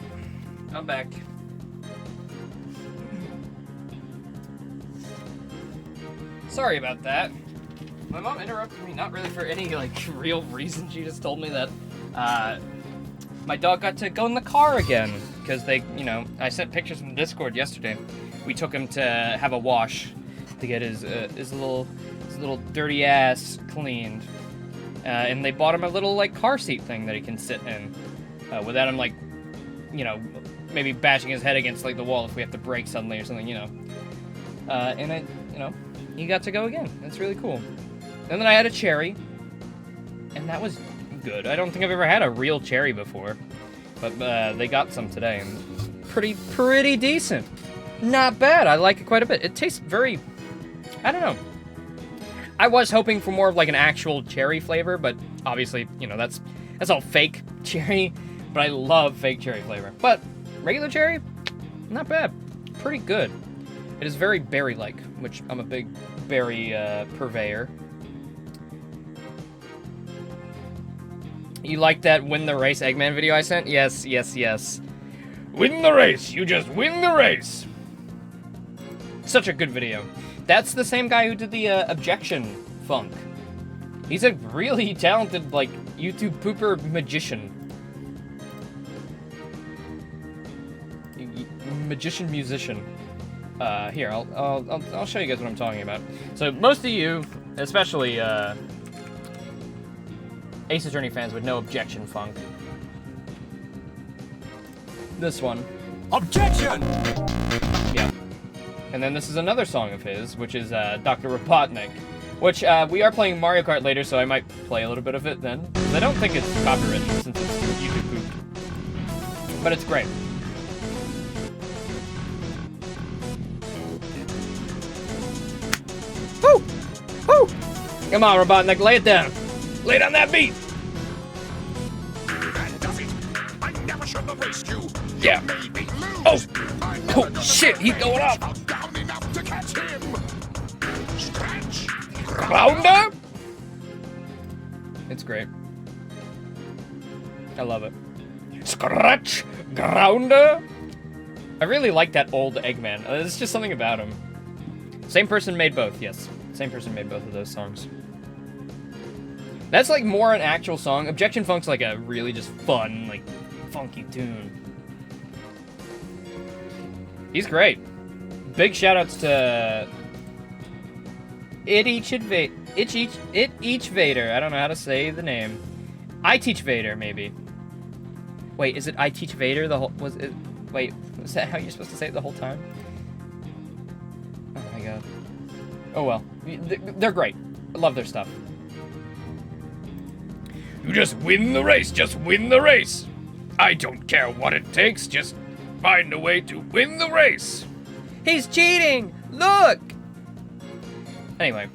I'm back. Sorry about that. My mom interrupted me, not really for any, like, real reason. She just told me that, my dog got to go in the car again. Because they, you know, I sent pictures from Discord yesterday. We took him to have a wash to get his little dirty ass cleaned. And they bought him a little, like, car seat thing that he can sit in. Without him, like, you know, maybe bashing his head against, like, the wall if we have to brake suddenly or something, you know. And I, you know, he got to go again. That's really cool. And then I had a cherry, and that was good. I don't think I've ever had a real cherry before, but they got some today, and pretty decent. Not bad. I like it quite a bit. It tastes very, I don't know. I was hoping for more of like an actual cherry flavor, but obviously, you know, that's all fake cherry. But I love fake cherry flavor. But regular cherry, not bad. Pretty good. It is very berry-like, which I'm a big berry purveyor. You like that Win the Race Eggman video I sent? Yes. Win the race! You just win the race! Such a good video. That's the same guy who did the objection funk. He's a really talented, like, YouTube pooper magician. Musician. Here, I'll show you guys what I'm talking about. So most of you, especially Ace Attorney fans, would know objection funk. This one. Objection! Yeah. And then this is another song of his, which is Dr. Robotnik, which we are playing Mario Kart later, so I might play a little bit of it then. 'Cause I don't think it's copyrighted since it's YouTube poop. But it's great. Woo! Woo! Come on, Robotnik, lay it down. Lay down that beat. That does it. I never should have raced you. Yeah. Maybe lose. Oh, shit, he's going up. Down enough to catch him. Scratch. Grounder? It's great. I love it. Scratch Grounder? I really like that old Eggman. There's just something about him. Same person made both, yes. Same person made both of those songs. That's like more an actual song. Objection Funk's like a really just fun, like, funky tune. He's great. Big shoutouts to It Each Vader. I don't know how to say the name. I Teach Vader, maybe. Wait, is it I Teach Vader the whole wait, is that how you're supposed to say it the whole time? Oh my god. Oh well. They're great. I love their stuff. You just win the race, just win the race! I don't care what it takes, just find a way to win the race! He's cheating! Look! Anyway.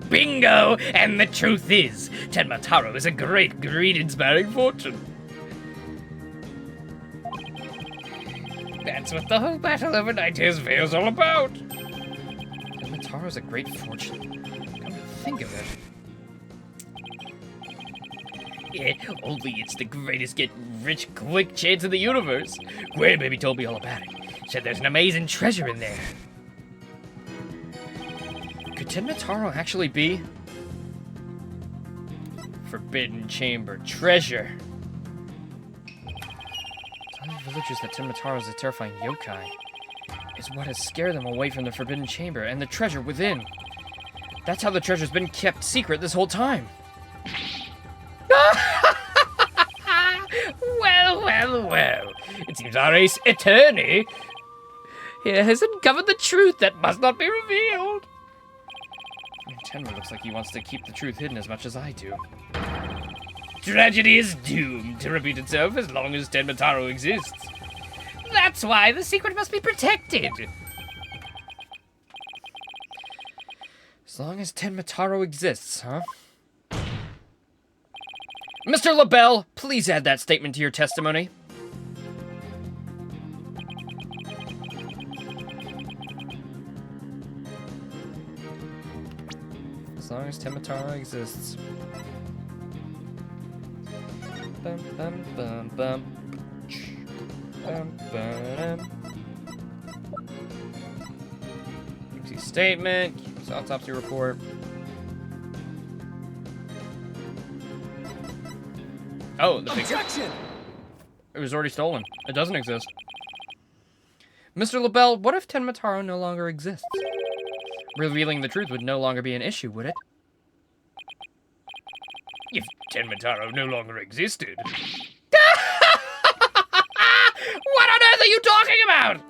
Bingo! And the truth is, Tenma Taro is a great greed-inspiring fortune. That's what the whole battle over Night Tears Veil is all about. And Mataro's a great fortune. Come to think of it. Yeah, only it's the greatest get-rich quick chance in the universe. Grandbaby told me all about it. Said there's an amazing treasure in there. Could Tenma Taro actually be Forbidden Chamber treasure? Telling villagers that Tenma Taro is a terrifying yokai is what has scared them away from the Forbidden Chamber and the treasure within. That's how the treasure's been kept secret this whole time. Well. It seems our Ace Attorney here has uncovered the truth that must not be revealed. Tenma looks like he wants to keep the truth hidden as much as I do. Tragedy is doomed to repeat itself as long as Tenma Taro exists. That's why the secret must be protected. As long as Tenma Taro exists, huh? Mr. LaBelle, please add that statement to your testimony. As long as Tenma Taro exists. Bum, bum, bum, bum. Bum, ba-dum. QC statement, QC autopsy report. Oh, the figure? Objection! It was already stolen. It doesn't exist. Mr. LaBelle, what if Tenmataro no longer exists? Revealing the truth would no longer be an issue, would it? If Tenmataro no longer existed. What on earth are you talking about?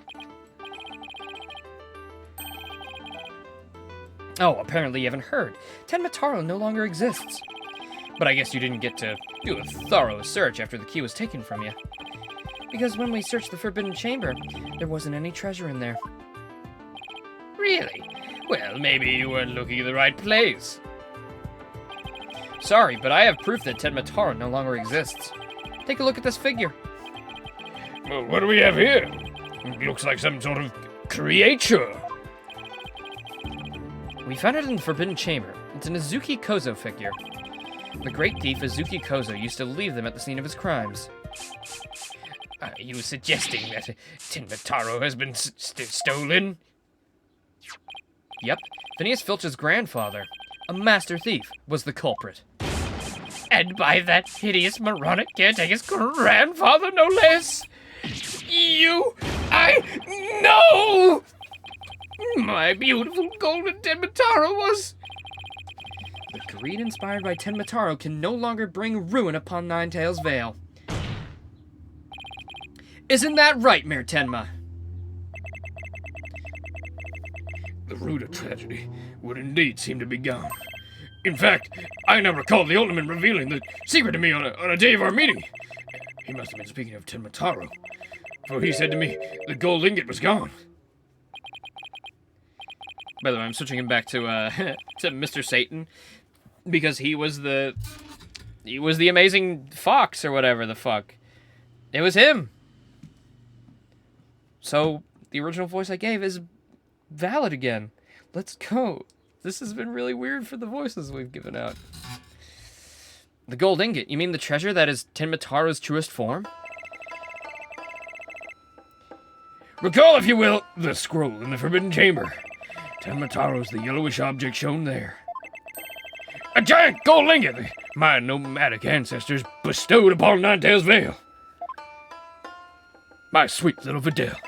Oh, apparently you haven't heard. Tenmataro no longer exists. But I guess you didn't get to do a thorough search after the key was taken from you. Because when we searched the Forbidden Chamber, there wasn't any treasure in there. Really? Well, maybe you weren't looking in the right place. Sorry, but I have proof that Tenmataro no longer exists. Take a look at this figure. Well, what do we have here? It looks like some sort of creature. We found it in the Forbidden Chamber. It's an Azuki Kozo figure. The great thief Azuki Kozo used to leave them at the scene of his crimes. Are you suggesting that Tenmataro has been stolen? Yep, Phineas Filch's grandfather, a master thief, was the culprit. And by that hideous moronic caretaker's grandfather, no less? No! My beautiful golden Tenmataro was... The greed inspired by Tenmataro can no longer bring ruin upon Ninetales Vale. Isn't that right, Mayor Tenma? The root of tragedy would indeed seem to be gone. In fact, I now recall the Ultimate revealing the secret to me on a day of our meeting. He must have been speaking of Tenmataro, for he said to me the gold ingot was gone. By the way, I'm switching him back to to Mr. Satan because he was the amazing fox or whatever the fuck. It was him. So the original voice I gave is valid again. Let's go. This has been really weird for the voices we've given out. The gold ingot. You mean the treasure that is Tenmataro's truest form? Recall, if you will, the scroll in the Forbidden Chamber. Tenmataro's the yellowish object shown there. A giant gold ingot that my nomadic ancestors bestowed upon Ninetales Vale. My sweet little Videl.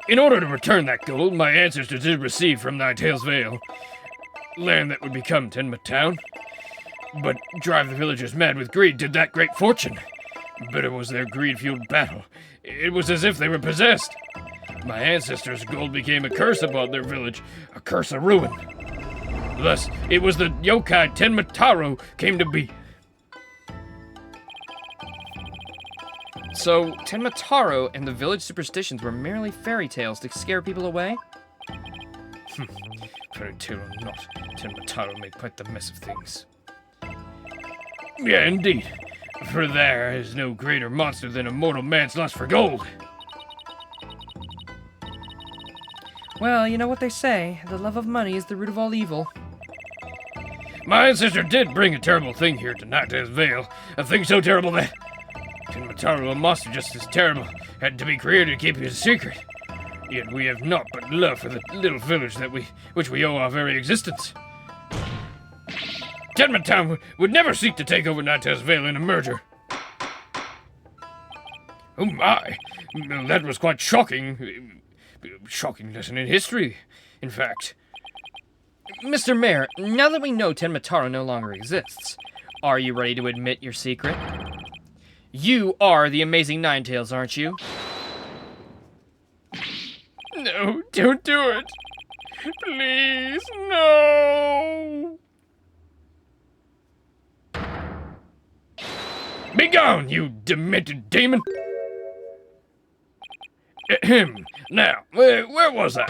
In order to return that gold, my ancestors did receive from Ninetales Vale land that would become Tenma Town, but drive the villagers mad with greed did that great fortune. Bitter was their greed-fueled battle. It was as if they were possessed. My ancestors' gold became a curse upon their village, a curse of ruin. Thus, it was the yokai Tenmataro came to be. So, Tenmataro and the village superstitions were merely fairy tales to scare people away? Fairy tale or not, Tenmataro made quite the mess of things. Yeah, indeed. For there is no greater monster than a mortal man's lust for gold. Well, you know what they say, the love of money is the root of all evil. My ancestor did bring a terrible thing here to Ninetales Vale. A thing so terrible that Tenmataro, a monster just as terrible, had to be created to keep his secret. Yet we have naught but love for the little village which we owe our very existence. Tenma would never seek to take over Ninetales Vale in a merger. Oh my, well, that was quite shocking. Shocking lesson in history, in fact. Mr. Mayor, now that we know Tenmataro no longer exists, are you ready to admit your secret? You are the amazing Ninetales, aren't you? No, don't do it. Please, no. Begone, you demented demon! Ahem. Now, where was I?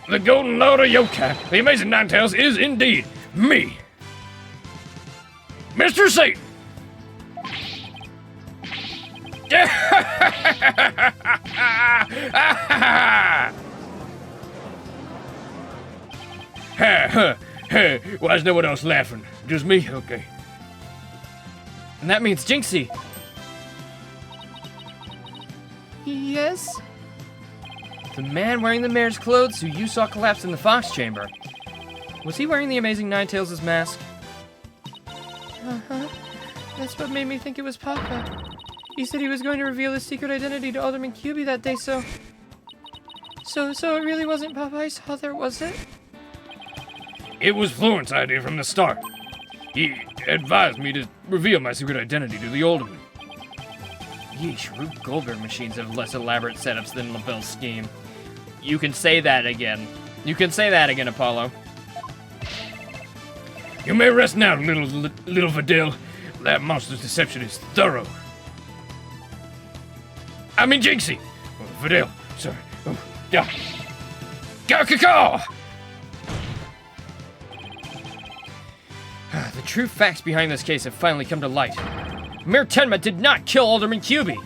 The Golden Lord of Yokai, the amazing Ninetales, is indeed me, Mr. Satan! Why is no one else laughing? Just me? Okay. And that means Jinxie. Yes? The man wearing the mayor's clothes who you saw collapse in the Fox Chamber. Was he wearing the Amazing Ninetales' mask? Uh-huh. That's what made me think it was Papa. He said he was going to reveal his secret identity to Alderman Cubey that day, so it really wasn't Papa I saw there, was it? It was Florent's idea from the start. He advised me to reveal my secret identity to the alderman. Yeesh, Rube Goldberg machines have less elaborate setups than LaBelle's scheme. You can say that again. You can say that again, Apollo. You may rest now, little Vidal. That monster's deception is thorough. I mean Jinxie. Oh, Vidal, sorry. Oh, yeah. Go! The true facts behind this case have finally come to light. Mayor Tenma did not kill Alderman Cubey.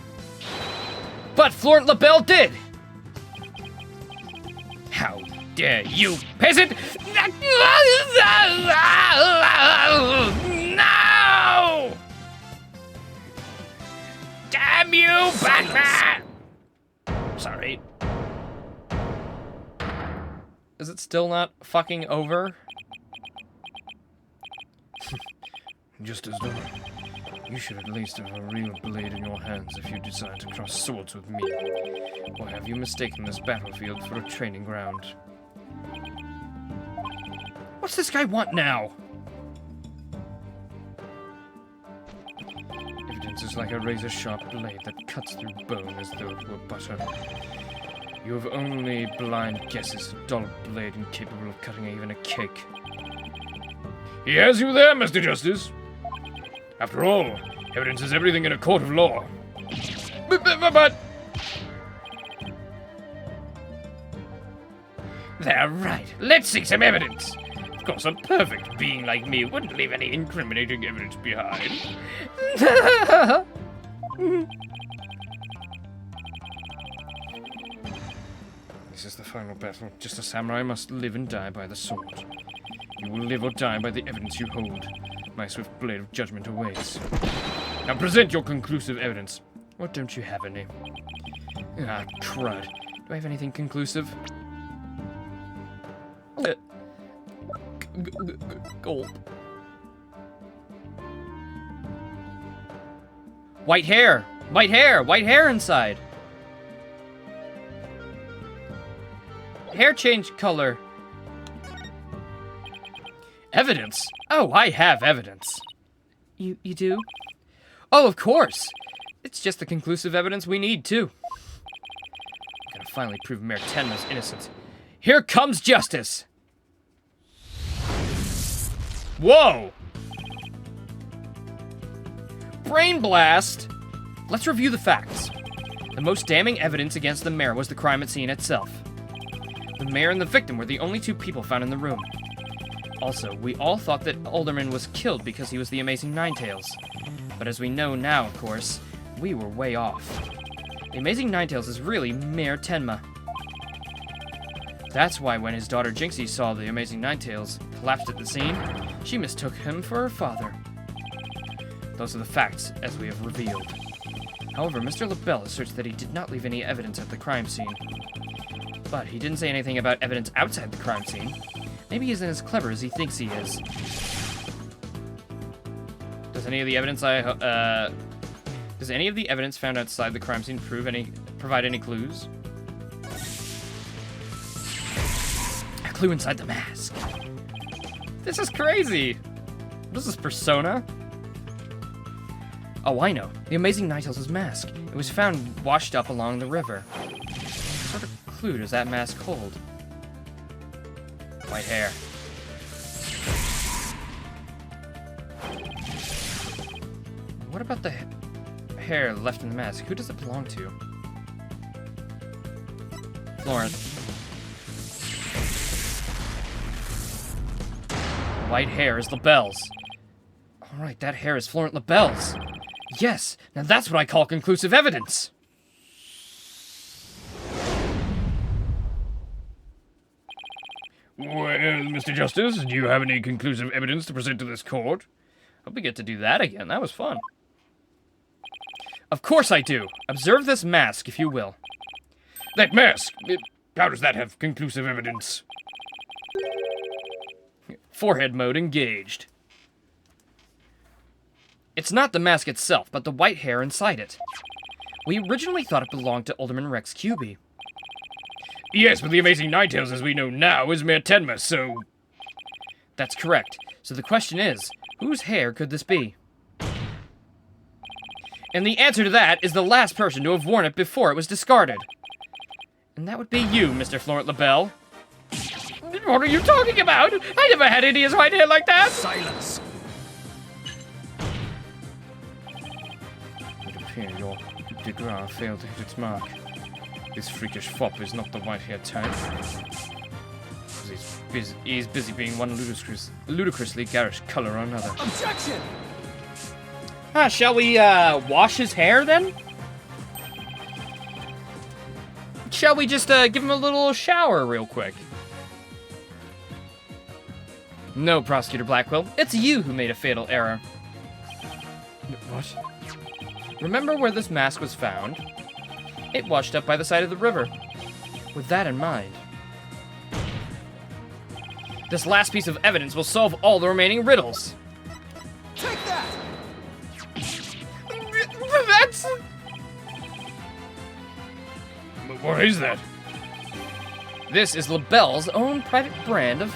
But Florent LaBelle did! How dare you, peasant! No! Damn you, Batman! Sorry. Is it still not fucking over? Just as though you should at least have a real blade in your hands if you decide to cross swords with me. Or have you mistaken this battlefield for a training ground? What's this guy want now? Evidence is like a razor-sharp blade that cuts through bone as though it were butter. You have only blind guesses, a dull blade incapable of cutting even a cake. He has you there, Mr. Justice. After all, evidence is everything in a court of law. But... They're right. Let's see some evidence. Of course, a perfect being like me wouldn't leave any incriminating evidence behind. This is the final battle. Just a samurai must live and die by the sword. You will live or die by the evidence you hold. My swift blade of judgment awaits. Now present your conclusive evidence. Or don't you have any? Ah, crud. Do I have anything conclusive? Gulp. White hair! White hair! White hair inside! Hair changed color. Evidence? Oh, I have evidence. You do? Oh, of course! It's just the conclusive evidence we need, too. I'm gonna finally prove Mayor Tenma's innocence. Here comes justice! Whoa! Brain blast! Let's review the facts. The most damning evidence against the mayor was the crime at scene itself. The mayor and the victim were the only two people found in the room. Also, we all thought that Alderman was killed because he was the Amazing Ninetales. But as we know now, of course, we were way off. The Amazing Ninetales is really Mayor Tenma. That's why when his daughter Jinxie saw the Amazing Ninetales collapsed at the scene, she mistook him for her father. Those are the facts, as we have revealed. However, Mr. LaBelle asserts that he did not leave any evidence at the crime scene. But he didn't say anything about evidence outside the crime scene. Maybe he isn't as clever as he thinks he is. Does any of the evidence does any of the evidence found outside the crime scene provide any clues? A clue inside the mask. This is crazy. What is this, Persona? Oh, I know. The Amazing Ninetales' mask. It was found washed up along the river. What sort of clue does that mask hold? White hair. What about the hair left in the mask? Who does it belong to? Florent. White hair is LaBelle's. Alright, that hair is Florent LaBelle's. Yes, now that's what I call conclusive evidence. Well, Mr. Justice, do you have any conclusive evidence to present to this court? Hope we get to do that again. That was fun. Of course I do. Observe this mask, if you will. That mask! How does that have conclusive evidence? Forehead mode engaged. It's not the mask itself, but the white hair inside it. We originally thought it belonged to Alderman Rex Cuby. Yes, but the Amazing Ninetales as we know now is mere Tenma, so... That's correct. So the question is, whose hair could this be? And the answer to that is the last person to have worn it before it was discarded. And that would be you, Mr. Florent LaBelle. What are you talking about? I never had any white hair like that. Silence. It appears your de Gras failed to hit its mark. This freakish fop is not the white-haired type. He's busy being one ludicrously garish color or another. Objection! Shall we, wash his hair, then? Shall we just, give him a little shower real quick? No, Prosecutor Blackwell. It's you who made a fatal error. What? Remember where this mask was found? It washed up by the side of the river. With that in mind, this last piece of evidence will solve all the remaining riddles. Take that! That's... What is that? This is LaBelle's own private brand of,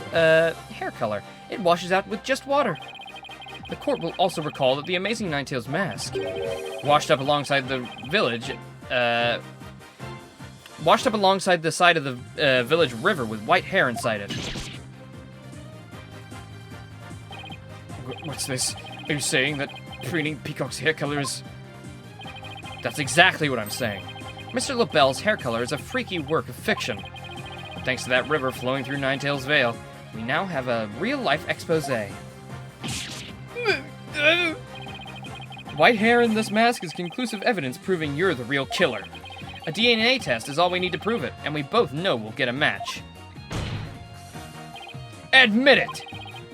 hair color. It washes out with just water. The court will also recall that the Amazing Ninetales mask washed up alongside the village, washed up alongside the side of the village river with white hair inside it. What's this? Are you saying that preening Peacock's hair color is... That's exactly what I'm saying. Mr. LaBelle's hair color is a freaky work of fiction. But thanks to that river flowing through Ninetales Vale, we now have a real-life exposé. White hair in this mask is conclusive evidence proving you're the real killer. A DNA test is all we need to prove it, and we both know we'll get a match. Admit it!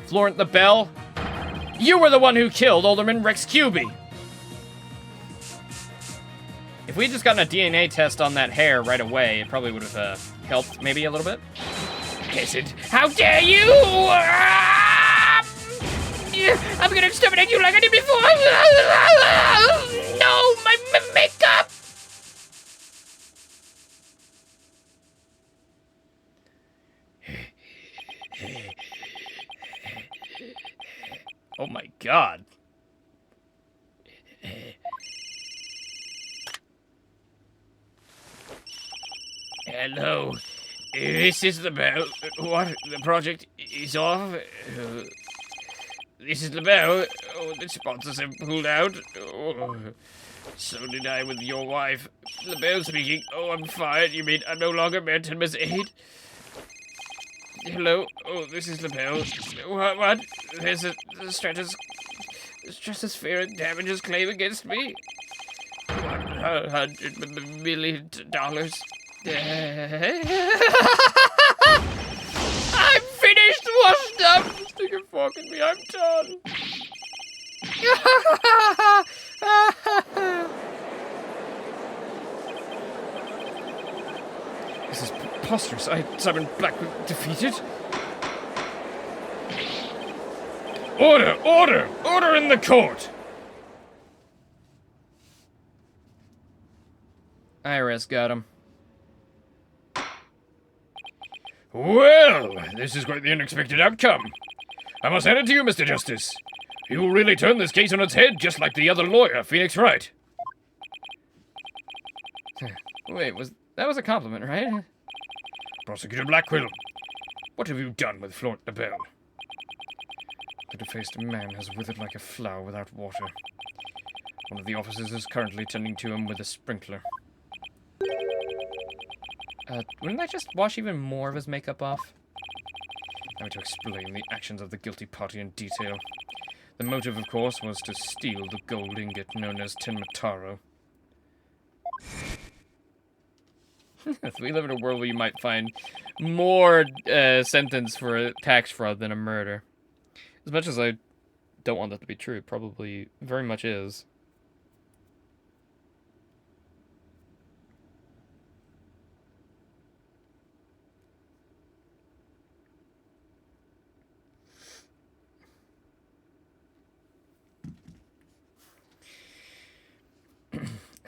Florent LaBelle, you were the one who killed Alderman Rex Cuby! If we'd just gotten a DNA test on that hair right away, it probably would have helped maybe a little bit. Guess it. How dare you! I'm gonna exterminate you like I did before! No, my makeup! Oh my god. Hello, this is LaBelle. What? The project is off? This is LaBelle. Oh, the sponsors have pulled out. Oh, so did I with your wife. LaBelle speaking. Oh, I'm fired. You mean I'm no longer Tenma's aide? Hello. Oh, this is LaBelle. What? There's a stratosphere damages claim against me. $100 million. I'm finished, washed up. Stick a fork in me, I'm done. This is preposterous. Simon Blackwood defeated? Order! Order! Order in the court! IRS got him. Well, this is quite the unexpected outcome. I must hand it to you, Mr. Justice. You really turned this case on its head, just like the other lawyer, Phoenix Wright. Wait, that was a compliment, right? Prosecutor Blackwell, what have you done with Florent LaBelle? The defaced man has withered like a flower without water. One of the officers is currently tending to him with a sprinkler. Wouldn't that just wash even more of his makeup off? Now to explain the actions of the guilty party in detail. The motive, of course, was to steal the gold ingot known as Tenmataro. We live in a world where you might find more sentence for a tax fraud than a murder. As much as I don't want that to be true, it probably very much is.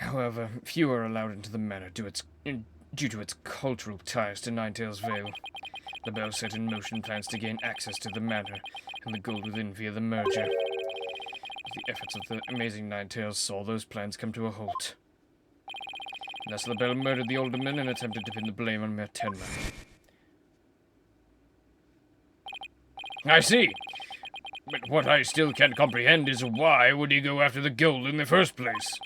However, few are allowed into the manor due to its cultural ties to Ninetales Vale. The Bell set in motion plans to gain access to the manor and the gold within via the merger. But the efforts of the amazing Ninetales saw those plans come to a halt. Thus, the Bell murdered the alderman and attempted to pin the blame on Mayor Tenma. I see. But what I still can't comprehend is why would he go after the gold in the first place?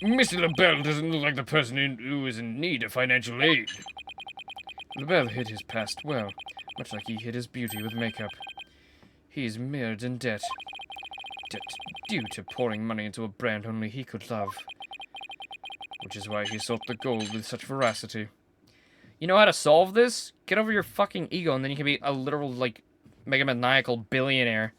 Mr. LaBelle doesn't look like the person who is in need of financial aid. LaBelle hid his past well, much like he hid his beauty with makeup. He is mired in debt. Debt due to pouring money into a brand only he could love. Which is why he sought the gold with such veracity. You know how to solve this? Get over your fucking ego, and then you can be a literal, like, megamaniacal billionaire.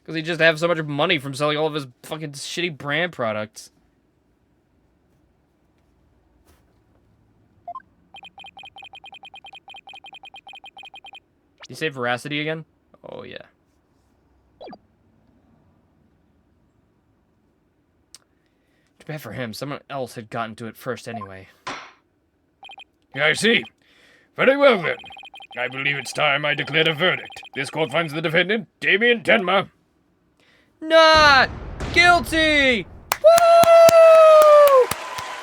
Because he just have so much money from selling all of his fucking shitty brand products. You say veracity again? Oh, yeah. Too bad for him. Someone else had gotten to it first anyway. I see. Very well, then. I believe it's time I declared a verdict. This court finds the defendant, Damien Tenma, Not guilty! Woo!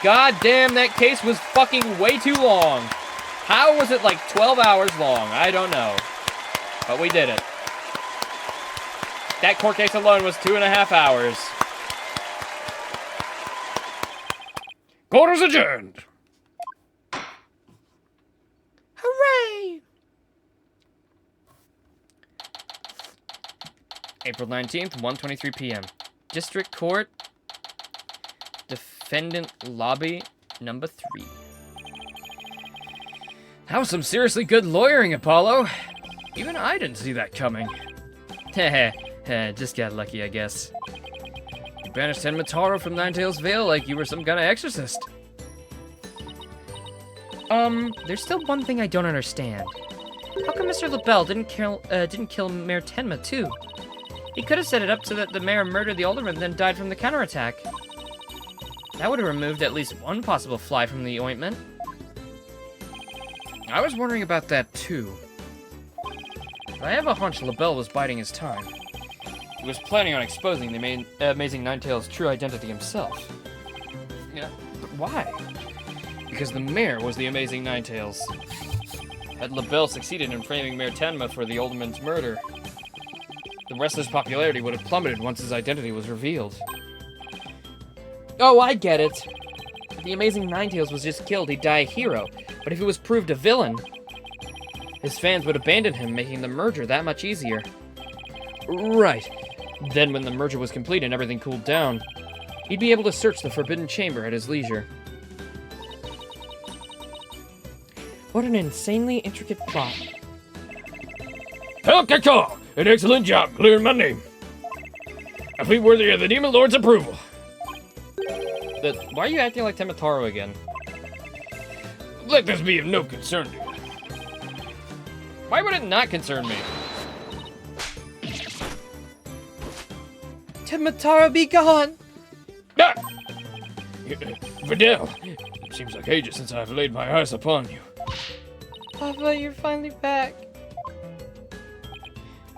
God damn, that case was fucking way too long. How was it like 12 hours long? I don't know. But we did it. That court case alone was 2.5 hours. Court is adjourned. Hooray! April 19th, 1:23 p.m. District Court. Defendant Lobby number 3. That was some seriously good lawyering, Apollo. Even I didn't see that coming. Heh, just got lucky, I guess. You banished Tenma from Ninetales Vale like you were some kind of exorcist. There's still one thing I don't understand. How come Mr. LaBelle didn't kill Mayor Tenma too? He could have set it up so that the mayor murdered the alderman, then died from the counterattack. That would have removed at least one possible fly from the ointment. I was wondering about that too. But I have a hunch LaBelle was biding his time. He was planning on exposing the amazing Ninetales' true identity himself. Yeah, but why? Because the mayor was the amazing Ninetales. Had LaBelle succeeded in framing Mayor Tenma for the alderman's murder, the rest of his popularity would have plummeted once his identity was revealed. Oh, I get it. If the amazing Ninetales was just killed, he'd die a hero. But if he was proved a villain, his fans would abandon him, making the merger that much easier. Right. Then when the merger was complete and everything cooled down, he'd be able to search the Forbidden Chamber at his leisure. What an insanely intricate plot. Hell, Cacaw! An excellent job clearing my name. A feat worthy of the Demon Lord's approval. Why are you acting like Temataro again? Let this be of no concern to you. Why would it not concern me? Temataro, be gone! Ah! Vidal, it seems like ages since I've laid my eyes upon you. Papa, you're finally back.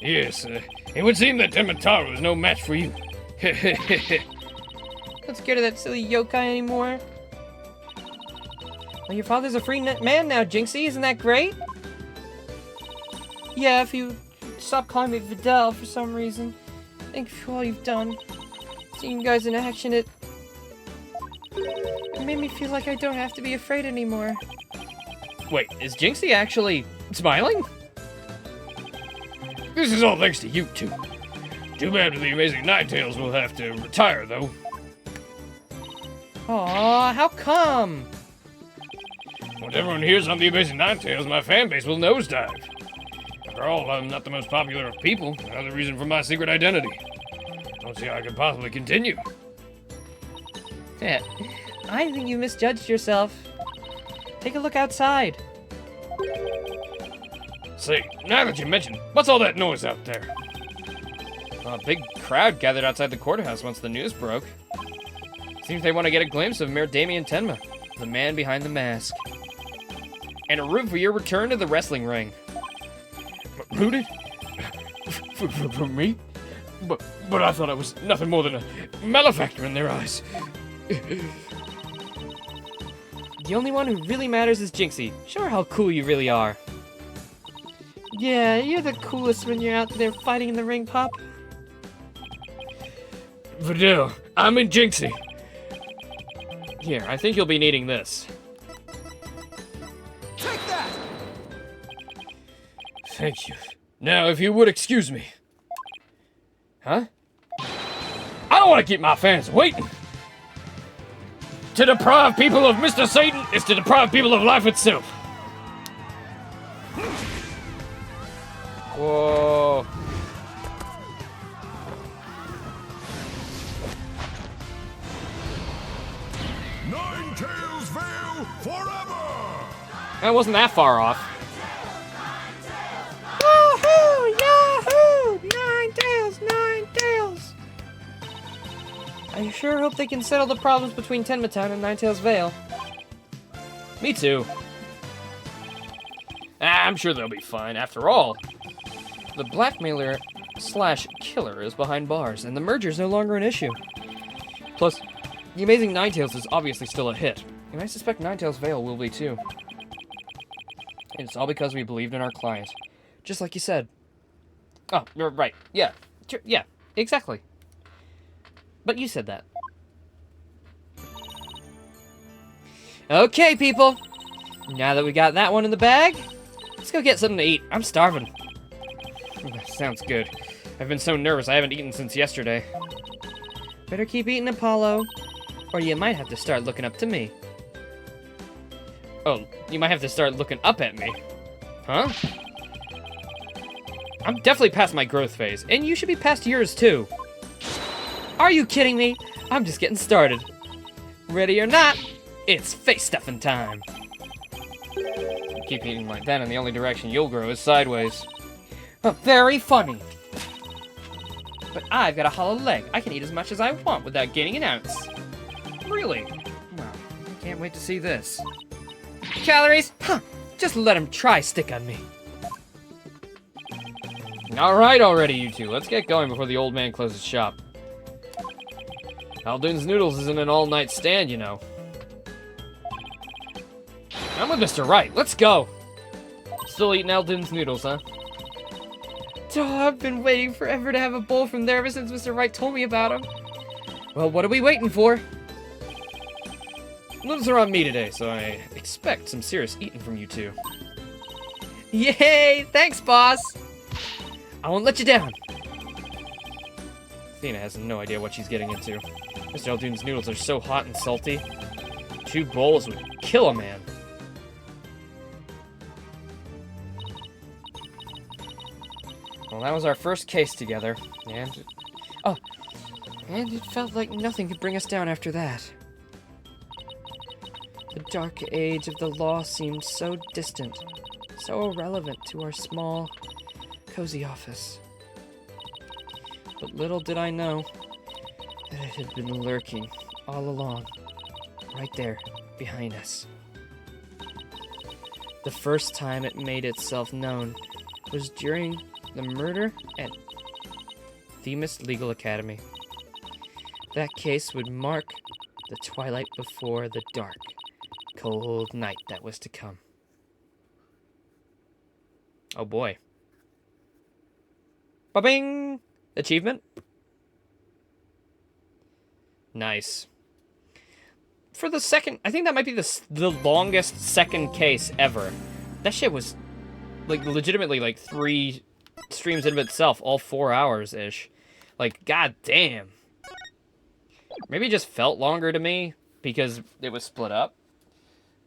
Yes, it would seem that Temataro is no match for you. Not scared of that silly yokai anymore. Well, your father's a free man now, Jinxie. Isn't that great? Yeah, if you stop calling me Vidal for some reason. Thank you for all you've done. Seeing you guys in action, it made me feel like I don't have to be afraid anymore. Wait, is Jinxie actually smiling? This is all thanks to you two. Too bad the amazing Ninetales will have to retire, though. Aw, how come? Once everyone hears I'm the amazing Ninetales, my fan base will nosedive. After all, I'm not the most popular of people. Another reason for my secret identity. Don't see how I could possibly continue. Yeah, I think you misjudged yourself. Take a look outside. Say, now that you mention, what's all that noise out there? A big crowd gathered outside the courthouse once the news broke. Seems they want to get a glimpse of Mayor Damien Tenma, the man behind the mask. And a room for your return to the wrestling ring. Rooted? For me? But I thought I was nothing more than a malefactor in their eyes. The only one who really matters is Jinxie. Show her how cool you really are. Yeah, you're the coolest when you're out there fighting in the ring, Pop. Videl, I'm in Jinxie. Here, I think you'll be needing this. Take that! Thank you. Now, if you would excuse me. Huh? I don't want to keep my fans waiting. To deprive people of Mr. Satan is to deprive people of life itself. Whoa. Nine Tails Vale forever! That wasn't that far off. Woohoo! Yahoo! 9 tails, 9 tails! I sure hope they can settle the problems between Tenma Town and Nine Tails Vale. Me too. I'm sure they'll be fine. After all, the blackmailer slash killer is behind bars, and the merger's no longer an issue. Plus, The Amazing Ninetales is obviously still a hit, and I suspect Ninetales Vale will be too. And it's all because we believed in our client. Just like you said. Oh, you're right. Yeah. Yeah, exactly. But you said that. Okay, people. Now that we got that one in the bag, let's go get something to eat. I'm starving. Sounds good. I've been so nervous I haven't eaten since yesterday. Better keep eating, Apollo, or you might have to start looking up to me. Oh, you might have to start looking up at me. Huh? I'm definitely past my growth phase, and you should be past yours too. Are you kidding me? I'm just getting started. Ready or not, it's face stuffing time. Keep eating like that, and the only direction you'll grow is sideways. Very funny. But I've got a hollow leg. I can eat as much as I want without gaining an ounce. Really? Wow, I can't wait to see this. Calories? Huh, just let them try stick on me. Alright already, you two. Let's get going before the old man closes shop. Aldoon's Noodles isn't an all-night stand, you know. I'm with Mr. Wright. Let's go. Still eating Aldoon's Noodles, huh? Oh, I've been waiting forever to have a bowl from there ever since Mr. Wright told me about him. Well, what are we waiting for? Limbs are on me today, so I expect some serious eating from you two. Yay! Thanks, boss! I won't let you down. Athena has no idea what she's getting into. Mr. Aldoon's noodles are so hot and salty. 2 bowls would kill a man. Well, that was our first case together, and it felt like nothing could bring us down after that. The dark age of the law seemed so distant, so irrelevant to our small, cozy office. But little did I know that it had been lurking all along, right there, behind us. The first time it made itself known was during the murder at Themis Legal Academy. That case would mark the twilight before the dark, cold night that was to come. Oh boy. Ba-bing! Achievement? Nice. For the second, I think that might be the longest second case ever. That shit was, like, legitimately, like, 3 streams in of itself, all 4 hours-ish. Like, god damn. Maybe it just felt longer to me, because it was split up.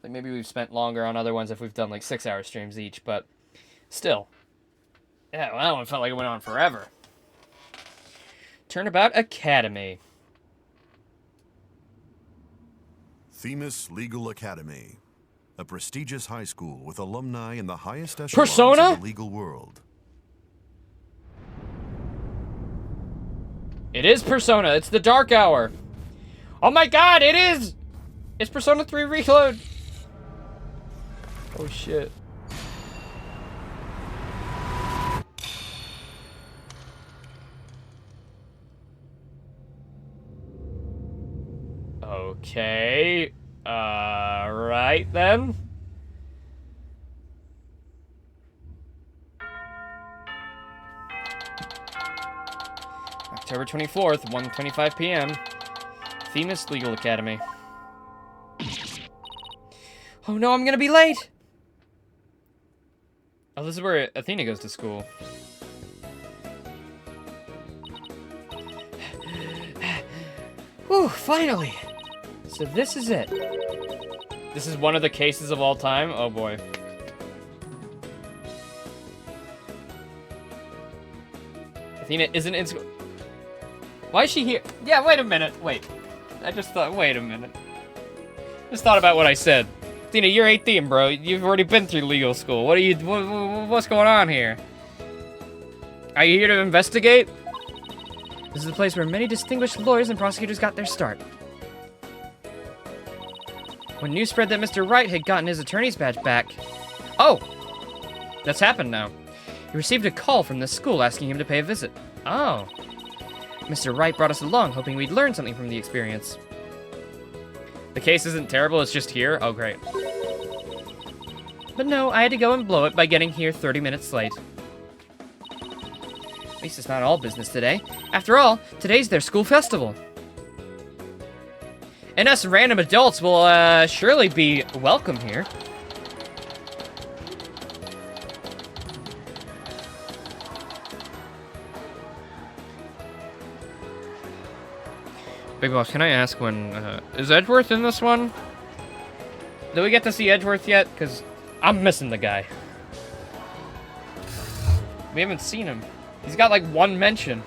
Like, maybe we've spent longer on other ones if we've done, like, 6-hour streams each, but still. Yeah, well, that one felt like it went on forever. Turnabout Academy. Themis Legal Academy, a prestigious high school with alumni in the highest echelons Persona? of the legal world. It is Persona. It's the Dark Hour. Oh my god, it is! It's Persona 3 Reload. Oh shit. Okay. Right then. October 24th, 1:25 p.m. Themis Legal Academy. Oh no, I'm gonna be late! Oh, this is where Athena goes to school. Whew, finally! So this is it. This is one of the cases of all time? Oh boy. Athena isn't in school. Why is she here? Yeah, wait a minute. Wait. I just thought, wait a minute. Just thought about what I said. Athena, you're 18, bro. You've already been through legal school. What's going on here? Are you here to investigate? This is the place where many distinguished lawyers and prosecutors got their start. When news spread that Mr. Wright had gotten his attorney's badge back... Oh! That's happened now. He received a call from the school asking him to pay a visit. Oh. Mr. Wright brought us along, hoping we'd learn something from the experience. The case isn't terrible, it's just here? Oh, great. But no, I had to go and blow it by getting here 30 minutes late. At least it's not all business today. After all, today's their school festival. And us random adults will, surely be welcome here. Big Boss, can I ask when, is Edgeworth in this one? Do we get to see Edgeworth yet? Because I'm missing the guy. We haven't seen him. He's got like one mention.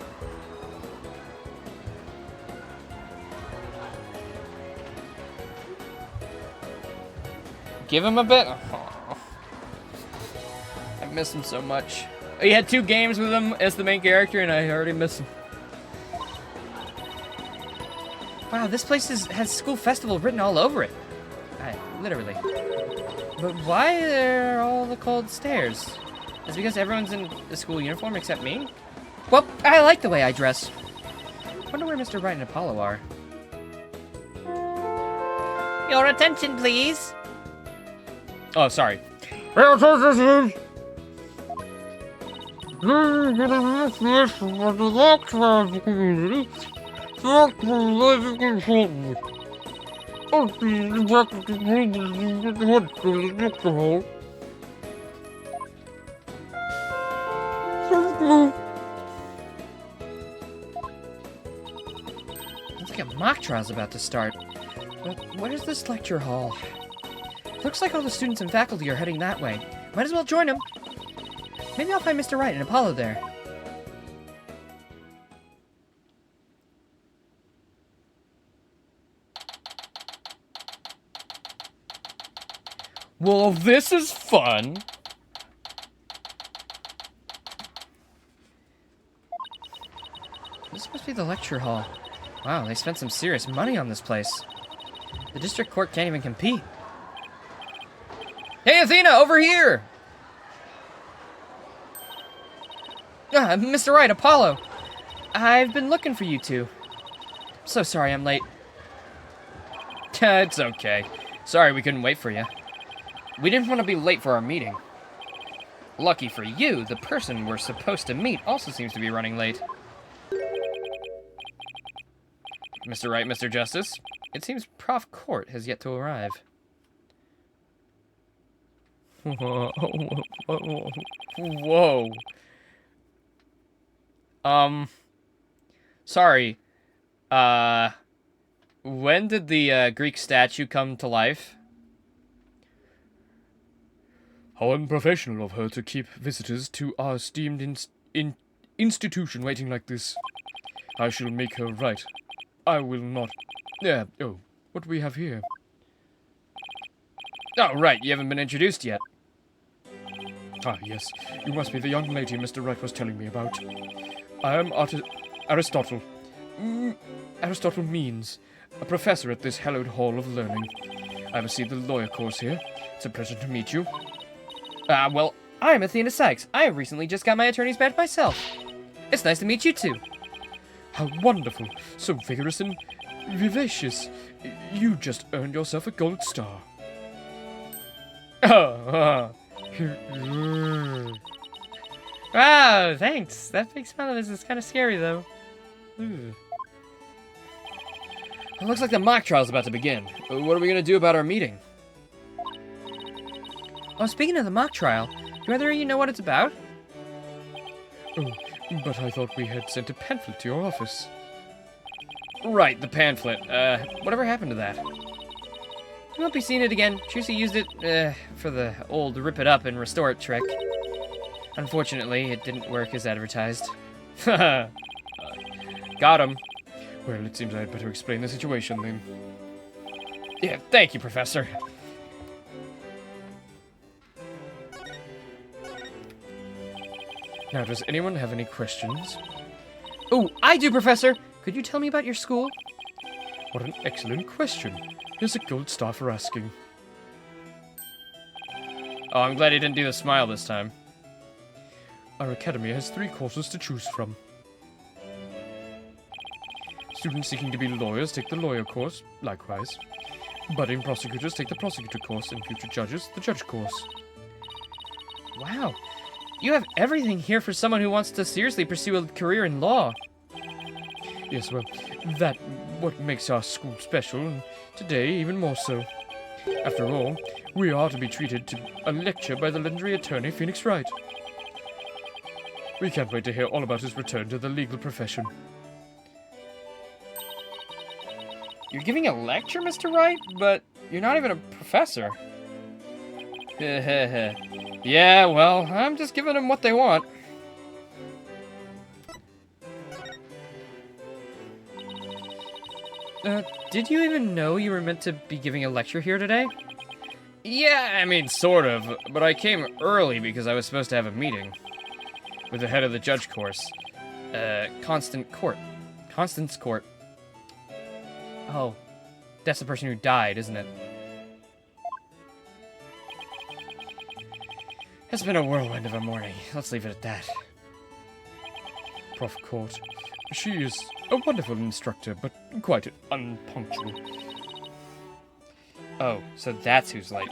Give him a bit? Oh. I miss him so much. He had 2 games with him as the main character and I already miss him. Wow, this place has school festival written all over it. Literally. But why are all the cold stairs? Is it because everyone's in the school uniform except me? Well, I like the way I dress. Wonder where Mr. Wright and Apollo are. Your attention, please. Oh, sorry. Looks like a mock trial's about to start. But where's this lecture hall? Looks like all the students and faculty are heading that way. Might as well join them. Maybe I'll find Mr. Wright and Apollo there. Well, this is fun. This must be the lecture hall. Wow, they spent some serious money on this place. The district court can't even compete. Hey, Athena, over here! Mr. Wright, Apollo. I've been looking for you two. So sorry I'm late. It's okay. Sorry we couldn't wait for you. We didn't want to be late for our meeting. Lucky for you, the person we're supposed to meet also seems to be running late. Mr. Wright, Mr. Justice, it seems Prof. Court has yet to arrive. Whoa. Sorry. When did the Greek statue come to life? How unprofessional of her to keep visitors to our esteemed institution waiting like this. I shall make her right. I will not... Yeah, oh, what do we have here? Oh, right, you haven't been introduced yet. Ah, yes, you must be the young lady Mr. Wright was telling me about. I am Aristotle, Aristotle means a professor at this hallowed hall of learning. I oversee the lawyer course here. It's a pleasure to meet you. Well, I'm Athena Sykes. I recently just got my attorney's badge myself. It's nice to meet you too. How wonderful. So vigorous and vivacious. You just earned yourself a gold star. Oh, wow, thanks. That makes fun of us. It's kind of scary, though. It looks like the mock trial's about to begin. What are we gonna do about our meeting? Oh, speaking of the mock trial, do either of you know what it's about? Oh, but I thought we had sent a pamphlet to your office. Right, the pamphlet. Whatever happened to that? You won't be seeing it again. Trucy used it, for the old rip it up and restore it trick. Unfortunately, it didn't work as advertised. Got him. Well, it seems I had better explain the situation then. Yeah, thank you, Professor. Now, does anyone have any questions? Oh, I do, Professor! Could you tell me about your school? What an excellent question. Here's a gold star for asking. Oh, I'm glad he didn't do the smile this time. Our academy has 3 courses to choose from. Students seeking to be lawyers take the lawyer course, likewise. Budding prosecutors take the prosecutor course, and future judges, the judge course. Wow. You have everything here for someone who wants to seriously pursue a career in law. Yes, well, that's what makes our school special, and today even more so. After all, we are to be treated to a lecture by the legendary attorney Phoenix Wright. We can't wait to hear all about his return to the legal profession. You're giving a lecture, Mr. Wright? But you're not even a professor. Yeah, well, I'm just giving them what they want. Did you even know you were meant to be giving a lecture here today? Yeah, I mean, sort of, but I came early because I was supposed to have a meeting with the head of the judge course. Constance Court. Oh, that's the person who died, isn't it? It's been a whirlwind of a morning. Let's leave it at that. Prof. Court. She is a wonderful instructor, but quite unpunctual. Oh, so that's who's late.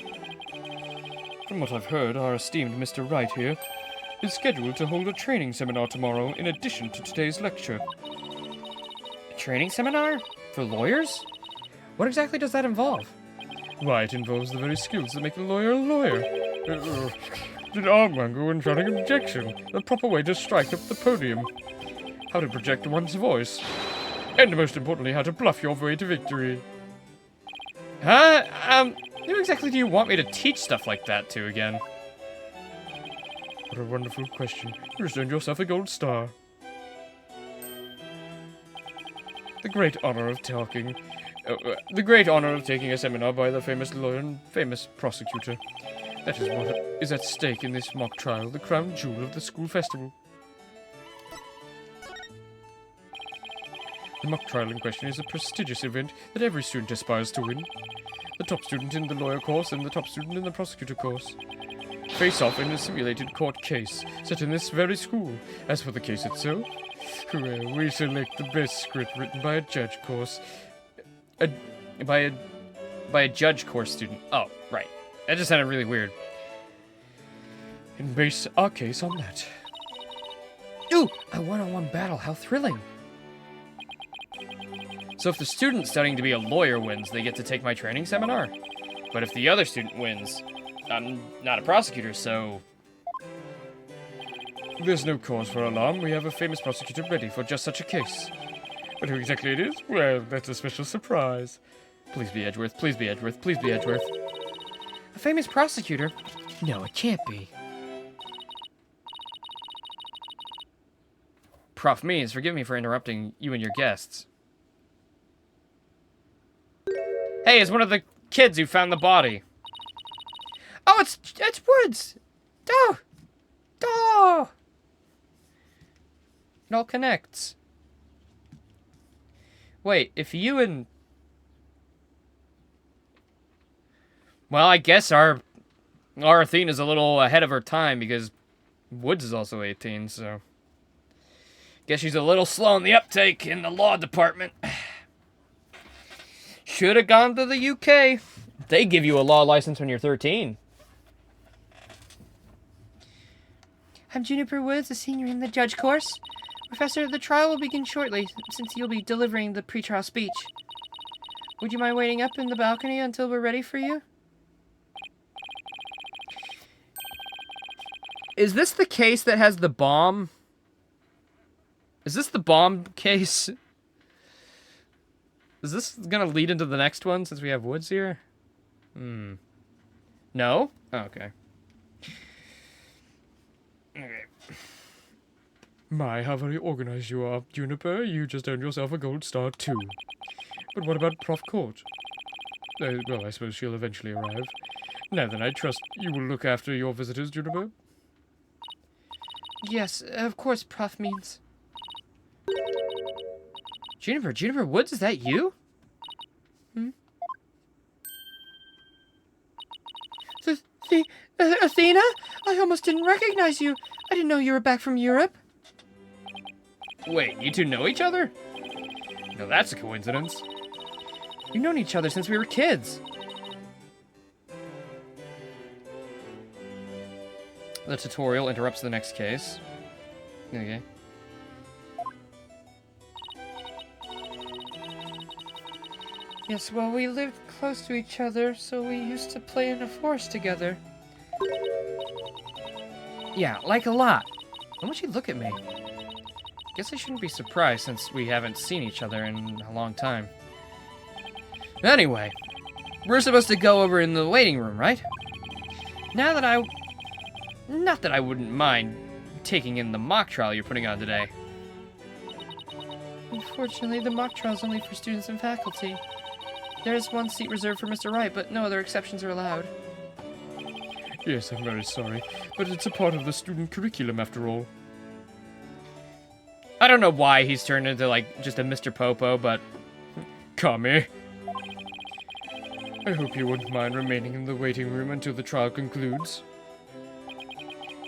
From what I've heard, our esteemed Mr. Wright here is scheduled to hold a training seminar tomorrow in addition to today's lecture. A training seminar? For lawyers? What exactly does that involve? Why, it involves the very skills that make a lawyer a lawyer. An arm wrangle when shouting objection. The proper way to strike up the podium. How to project one's voice. And most importantly, how to bluff your way to victory. Huh? Who exactly do you want me to teach stuff like that to again? What a wonderful question. You just earned yourself a gold star. The great honor of taking a seminar by the famous lawyer and famous prosecutor. That is what is at stake in this mock trial, the crown jewel of the school festival. The mock trial in question is a prestigious event that every student aspires to win. The top student in the lawyer course and the top student in the prosecutor course face off in a simulated court case set in this very school. As for the case itself, well, we select the best script written by a judge course. By a judge course student. Oh, right. That just sounded really weird. And base our case on that. Ooh, a one-on-one battle. How thrilling. So if the student studying to be a lawyer wins, they get to take my training seminar. But if the other student wins, I'm not a prosecutor, so... There's no cause for alarm. We have a famous prosecutor ready for just such a case. But who exactly it is? Well, that's a special surprise. Please be Edgeworth. Please be Edgeworth. Please be Edgeworth. A famous prosecutor? No, it can't be. Prof. Means, forgive me for interrupting you and your guests. Hey, it's one of the kids who found the body. Oh, it's Woods! Duh! Duh! It all connects. Wait, if you and... Well, I guess our Athena's a little ahead of her time because Woods is also 18, so... Guess she's a little slow in the uptake in the law department. Should have gone to the UK. They give you a law license when you're 13. I'm Juniper Woods, a senior in the judge course. Professor, the trial will begin shortly, since you'll be delivering the pretrial speech. Would you mind waiting up in the balcony until we're ready for you? Is this the case that has the bomb? Is this the bomb case? Is this gonna lead into the next one since we have Woods here? No? Oh, okay. Okay. My, how very organized you are, Juniper. You just earned yourself a gold star, too. But what about Prof. Court? Well, I suppose she'll eventually arrive. Now then, I trust you will look after your visitors, Juniper? Yes, of course, Prof. Means. Juniper Woods, is that you? Athena? I almost didn't recognize you. I didn't know you were back from Europe. Wait, you two know each other? Now that's a coincidence. We've known each other since we were kids. The tutorial interrupts the next case. Okay. Yes, well, we lived close to each other, so we used to play in the forest together. Yeah, like a lot. Why don't you look at me? Guess I shouldn't be surprised since we haven't seen each other in a long time. Anyway, we're supposed to go over in the waiting room, right? Not that I wouldn't mind taking in the mock trial you're putting on today. Unfortunately, the mock trial is only for students and faculty. There is one seat reserved for Mr. Wright, but no other exceptions are allowed. Yes, I'm very sorry, but it's a part of the student curriculum after all. I don't know why he's turned into, like, just a Mr. Popo, but... Kami. I hope you wouldn't mind remaining in the waiting room until the trial concludes.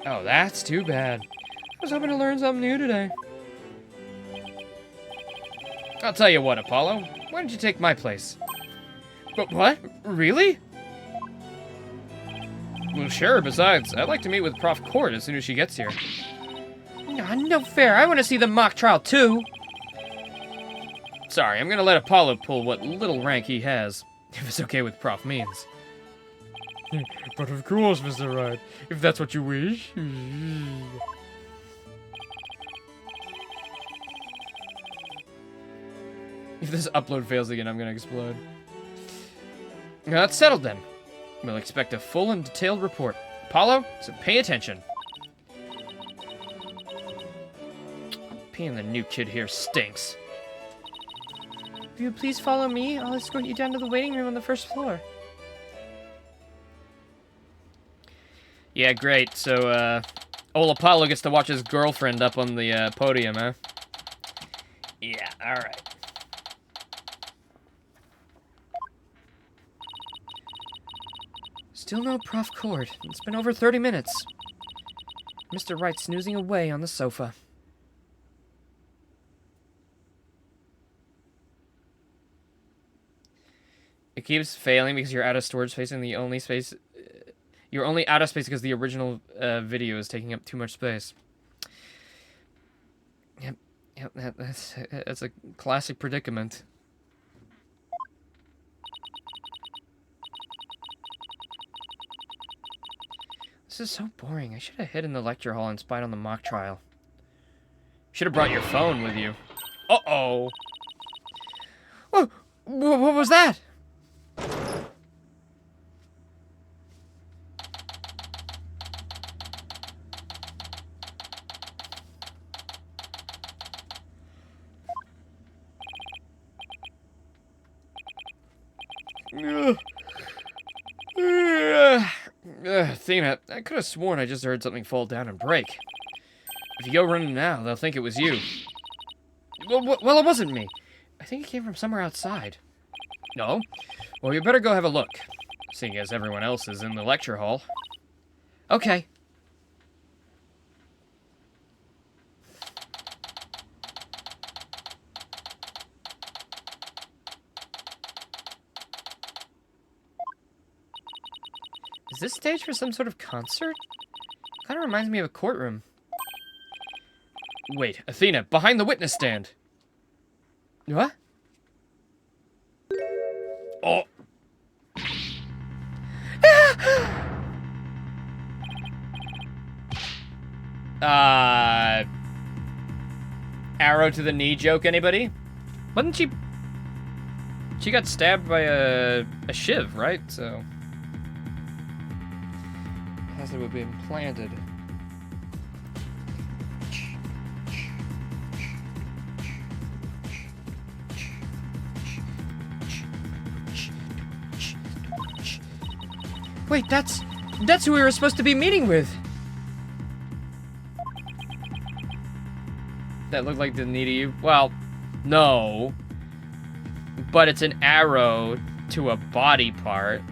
Oh, that's too bad. I was hoping to learn something new today. I'll tell you what, Apollo. Why don't you take my place? But what? Really? Well, sure. Besides, I'd like to meet with Prof. Court as soon as she gets here. No fair. I want to see the mock trial, too. Sorry, I'm gonna let Apollo pull what little rank he has. If it's okay with Prof. Means. But of course, Mr. Wright, if that's what you wish. If this upload fails again, I'm gonna explode. Now, that's settled then. We'll expect a full and detailed report. Apollo, so pay attention. Being the new kid here stinks. If you would please follow me, I'll escort you down to the waiting room on the first floor. Yeah, great. So, old Apollo gets to watch his girlfriend up on the podium, huh? Yeah, alright. Still no Prof. Court. It's been over 30 minutes. Mr. Wright snoozing away on the sofa. It keeps failing because you're out of storage space and the only space... You're only out of space because the original video is taking up too much space. Yep, that's a classic predicament. This is so boring. I should have hid in the lecture hall and spied on the mock trial. Should have brought your phone with you. Uh-oh. What was that? Athena, I could have sworn I just heard something fall down and break. If you go running now, they'll think it was you. Well, it wasn't me. I think it came from somewhere outside. No? Well, you better go have a look, seeing as everyone else is in the lecture hall. Okay. Is this stage for some sort of concert? Kind of reminds me of a courtroom. Wait, Athena, behind the witness stand. What? Oh, Arrow to the knee joke, anybody? Wasn't she... She got stabbed by a shiv, right? So... Has to have been planted. Wait, that's who we were supposed to be meeting with. That looked like the needy. Well, no. But it's an arrow to a body part.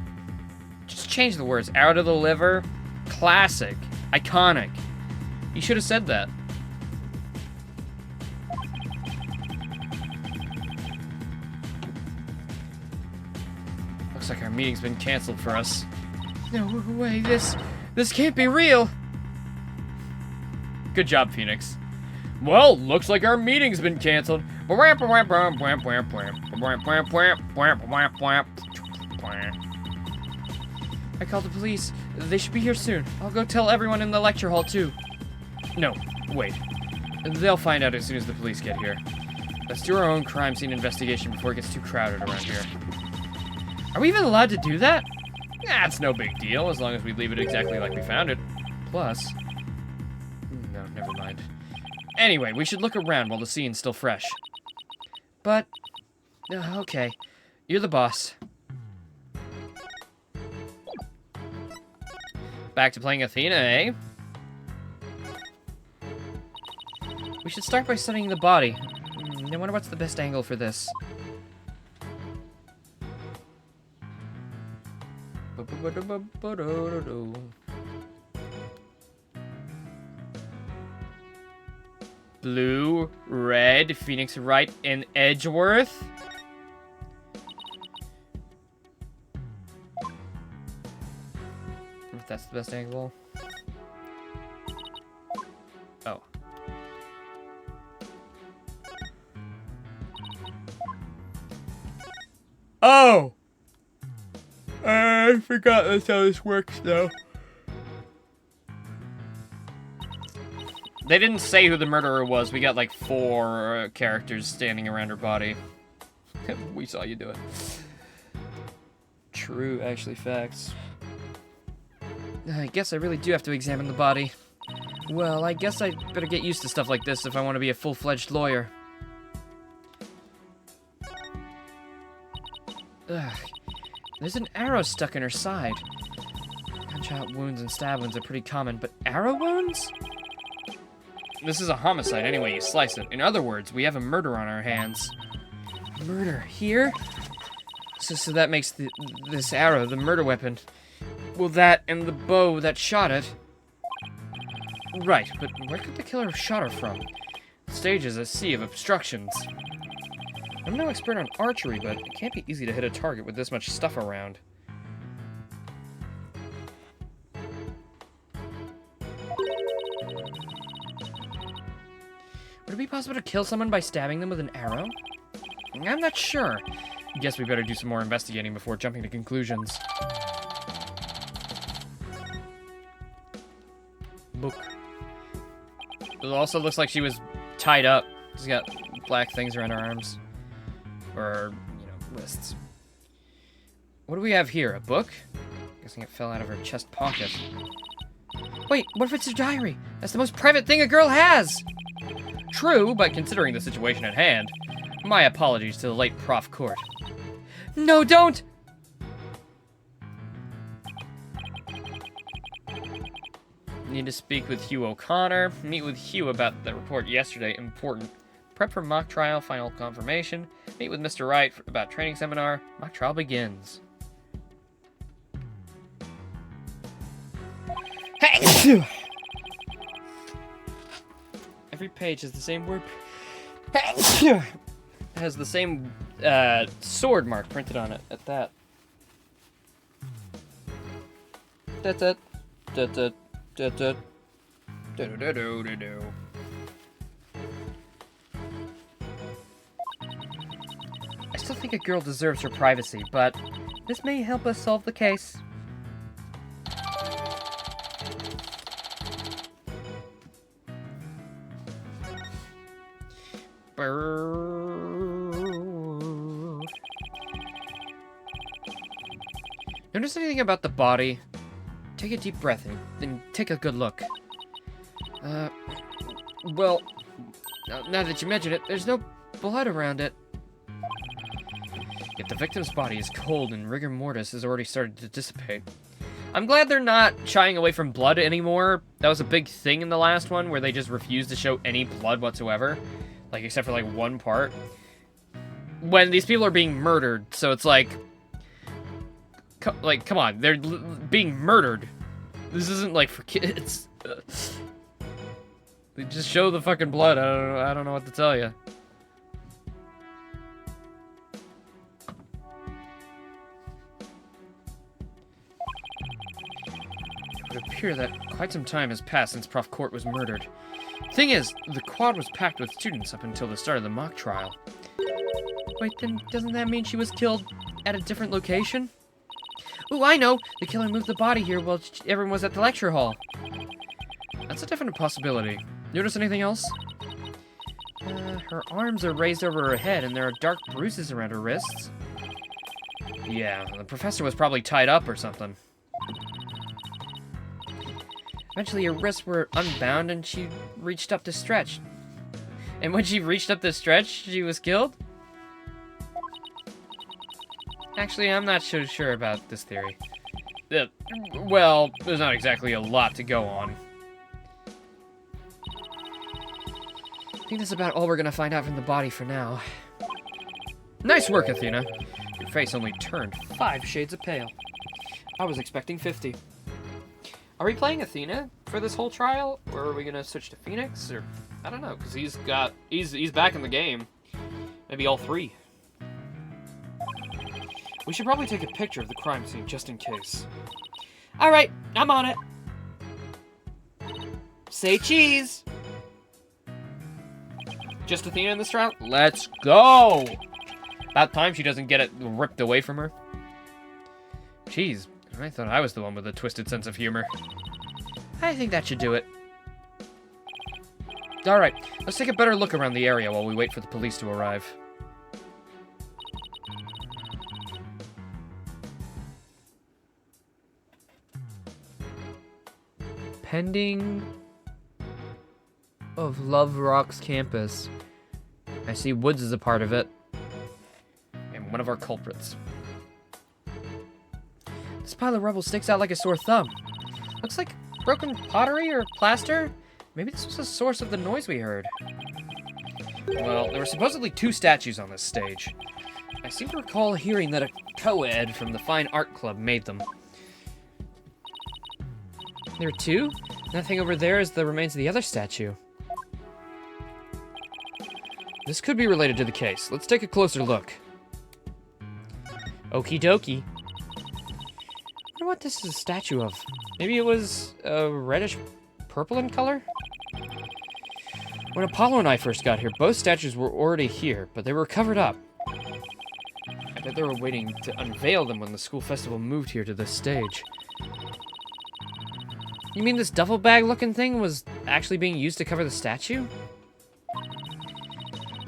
Just change the words. Arrow to the liver. Classic. Iconic. You should have said that. Looks like our meeting's been canceled for us. No way, this can't be real. Good job, Phoenix. Well, looks like our meeting's been canceled. I called the police. They should be here soon. I'll go tell everyone in the lecture hall, too. No, wait. They'll find out as soon as the police get here. Let's do our own crime scene investigation before it gets too crowded around here. Are we even allowed to do that? That's no big deal, as long as we leave it exactly like we found it. Plus... No, never mind. Anyway, we should look around while the scene's still fresh. But... okay. You're the boss. Back to playing Athena, eh? We should start by studying the body. I wonder what's the best angle for this. Blue, red, Phoenix right, and Edgeworth. If that's the best angle. Oh. Oh! I forgot that's how this works now. They didn't say who the murderer was. We got like 4 characters standing around her body. We saw you do it. True, actually, facts. I guess I really do have to examine the body. Well, I guess I better get used to stuff like this if I want to be a full-fledged lawyer. Ugh. There's an arrow stuck in her side. Gunshot wounds and stab wounds are pretty common, but arrow wounds? This is a homicide any way you slice it. In other words, we have a murder on our hands. Murder here? So that makes this arrow the murder weapon. Well, that and the bow that shot it. Right, but where could the killer have shot her from? The stage is a sea of obstructions. I'm no expert on archery, but it can't be easy to hit a target with this much stuff around. Would it be possible to kill someone by stabbing them with an arrow? I'm not sure. Guess we better do some more investigating before jumping to conclusions. Book. It also looks like she was tied up. She's got black things around her arms. Or, wrists. What do we have here? A book? Guessing it fell out of her chest pocket. Wait, what if it's a diary? That's the most private thing a girl has! True, but considering the situation at hand, my apologies to the late Prof. Court. No, don't! Need to speak with Hugh O'Connor. Meet with Hugh about the report yesterday. Important Prep for mock trial, final confirmation. Meet with Mr. Wright about training seminar. Mock trial begins. Hey! Every page has the same word. It has the same sword mark printed on it. At that. That's it. That's it. That's it. Do-do-do-do-do-do. I still think a girl deserves her privacy, but this may help us solve the case. Notice anything about the body? Take a deep breath and then take a good look. Well, now that you mention it, there's no blood around it. Yet the victim's body is cold and rigor mortis has already started to dissipate. I'm glad they're not shying away from blood anymore. That was a big thing in the last one, where they just refused to show any blood whatsoever. Like, except for, like, one part. When these people are being murdered, so it's like... come on, they're being murdered. This isn't, like, for kids. They just show the fucking blood. I don't know what to tell you. It would appear that quite some time has passed since Prof. Court was murdered. Thing is, the quad was packed with students up until the start of the mock trial. Wait, then doesn't that mean she was killed at a different location? Ooh, I know! The killer moved the body here while everyone was at the lecture hall. That's a definite possibility. Notice anything else? Her arms are raised over her head and there are dark bruises around her wrists. Yeah, the professor was probably tied up or something. Eventually her wrists were unbound and she reached up to stretch. And when she reached up to stretch, she was killed? Actually, I'm not so sure about this theory. Well, there's not exactly a lot to go on. I think that's about all we're gonna find out from the body for now. Nice work, Athena. Your face only turned 5 shades of pale. I was expecting 50. Are we playing Athena for this whole trial, or are we gonna switch to Phoenix? Or I don't know, because he's back in the game. Maybe all 3. We should probably take a picture of the crime scene just in case. All right, I'm on it. Say cheese. Just Athena in this trial? Let's go! About time she doesn't get it ripped away from her. Jeez, I thought I was the one with a twisted sense of humor. I think that should do it. Alright, let's take a better look around the area while we wait for the police to arrive. Pending of Love Rocks campus. I see Woods is a part of it. And one of our culprits. This pile of rubble sticks out like a sore thumb. Looks like broken pottery or plaster. Maybe this was the source of the noise we heard. Well, there were supposedly 2 statues on this stage. I seem to recall hearing that a co-ed from the Fine Art Club made them. There are 2? Nothing over there is the remains of the other statue. This could be related to the case. Let's take a closer look. Okie dokie. I wonder what this is a statue of. Maybe it was reddish purple in color? When Apollo and I first got here, both statues were already here, but they were covered up. I bet they were waiting to unveil them when the school festival moved here to this stage. You mean this duffel bag looking thing was actually being used to cover the statue?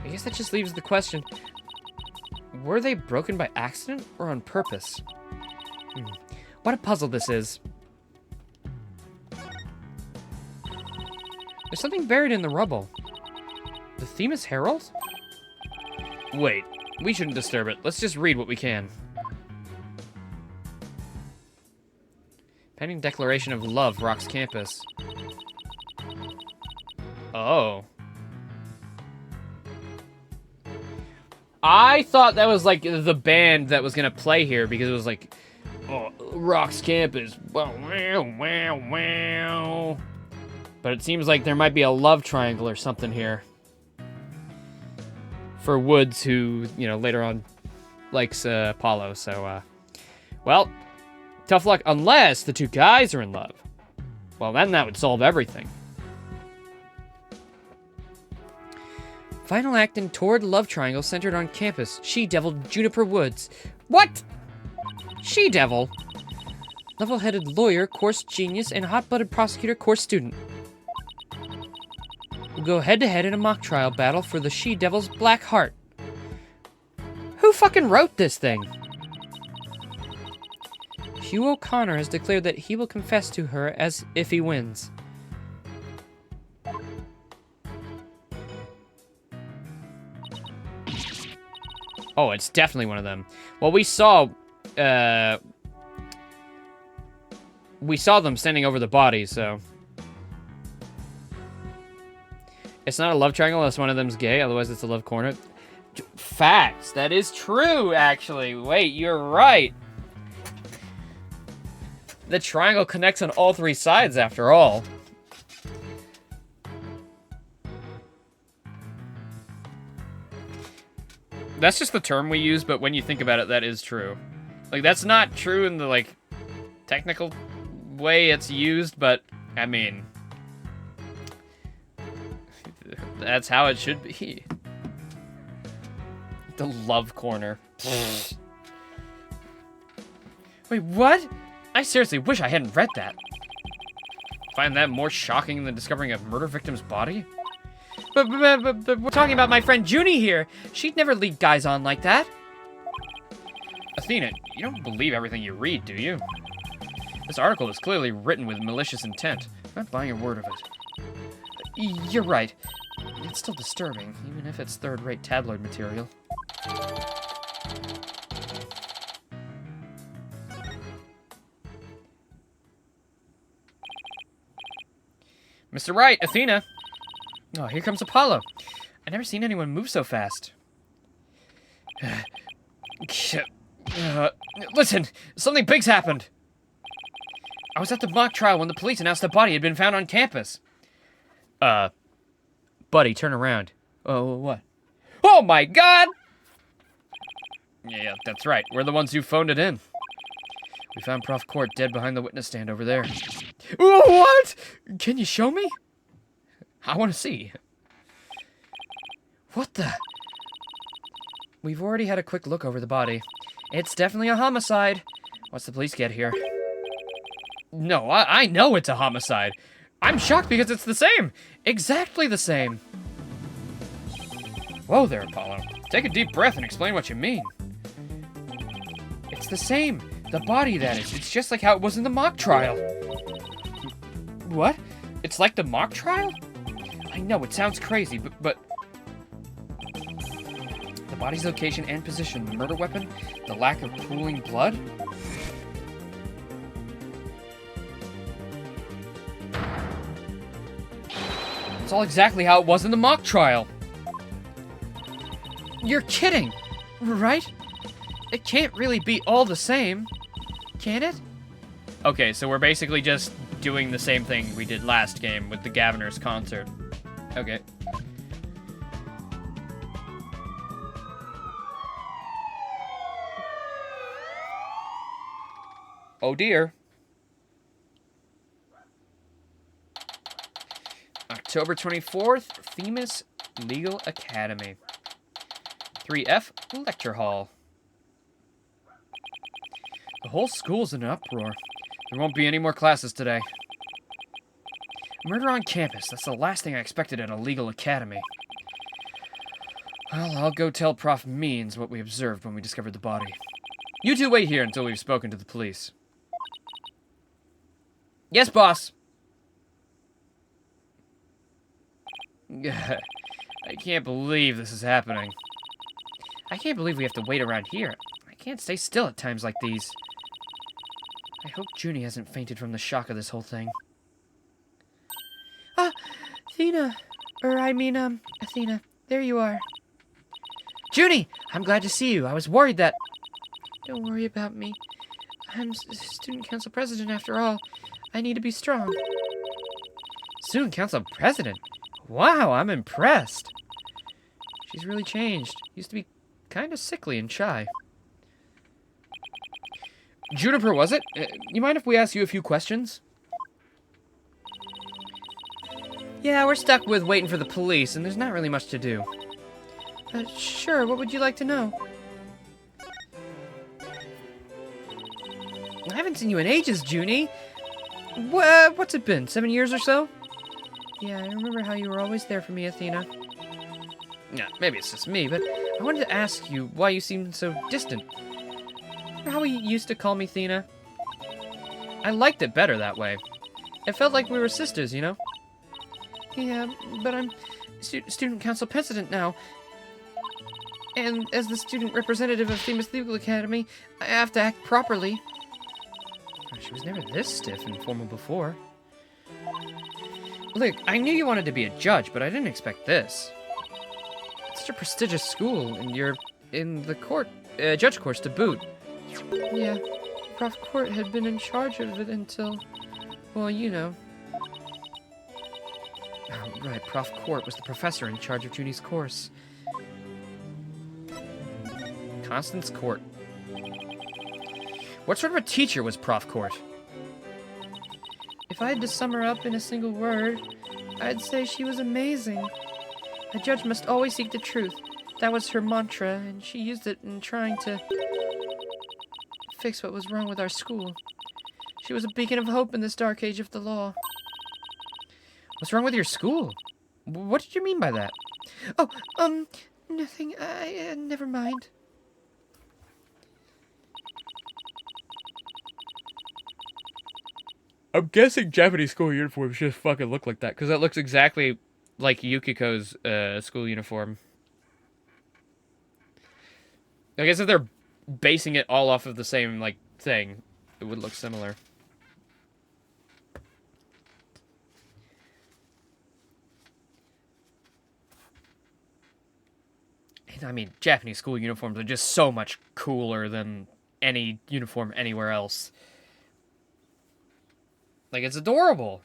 I guess that just leaves the question, were they broken by accident or on purpose? What a puzzle this is. There's something buried in the rubble. The Themis Herald? Wait, we shouldn't disturb it. Let's just read what we can. Pending declaration of love rocks campus. Oh. I thought that was like the band that was gonna play here because it was like, oh, Rock's Campus. Wow, wow, wow, wow. But it seems like there might be a love triangle or something here. For Woods, who, you know, later on likes Apollo. So, well, tough luck. Unless the two guys are in love. Well, then that would solve everything. Final act in Toward Love Triangle centered on campus. She-Devil Juniper Woods. What? She-Devil? Level-headed lawyer, course genius, and hot-blooded prosecutor, course student. Will go head-to-head in a mock trial battle for the She-Devil's Black Heart. Who fucking wrote this thing? Hugh O'Connor has declared that he will confess to her as if he wins. Oh, it's definitely one of them. Well, we saw them standing over the body, so... It's not a love triangle unless one of them's gay, otherwise it's a love corner. Facts. That is true, actually. Wait, you're right. The triangle connects on all three sides, after all. That's just the term we use, but when you think about it, that is true. Like, that's not true in the, like, technical way it's used, but, I mean... That's how it should be. The love corner. Wait, what? I seriously wish I hadn't read that. Find that more shocking than discovering a murder victim's body? But we're talking about my friend Junie here. She'd never lead guys on like that. Athena, you don't believe everything you read, do you? This article is clearly written with malicious intent. I'm not buying a word of it. You're right. It's still disturbing, even if it's third-rate tabloid material. Mr. Wright, Athena. Oh, here comes Apollo. I've never seen anyone move so fast. Listen, something big's happened. I was at the mock trial when the police announced the body had been found on campus. Buddy, turn around. Oh, what? Oh my god! Yeah, that's right. We're the ones who phoned it in. We found Prof. Court dead behind the witness stand over there. What? Can you show me? I want to see. What the? We've already had a quick look over the body. It's definitely a homicide. Once the police get here. No, I know it's a homicide. I'm shocked because it's the same. Exactly the same. Whoa there, Apollo. Take a deep breath and explain what you mean. It's the same. The body, that is. It's just like how it was in the mock trial. What? It's like the mock trial? I know, it sounds crazy, but... The body's location and position, the murder weapon, the lack of pooling blood? It's all exactly how it was in the mock trial. You're kidding, right? It can't really be all the same, can it? Okay, so we're basically just doing the same thing we did last game with the Gaviner's concert. Okay. Oh dear. October 24th, Themis Legal Academy. 3F Lecture Hall. The whole school's in an uproar. There won't be any more classes today. Murder on campus. That's the last thing I expected at a legal academy. Well, I'll go tell Prof. Means what we observed when we discovered the body. You two wait here until we've spoken to the police. Yes, boss. I can't believe this is happening. I can't believe we have to wait around here. I can't stay still at times like these. I hope Junie hasn't fainted from the shock of this whole thing. Athena. Athena, there you are. Junie, I'm glad to see you. I was worried that... Don't worry about me. I'm student council president after all. I need to be strong. Student council president? Wow, I'm impressed. She's really changed. Used to be kind of sickly and shy. Juniper, was it? You mind if we ask you a few questions? Yeah, we're stuck with waiting for the police, and there's not really much to do. Sure, what would you like to know? I haven't seen you in ages, Junie. What's it been, 7 years or so? Yeah, I remember how you were always there for me, Athena. Yeah, maybe it's just me, but I wanted to ask you why you seem so distant. Remember how you used to call me Athena? I liked it better that way. It felt like we were sisters, you know? Yeah, but I'm student council president now. And as the student representative of Famous Legal Academy, I have to act properly. She was never this stiff and formal before. Look, I knew you wanted to be a judge, but I didn't expect this. It's such a prestigious school, and you're in the judge course to boot. Yeah, Prof. Court had been in charge of it until, well, you know. Oh, right, Prof. Court was the professor in charge of Junie's course. Constance Court. What sort of a teacher was Prof. Court? If I had to sum her up in a single word, I'd say she was amazing. A judge must always seek the truth. That was her mantra, and she used it in trying to fix what was wrong with our school. She was a beacon of hope in this dark age of the law. What's wrong with your school? What did you mean by that? Oh, nothing. Never mind. I'm guessing Japanese school uniforms just fucking look like that, because that looks exactly like Yukiko's school uniform. I guess if they're basing it all off of the same, like, thing, it would look similar. And, I mean, Japanese school uniforms are just so much cooler than any uniform anywhere else. Like, it's adorable.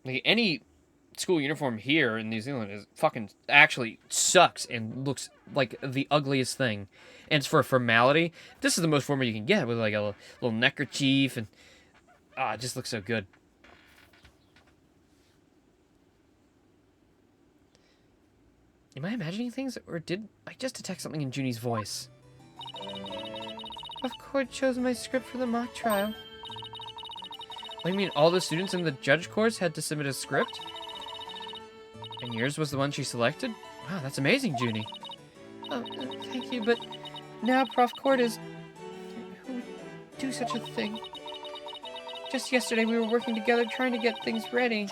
Like, any school uniform here in New Zealand is fucking actually sucks and looks like the ugliest thing. And it's for a formality. This is the most formal you can get with, like, a little neckerchief and... it just looks so good. Am I imagining things, or did I just detect something in Junie's voice? Of course, chose my script for the mock trial. What do you mean, all the students in the judge course had to submit a script? And yours was the one she selected? Wow, that's amazing, Junie. Oh, thank you, but now Prof. Court is... Who would do such a thing? Just yesterday we were working together trying to get things ready.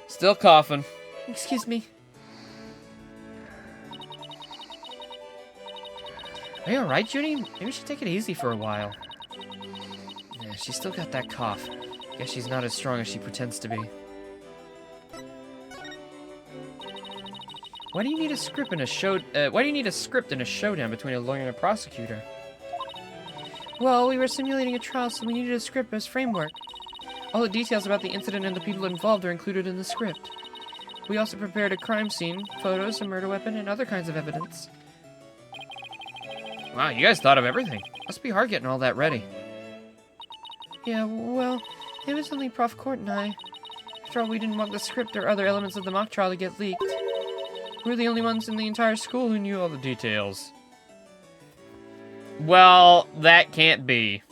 Still coughing. Excuse me. Are you alright, Junie? Maybe we should take it easy for a while. Yeah, she's still got that cough. Guess she's not as strong as she pretends to be. Why do you need a script in a showdown between a lawyer and a prosecutor? Well, we were simulating a trial, so we needed a script as framework. All the details about the incident and the people involved are included in the script. We also prepared a crime scene, photos, a murder weapon, and other kinds of evidence. Wow, you guys thought of everything. Must be hard getting all that ready. Yeah, well, it was only Prof. Court and I. After all, we didn't want the script or other elements of the mock trial to get leaked. We were the only ones in the entire school who knew all the details. Well, that can't be.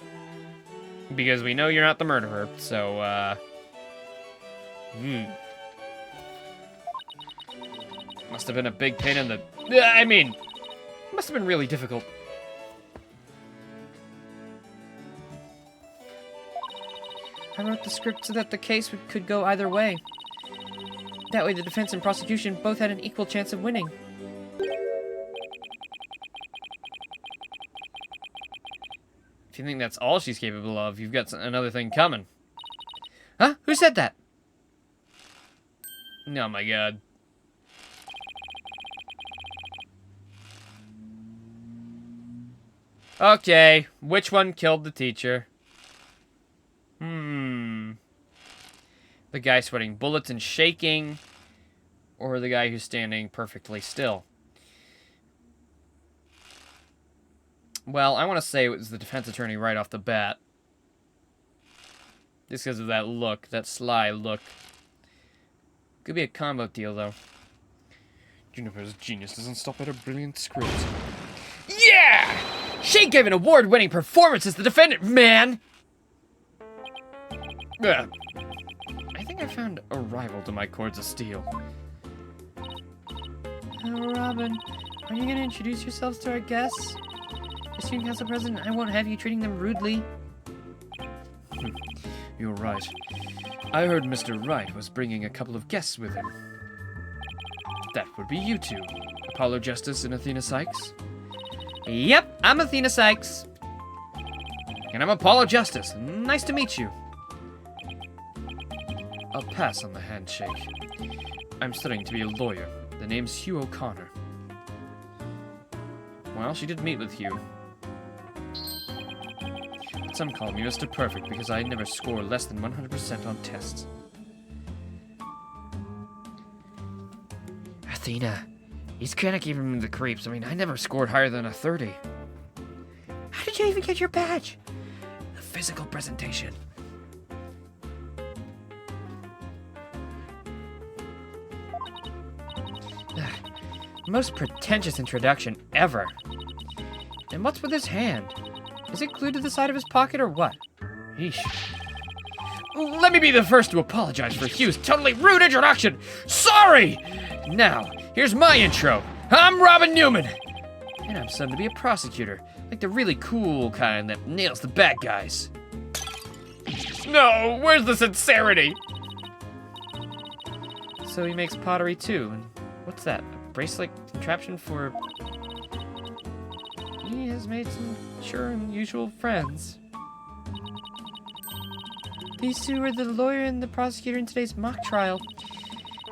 Because we know you're not the murderer, so, Must have been a big pain in the... I mean, must have been really difficult. I wrote the script so that the case could go either way. That way the defense and prosecution both had an equal chance of winning. If you think that's all she's capable of, you've got another thing coming. Huh? Who said that? Oh my god. Okay, which one killed the teacher? The guy sweating bullets and shaking, or the guy who's standing perfectly still? Well, I want to say it was the defense attorney right off the bat. Just because of that look, that sly look. Could be a combo deal, though. Juniper's genius doesn't stop at a brilliant script. Yeah! She gave an award-winning performance as the defendant, man! I think I found a rival to my cords of steel. Oh, Robin, are you gonna introduce yourselves to our guests? As student council president, I won't have you treating them rudely. You're right. I heard Mr. Wright was bringing a couple of guests with him. That would be you two. Apollo Justice and Athena Sykes? Yep, I'm Athena Sykes. And I'm Apollo Justice. Nice to meet you. I'll pass on the handshake. I'm studying to be a lawyer. The name's Hugh O'Connor. Well, she did meet with Hugh. But some call me Mr. Perfect because I never score less than 100% on tests. Athena, he's kind of giving me the creeps. I mean, I never scored higher than a 30. How did you even get your badge? The physical presentation. Most pretentious introduction ever. And what's with his hand? Is it glued to the side of his pocket or what? Yeesh. Let me be the first to apologize for Hugh's totally rude introduction. Sorry! Now, here's my intro. I'm Robin Newman. And I'm studying to be a prosecutor. Like the really cool kind that nails the bad guys. No, where's the sincerity? So he makes pottery too, and what's that? A bracelet contraption for... He has made some sure unusual friends. These two were the lawyer and the prosecutor in today's mock trial.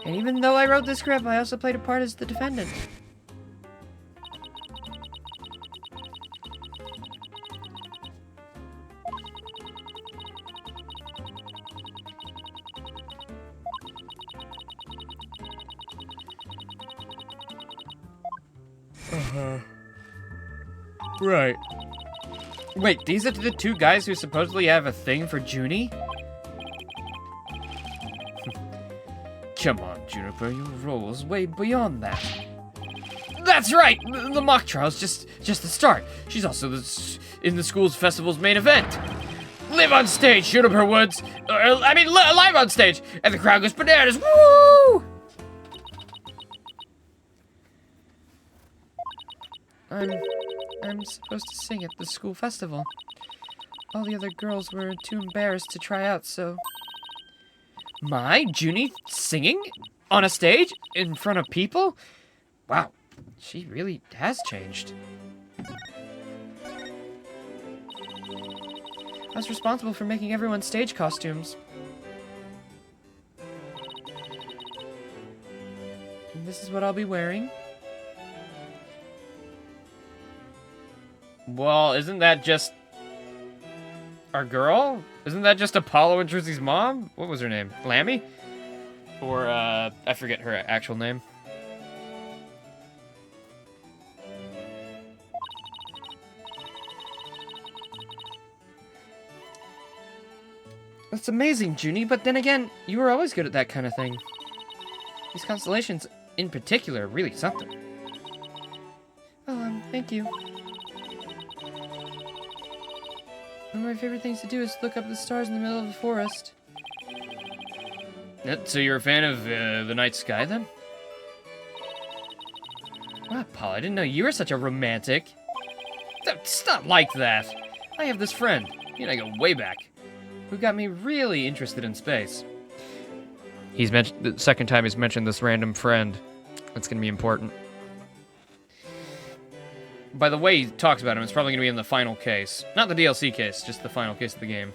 And even though I wrote the script, I also played a part as the defendant. Right. Wait, these are the two guys who supposedly have a thing for Junie? Come on, Juniper, your role is way beyond that. That's right! The mock trial's just the start. She's also in the school's festival's main event. Live on stage, Juniper Woods! Live on stage! And the crowd goes bananas! Woo! I'm supposed to sing at the school festival. All the other girls were too embarrassed to try out, so... My Junie singing? On a stage? In front of people? Wow, she really has changed. I was responsible for making everyone's stage costumes. And this is what I'll be wearing. Well, isn't that just our girl? Isn't that just Apollo and Drewsy's mom? What was her name? Lammy? Or, I forget her actual name. That's amazing, Junie, but then again, you were always good at that kind of thing. These constellations, in particular, are really something. Oh, thank you. One of my favorite things to do is look up at the stars in the middle of the forest. So you're a fan of the night sky, then? Wow, Paul, I didn't know you were such a romantic. It's not like that. I have this friend, he and I go way back, who got me really interested in space. He's mentioned the second time he's mentioned this random friend. That's gonna be important. By the way he talks about him, it's probably gonna be in the final case. Not the DLC case, just the final case of the game.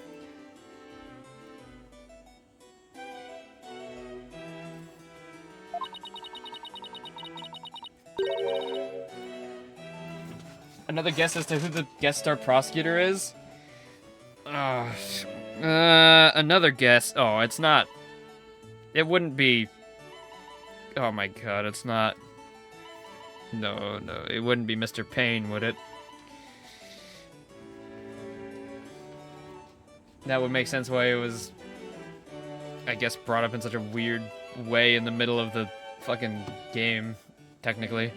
Another guess as to who the guest star prosecutor is? Another guess. Oh, it's not. It wouldn't be. Oh my god, it's not. No, it wouldn't be Mr. Payne, would it? That would make sense why it was, I guess, brought up in such a weird way in the middle of the fucking game, technically.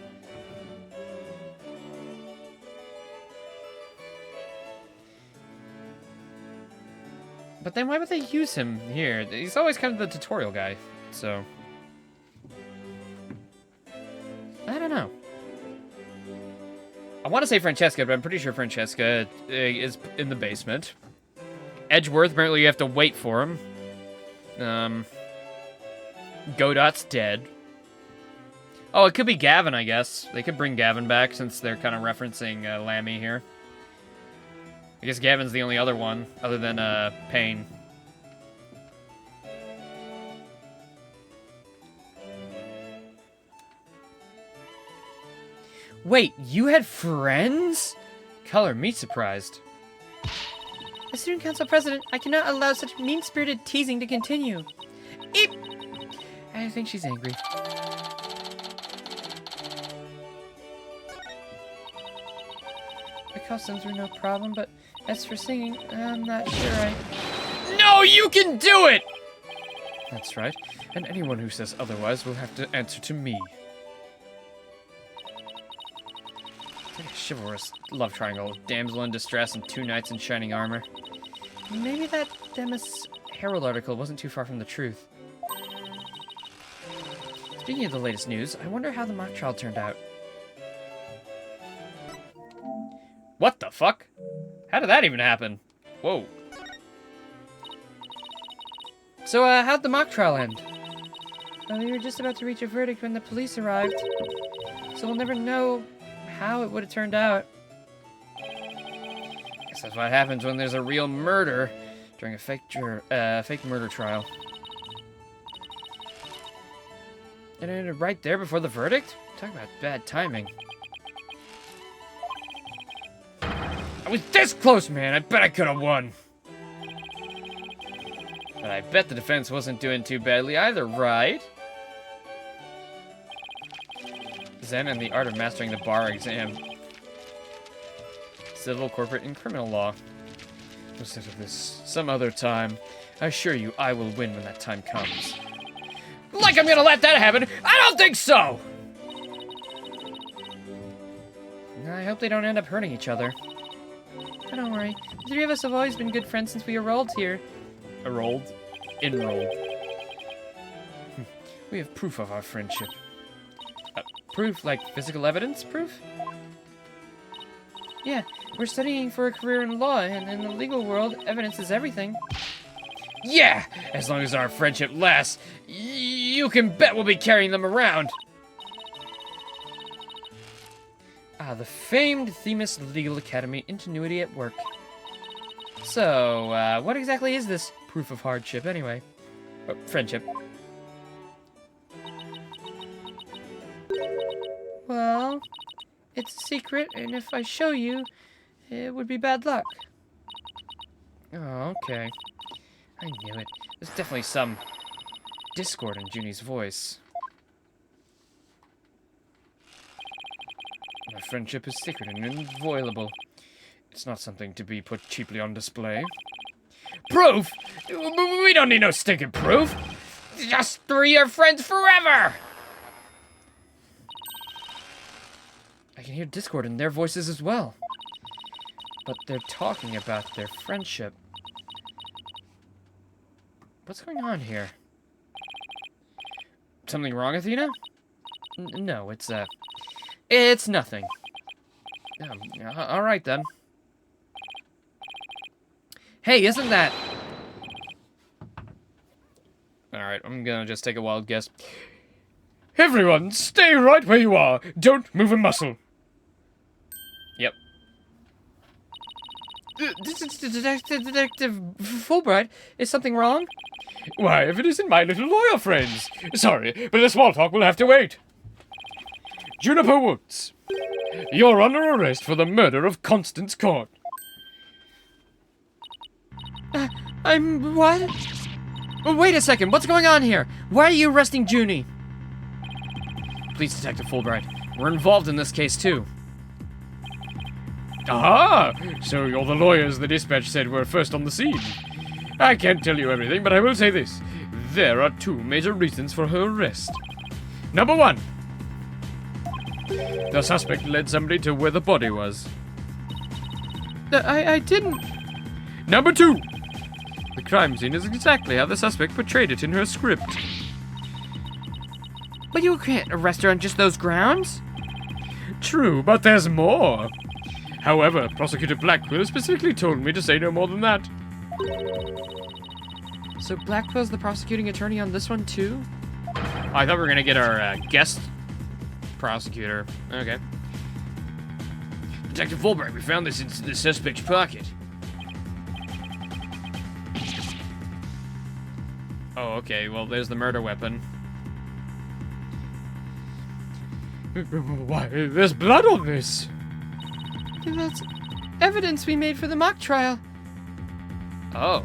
But then why would they use him here? He's always kind of the tutorial guy, so... I don't know. I want to say Francesca, but I'm pretty sure Francesca is in the basement. Edgeworth, apparently you have to wait for him. Godot's dead. Oh, it could be Gavin, I guess. They could bring Gavin back since they're kind of referencing Lammy here. I guess Gavin's the only other one, other than Payne. Wait, you had friends? Color me surprised. As student council president, I cannot allow such mean-spirited teasing to continue. Eep! I think she's angry. The costumes were no problem, but as for singing, I'm not sure No, you can do it! That's right. And anyone who says otherwise will have to answer to me. It's like a chivalrous love triangle. Damsel in distress and 2 knights in shining armor. Maybe that Demis Herald article wasn't too far from the truth. Speaking of the latest news, I wonder how the mock trial turned out. What the fuck? How did that even happen? Whoa. So, how'd the mock trial end? Well, we were just about to reach a verdict when the police arrived. So we'll never know how it would have turned out. Guess that's what happens when there's a real murder during a fake murder trial. It ended right there before the verdict? Talk about bad timing. I was this close, man. I bet I could have won. But I bet the defense wasn't doing too badly either, right? Zen and the art of mastering the bar exam. Civil, corporate, and criminal law. We'll settle this some other time. I assure you, I will win when that time comes. Like I'm gonna let that happen? I don't think so! I hope they don't end up hurting each other. But don't worry, the 3 of us have always been good friends since we enrolled here. Enrolled? We have proof of our friendship. Proof? Like physical evidence proof? Yeah, we're studying for a career in law, and in the legal world, evidence is everything. Yeah! As long as our friendship lasts, you can bet we'll be carrying them around. Ah, the famed Themis Legal Academy Ingenuity at Work. So, what exactly is this proof of hardship, anyway? Or friendship. Well, it's a secret, and if I show you, it would be bad luck. Oh, okay. I knew it. There's definitely some discord in Junie's voice. My friendship is sacred and inviolable. It's not something to be put cheaply on display. Proof? We don't need no stinking proof! Just 3 are friends forever! I can hear discord in their voices as well. But they're talking about their friendship. What's going on here? Something wrong, Athena? No, it's nothing. Alright then. Hey, isn't that... Alright, I'm gonna just take a wild guess. Everyone, stay right where you are. Don't move a muscle. Yep. Detective Fulbright, is something wrong? Why, if it isn't my little lawyer friends. Sorry, but the small talk will have to wait. Juniper Woods. You're under arrest for the murder of Constance Court. I'm what? Oh, wait a second, what's going on here? Why are you arresting Junie? Please, Detective Fulbright. We're involved in this case, too. Aha! So you're the lawyers the dispatch said were first on the scene. I can't tell you everything, but I will say this. There are two major reasons for her arrest. Number one, the suspect led somebody to where the body was. I didn't. Number two, the crime scene is exactly how the suspect portrayed it in her script. But you can't arrest her on just those grounds? True, but there's more. However, Prosecutor Blackwell specifically told me to say no more than that. So Blackwell's the prosecuting attorney on this one, too? I thought we were gonna get our guest prosecutor. Okay. Detective Fulbright, we found this in the suspect's pocket. Oh, okay. Well, there's the murder weapon. Why, there's blood on this. That's evidence we made for the mock trial. Oh.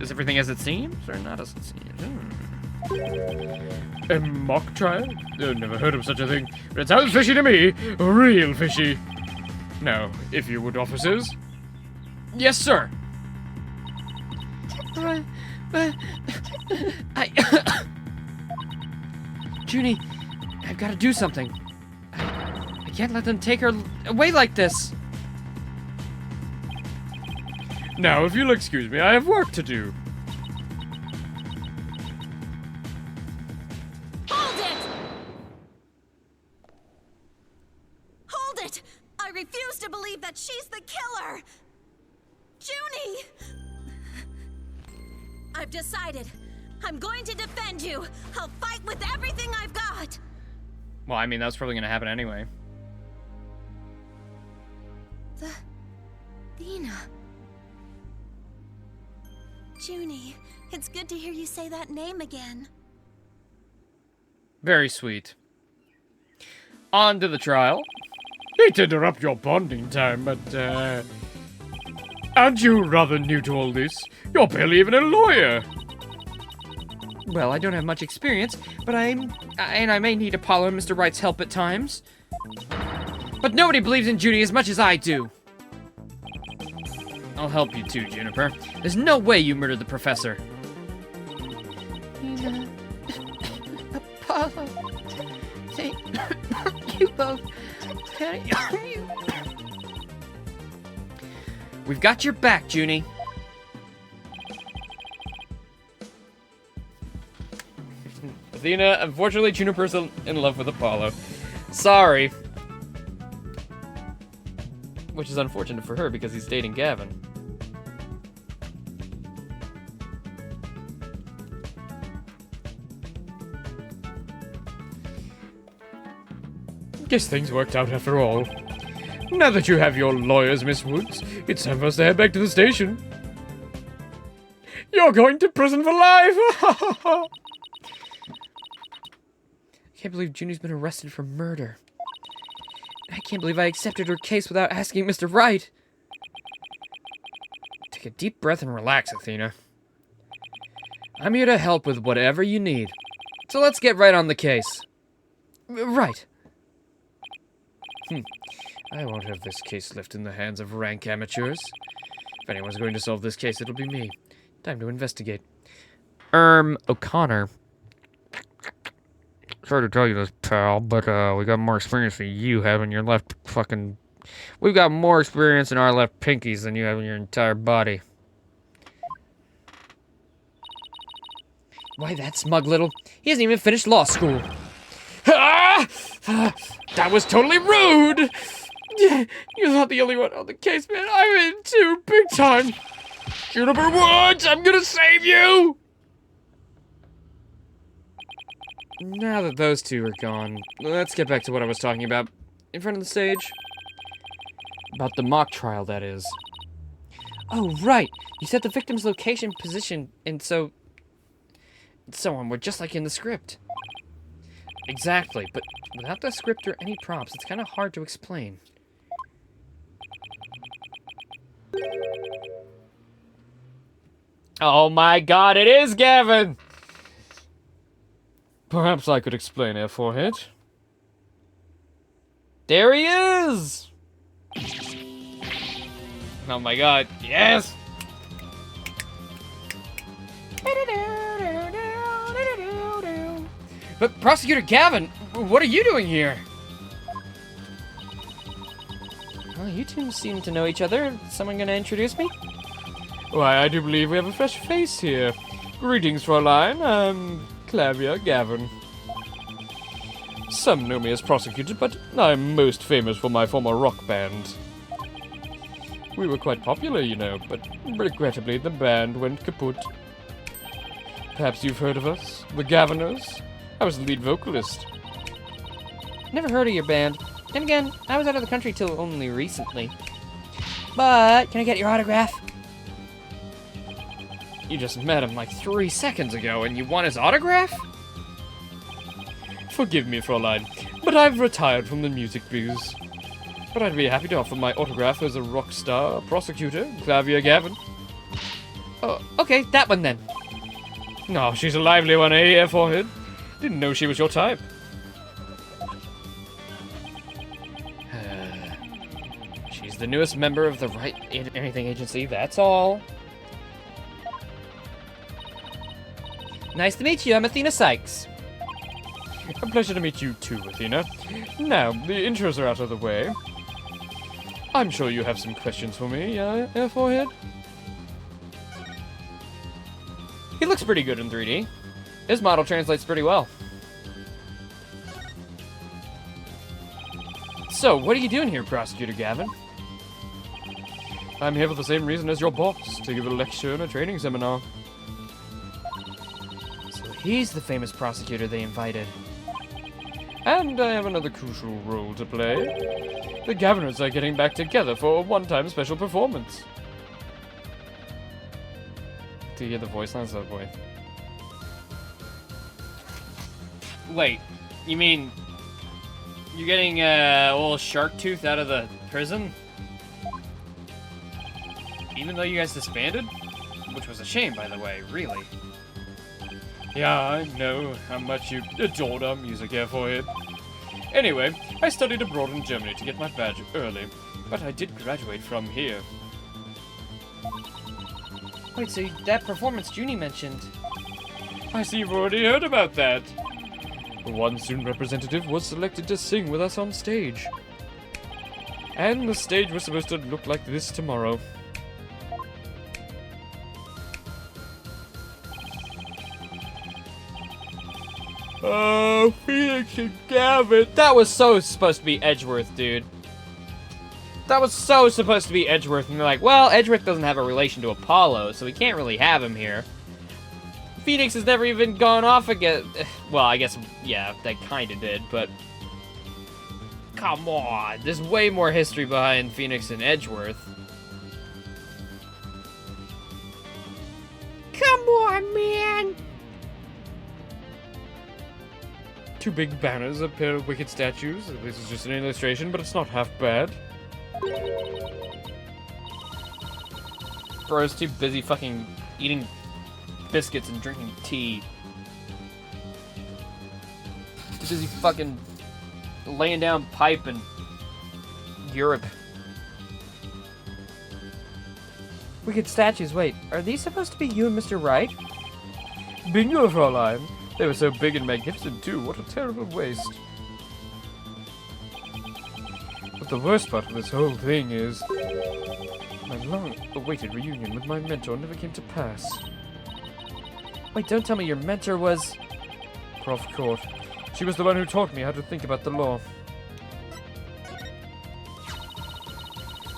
Is everything as it seems, or not as it seems? A mock trial? Never heard of such a thing, but it sounds fishy to me. Real fishy. Now, if you would, officers. Yes, sir. Junie, I've got to do something. I can't let them take her away like this. Now, if you'll excuse me, I have work to do. Hold it! Hold it! I refuse to believe that she's the killer! Junie! I've decided. I'm going to defend you. I'll fight with everything I've got. Well, I mean, that's probably gonna happen anyway. Dina. Junie, it's good to hear you say that name again. Very sweet. On to the trial. Hate to interrupt your bonding time, but, aren't you rather new to all this? You're barely even a lawyer. Well, I don't have much experience, but I may need Apollo and Mr. Wright's help at times. But nobody believes in Junie as much as I do. I'll help you too, Juniper. There's no way you murdered the professor. Apollo. Thank you both. We've got your back, Junie. Athena, unfortunately, Juniper's in love with Apollo. Sorry. Which is unfortunate for her because he's dating Gavin. Guess things worked out after all. Now that you have your lawyers, Miss Woods, it's time for us to head back to the station. You're going to prison for life! I can't believe Junie's been arrested for murder. I can't believe I accepted her case without asking Mr. Wright. Take a deep breath and relax, Athena. I'm here to help with whatever you need. So let's get right on the case. Right. I won't have this case left in the hands of rank amateurs. If anyone's going to solve this case, it'll be me. Time to investigate. O'Connor. Sorry to tell you this, pal, but we got more experience than you have in your left fucking... We've got more experience in our left pinkies than you have in your entire body. Why, that smug little... He hasn't even finished law school. Ah! That was totally rude! You're not the only one on the case, man. I'm in too, big time. Juniper Woods, I'm gonna save you! Now that those two are gone, let's get back to what I was talking about. In front of the stage. About the mock trial, that is. Oh, right. You said the victim's location, position, and so on were just like in the script. Exactly, but without the script or any props, it's kind of hard to explain. Oh my god, it is Gavin! Perhaps I could explain, Air Forehead. There he is! Oh my god, yes! But Prosecutor Gavin, what are you doing here? Well, you two seem to know each other. Someone gonna introduce me? Why, I do believe we have a fresh face here. Greetings, Fräulein. I'm Clavia Gavin. Some know me as Prosecutor, but I'm most famous for my former rock band. We were quite popular, you know, but regrettably the band went kaput. Perhaps you've heard of us, the Gaviners? I was the lead vocalist. Never heard of your band. And again, I was out of the country till only recently. But, can I get your autograph? You just met him like 3 seconds ago and you want his autograph? Forgive me, Fräulein, but I've retired from the music biz. But I'd be happy to offer my autograph as a rock star prosecutor, Clavia Gavin. Oh, okay, that one then. Oh, she's a lively one, eh, Air Forehead? Didn't know she was your type. She's the newest member of the Right Anything Agency, that's all. Nice to meet you, I'm Athena Sykes. A pleasure to meet you too, Athena. Now, the intros are out of the way. I'm sure you have some questions for me, Air Forehead? He looks pretty good in 3D. His model translates pretty well. So, what are you doing here, Prosecutor Gavin? I'm here for the same reason as your boss, to give a lecture and a training seminar. So he's the famous prosecutor they invited. And I have another crucial role to play. The Gaviners are getting back together for a one-time special performance. Do you hear the voice lines? Oh boy. Wait, you mean you're getting old shark tooth out of the prison? Even though you guys disbanded? Which was a shame, by the way, really. Yeah, I know how much you adored our music, Air Forehead. Anyway, I studied abroad in Germany to get my badge early, but I did graduate from here. Wait, so that performance Junie mentioned... I see you've already heard about that. One student representative was selected to sing with us on stage. And the stage was supposed to look like this tomorrow. Oh, Phoenix and Gavin. That was so supposed to be Edgeworth, dude. That was so supposed to be Edgeworth, and they're like, well, Edgeworth doesn't have a relation to Apollo, so we can't really have him here. Phoenix has never even gone off again. Well, I guess, yeah, that kinda did, but... Come on, there's way more history behind Phoenix and Edgeworth. Come on, man! Two big banners, a pair of wicked statues. This is just an illustration, but it's not half bad. Bro's too busy fucking eating biscuits and drinking tea. Too busy fucking laying down pipe in Europe. Wicked statues, wait, are these supposed to be you and Mr. Wright? Bingo, Fräulein. They were so big and magnificent, too. What a terrible waste. But the worst part of this whole thing is... my long-awaited reunion with my mentor never came to pass. Wait, don't tell me your mentor was... Prof. Court. She was the one who taught me how to think about the law.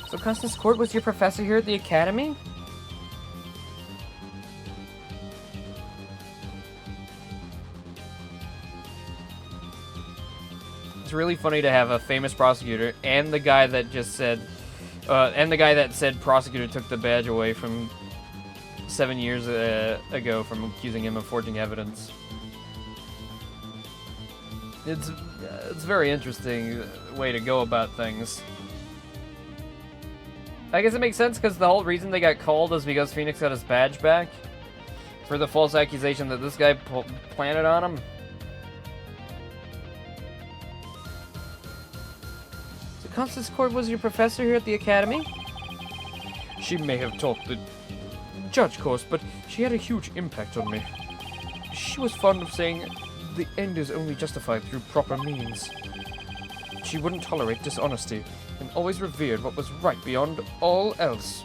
So Constance Court was your professor here at the academy? It's really funny to have a famous prosecutor and the guy that just said, prosecutor took the badge away from 7 years ago from accusing him of forging evidence. It's a very interesting way to go about things. I guess it makes sense because the whole reason they got called is because Phoenix got his badge back for the false accusation that this guy planted on him. So Constance Cord was your professor here at the academy? She may have taught the judge course, but she had a huge impact on me. She was fond of saying, the end is only justified through proper means. She wouldn't tolerate dishonesty, and always revered what was right beyond all else.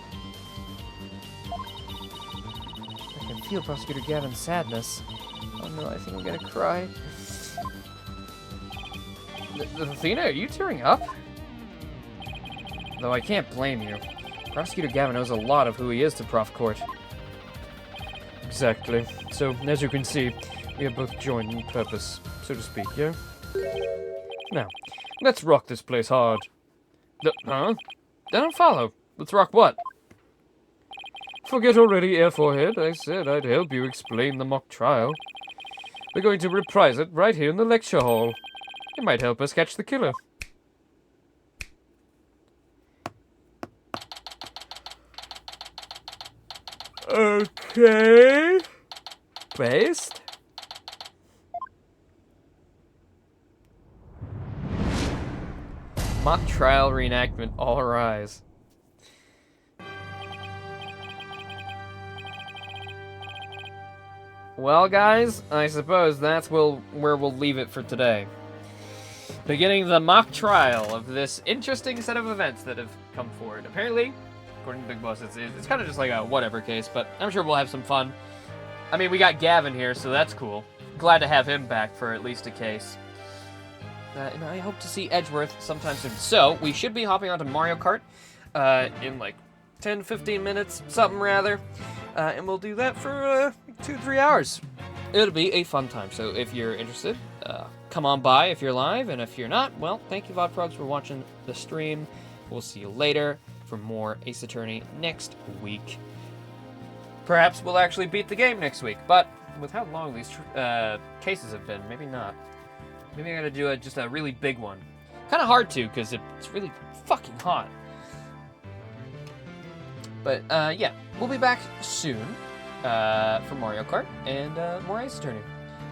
I can feel Prosecutor Gavin's sadness. Oh no, I think I'm gonna cry. Athena, are you tearing up? Though I can't blame you. Prosecutor Gavin knows a lot of who he is to Prof Court. Exactly. So, as you can see, we have both joined in purpose, so to speak, yeah? Now, let's rock this place hard. Huh? I don't follow. Let's rock what? Forget already, Air Forehead. I said I'd help you explain the mock trial. We're going to reprise it right here in the lecture hall. It might help us catch the killer. Okay. Based? Mock trial reenactment, all rise. Well, guys, I suppose that's where we'll leave it for today. Beginning the mock trial of this interesting set of events that have come forward. Apparently, according to Big Boss, it's kind of just like a whatever case, but I'm sure we'll have some fun. I mean, we got Gavin here, so that's cool. Glad to have him back for at least a case. And I hope to see Edgeworth sometime soon. So, we should be hopping onto Mario Kart in like 10-15 minutes, something rather. And we'll do that for 2-3 hours. It'll be a fun time, so if you're interested, come on by if you're live, and if you're not, well, thank you, VODfrogs, for watching the stream. We'll see you later for more Ace Attorney next week. Perhaps we'll actually beat the game next week, but with how long these cases have been, maybe not. Maybe I gotta do just a really big one. Kind of hard to, because it's really fucking hot. But, yeah, we'll be back soon for Mario Kart and more Ace Attorney.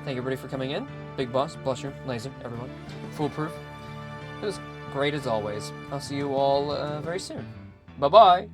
Thank you, everybody, for coming in. Big Boss, Blusher, Laser, everyone. Foolproof. It was great as always. I'll see you all very soon. Bye-bye.